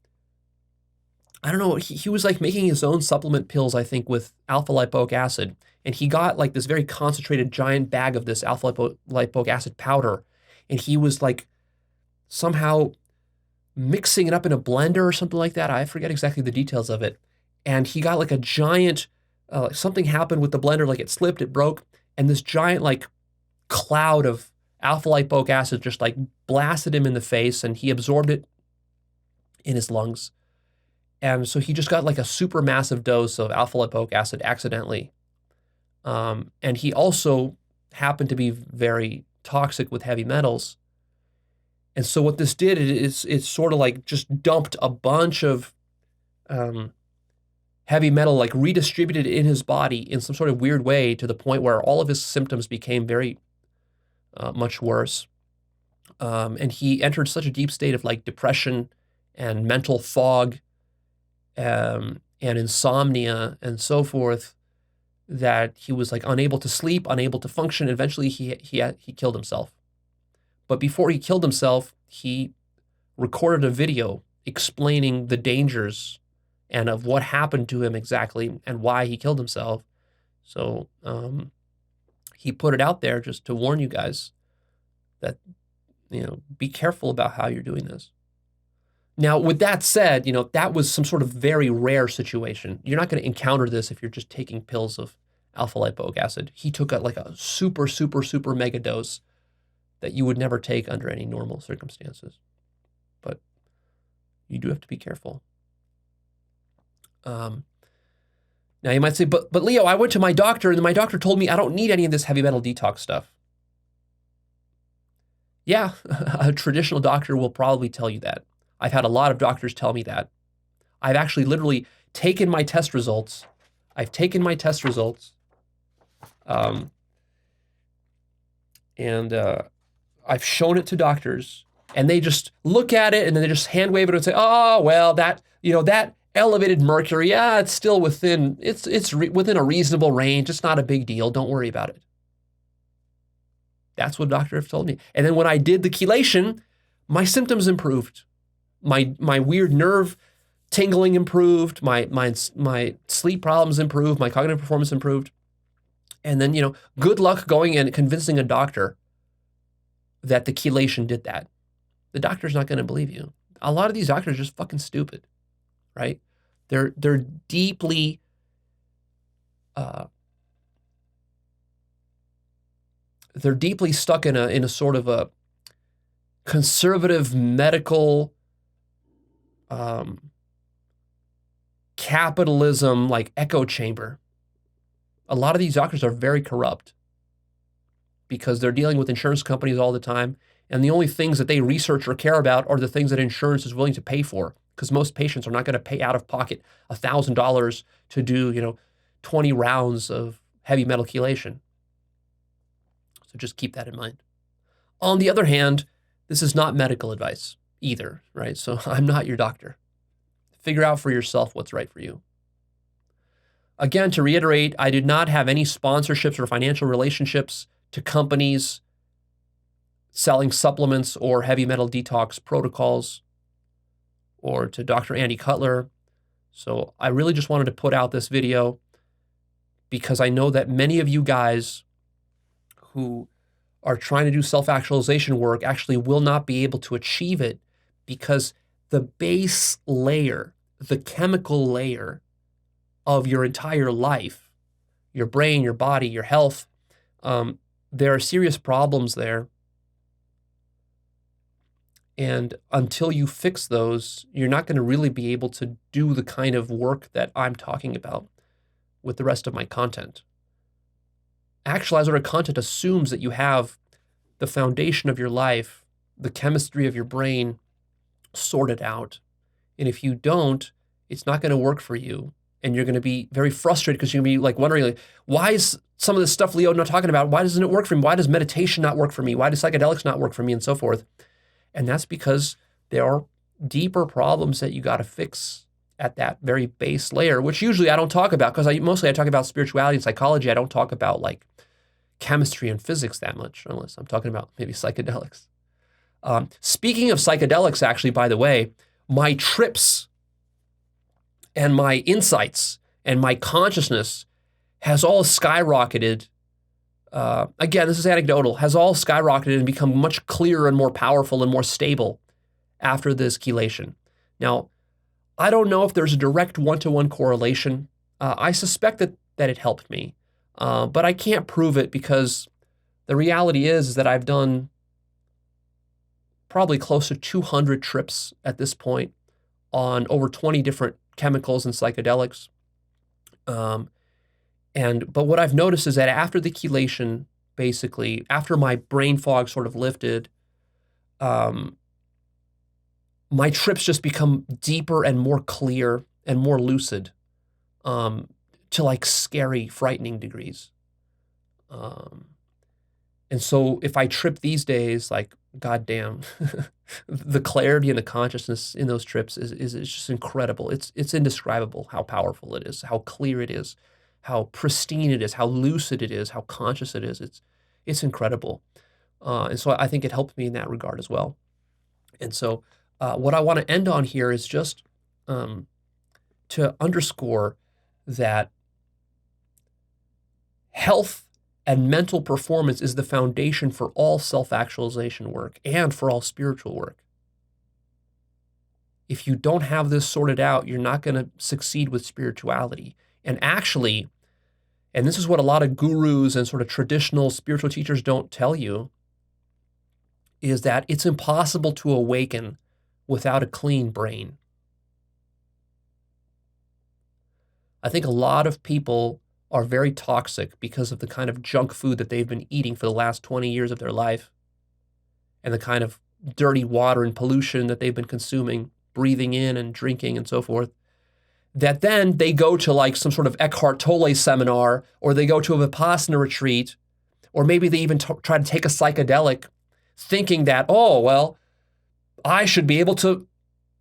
I don't know, he was like making his own supplement pills, I think, with alpha lipoic acid. And he got like this very concentrated giant bag of this alpha lipoic acid powder. And he was like somehow mixing it up in a blender or something like that. I forget exactly the details of it. And he got like a giant, something happened with the blender, like it slipped, it broke. And this giant like cloud of alpha lipoic acid just like blasted him in the face, and he absorbed it in his lungs. And so he just got like a super massive dose of alpha lipoic acid accidentally. And he also happened to be very toxic with heavy metals. And so what this did is it's sort of like just dumped a bunch of heavy metal, like redistributed in his body in some sort of weird way to the point where all of his symptoms became very much worse. And he entered such a deep state of like depression and mental fog and insomnia and so forth, that he was like unable to sleep, unable to function. Eventually he killed himself. But before he killed himself, he recorded a video explaining the dangers and of what happened to him exactly and why he killed himself. So he put it out there just to warn you guys that, be careful about how you're doing this. Now, with that said, that was some sort of very rare situation. You're not going to encounter this if you're just taking pills of alpha lipoic acid. He took like a super, super, super mega dose that you would never take under any normal circumstances. But you do have to be careful. Now you might say, but Leo, I went to my doctor and my doctor told me I don't need any of this heavy metal detox stuff. Yeah, a traditional doctor will probably tell you that. I've had a lot of doctors tell me that. I've actually literally taken my test results. I've shown it to doctors, and they just look at it and then they just hand wave it and say, oh, well, that elevated mercury, yeah, it's still within a reasonable range. It's not a big deal. Don't worry about it. That's what a doctor have told me. And then when I did the chelation, my symptoms improved. My weird nerve tingling improved. My sleep problems improved. My cognitive performance improved. And then, good luck going and convincing a doctor that the chelation did that. The doctor's not going to believe you. A lot of these doctors are just fucking stupid, right? They're deeply stuck in a sort of a conservative medical capitalism like echo chamber. A lot of these doctors are very corrupt because they're dealing with insurance companies all the time, and the only things that they research or care about are the things that insurance is willing to pay for, because most patients are not going to pay out of pocket $1,000 to do 20 rounds of heavy metal chelation. So just keep that in mind. On the other hand, this is not medical advice either, right? So I'm not your doctor. Figure out for yourself what's right for you. Again, to reiterate, I did not have any sponsorships or financial relationships to companies selling supplements or heavy metal detox protocols, or to Dr. Andy Cutler. So I really just wanted to put out this video because I know that many of you guys who are trying to do self-actualization work actually will not be able to achieve it because the base layer, the chemical layer of your entire life, your brain, your body, your health, there are serious problems there. And until you fix those, you're not going to really be able to do the kind of work that I'm talking about with the rest of my content. Actualizer content assumes that you have the foundation of your life, the chemistry of your brain sorted out. And if you don't, it's not going to work for you. And you're going to be very frustrated because you're going to be wondering, why is some of this stuff Leo not talking about? Why doesn't it work for me? Why does meditation not work for me? Why do psychedelics not work for me? And so forth. And that's because there are deeper problems that you got to fix at that very base layer, which usually I don't talk about because I talk about spirituality and psychology. I don't talk about chemistry and physics that much, unless I'm talking about maybe psychedelics. Speaking of psychedelics, actually, by the way, my trips and my insights and my consciousness has all skyrocketed. Again, this is anecdotal, has all skyrocketed and become much clearer and more powerful and more stable after this chelation. Now, I don't know if there's a direct one-to-one correlation. I suspect that it helped me, but I can't prove it because the reality is that I've done probably close to 200 trips at this point on over 20 different chemicals and psychedelics. But what I've noticed is that after the chelation, basically, after my brain fog sort of lifted, my trips just become deeper and more clear and more lucid, to scary, frightening degrees. And so if I trip these days, goddamn, the clarity and the consciousness in those trips is just incredible. It's indescribable how powerful it is, how clear it is, how pristine it is, how lucid it is, how conscious it is. It's incredible. And so I think it helped me in that regard as well. And so what I want to end on here is just to underscore that health and mental performance is the foundation for all self-actualization work and for all spiritual work. If you don't have this sorted out, you're not going to succeed with spirituality. And actually, and this is what a lot of gurus and sort of traditional spiritual teachers don't tell you, is that it's impossible to awaken without a clean brain. I think a lot of people are very toxic because of the kind of junk food that they've been eating for the last 20 years of their life and the kind of dirty water and pollution that they've been consuming, breathing in and drinking and so forth. that then they go to like some sort of Eckhart Tolle seminar, or they go to a Vipassana retreat, or maybe they even try to take a psychedelic, thinking that, oh, well, I should be able to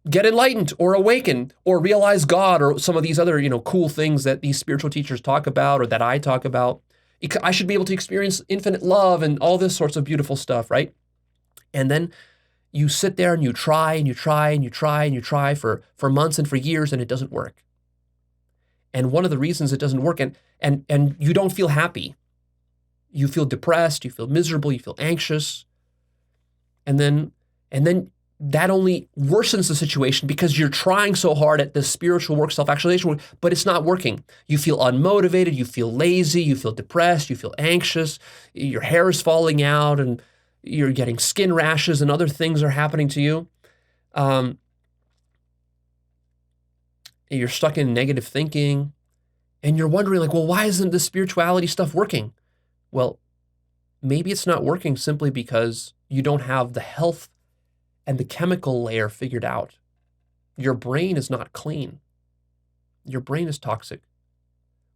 get enlightened or awaken or realize God or some of these other, cool things that these spiritual teachers talk about or that I talk about. I should be able to experience infinite love and all this sorts of beautiful stuff, right? And then you sit there and you try and you try and you try and you try for months and for years, and it doesn't work. And one of the reasons it doesn't work, and you don't feel happy. You feel depressed, you feel miserable, you feel anxious. And then that only worsens the situation because you're trying so hard at this spiritual work, self-actualization work, but it's not working. You feel unmotivated, you feel lazy, you feel depressed, you feel anxious, your hair is falling out, and you're getting skin rashes and other things are happening to you. You're stuck in negative thinking, and you're wondering like, well, why isn't this spirituality stuff working? Well, maybe it's not working simply because you don't have the health and the chemical layer figured out. Your brain is not clean. Your brain is toxic.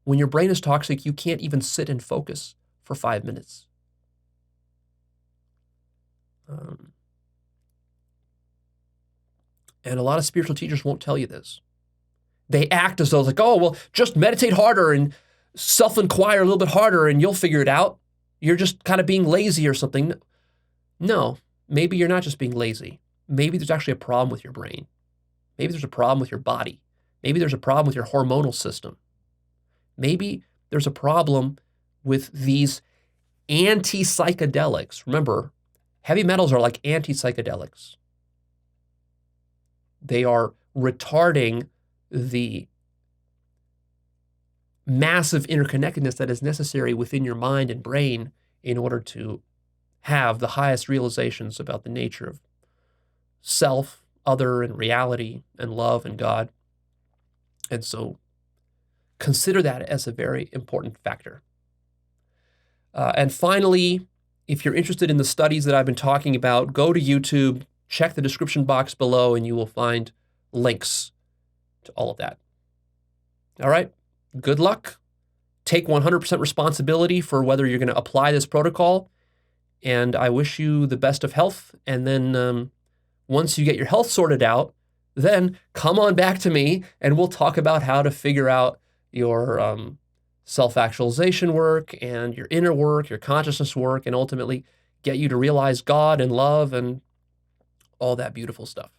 When your brain is toxic, you can't even sit and focus for 5 minutes. And a lot of spiritual teachers won't tell you this. They act as though like, oh, well, just meditate harder and self-inquire a little bit harder and you'll figure it out. You're just kind of being lazy or something. No, maybe you're not just being lazy. Maybe there's actually a problem with your brain. Maybe there's a problem with your body. Maybe there's a problem with your hormonal system. Maybe there's a problem with these anti-psychedelics. Remember, heavy metals are like anti-psychedelics. They are retarding the massive interconnectedness that is necessary within your mind and brain in order to have the highest realizations about the nature of self, other, and reality, and love, and God. And so consider that as a very important factor. And finally, if you're interested in the studies that I've been talking about, go to YouTube, check the description box below, and you will find links to all of that. All right, good luck. Take 100% responsibility for whether you're going to apply this protocol. And I wish you the best of health. And then once you get your health sorted out, then come on back to me and we'll talk about how to figure out your self-actualization work and your inner work, your consciousness work, and ultimately get you to realize God and love and all that beautiful stuff.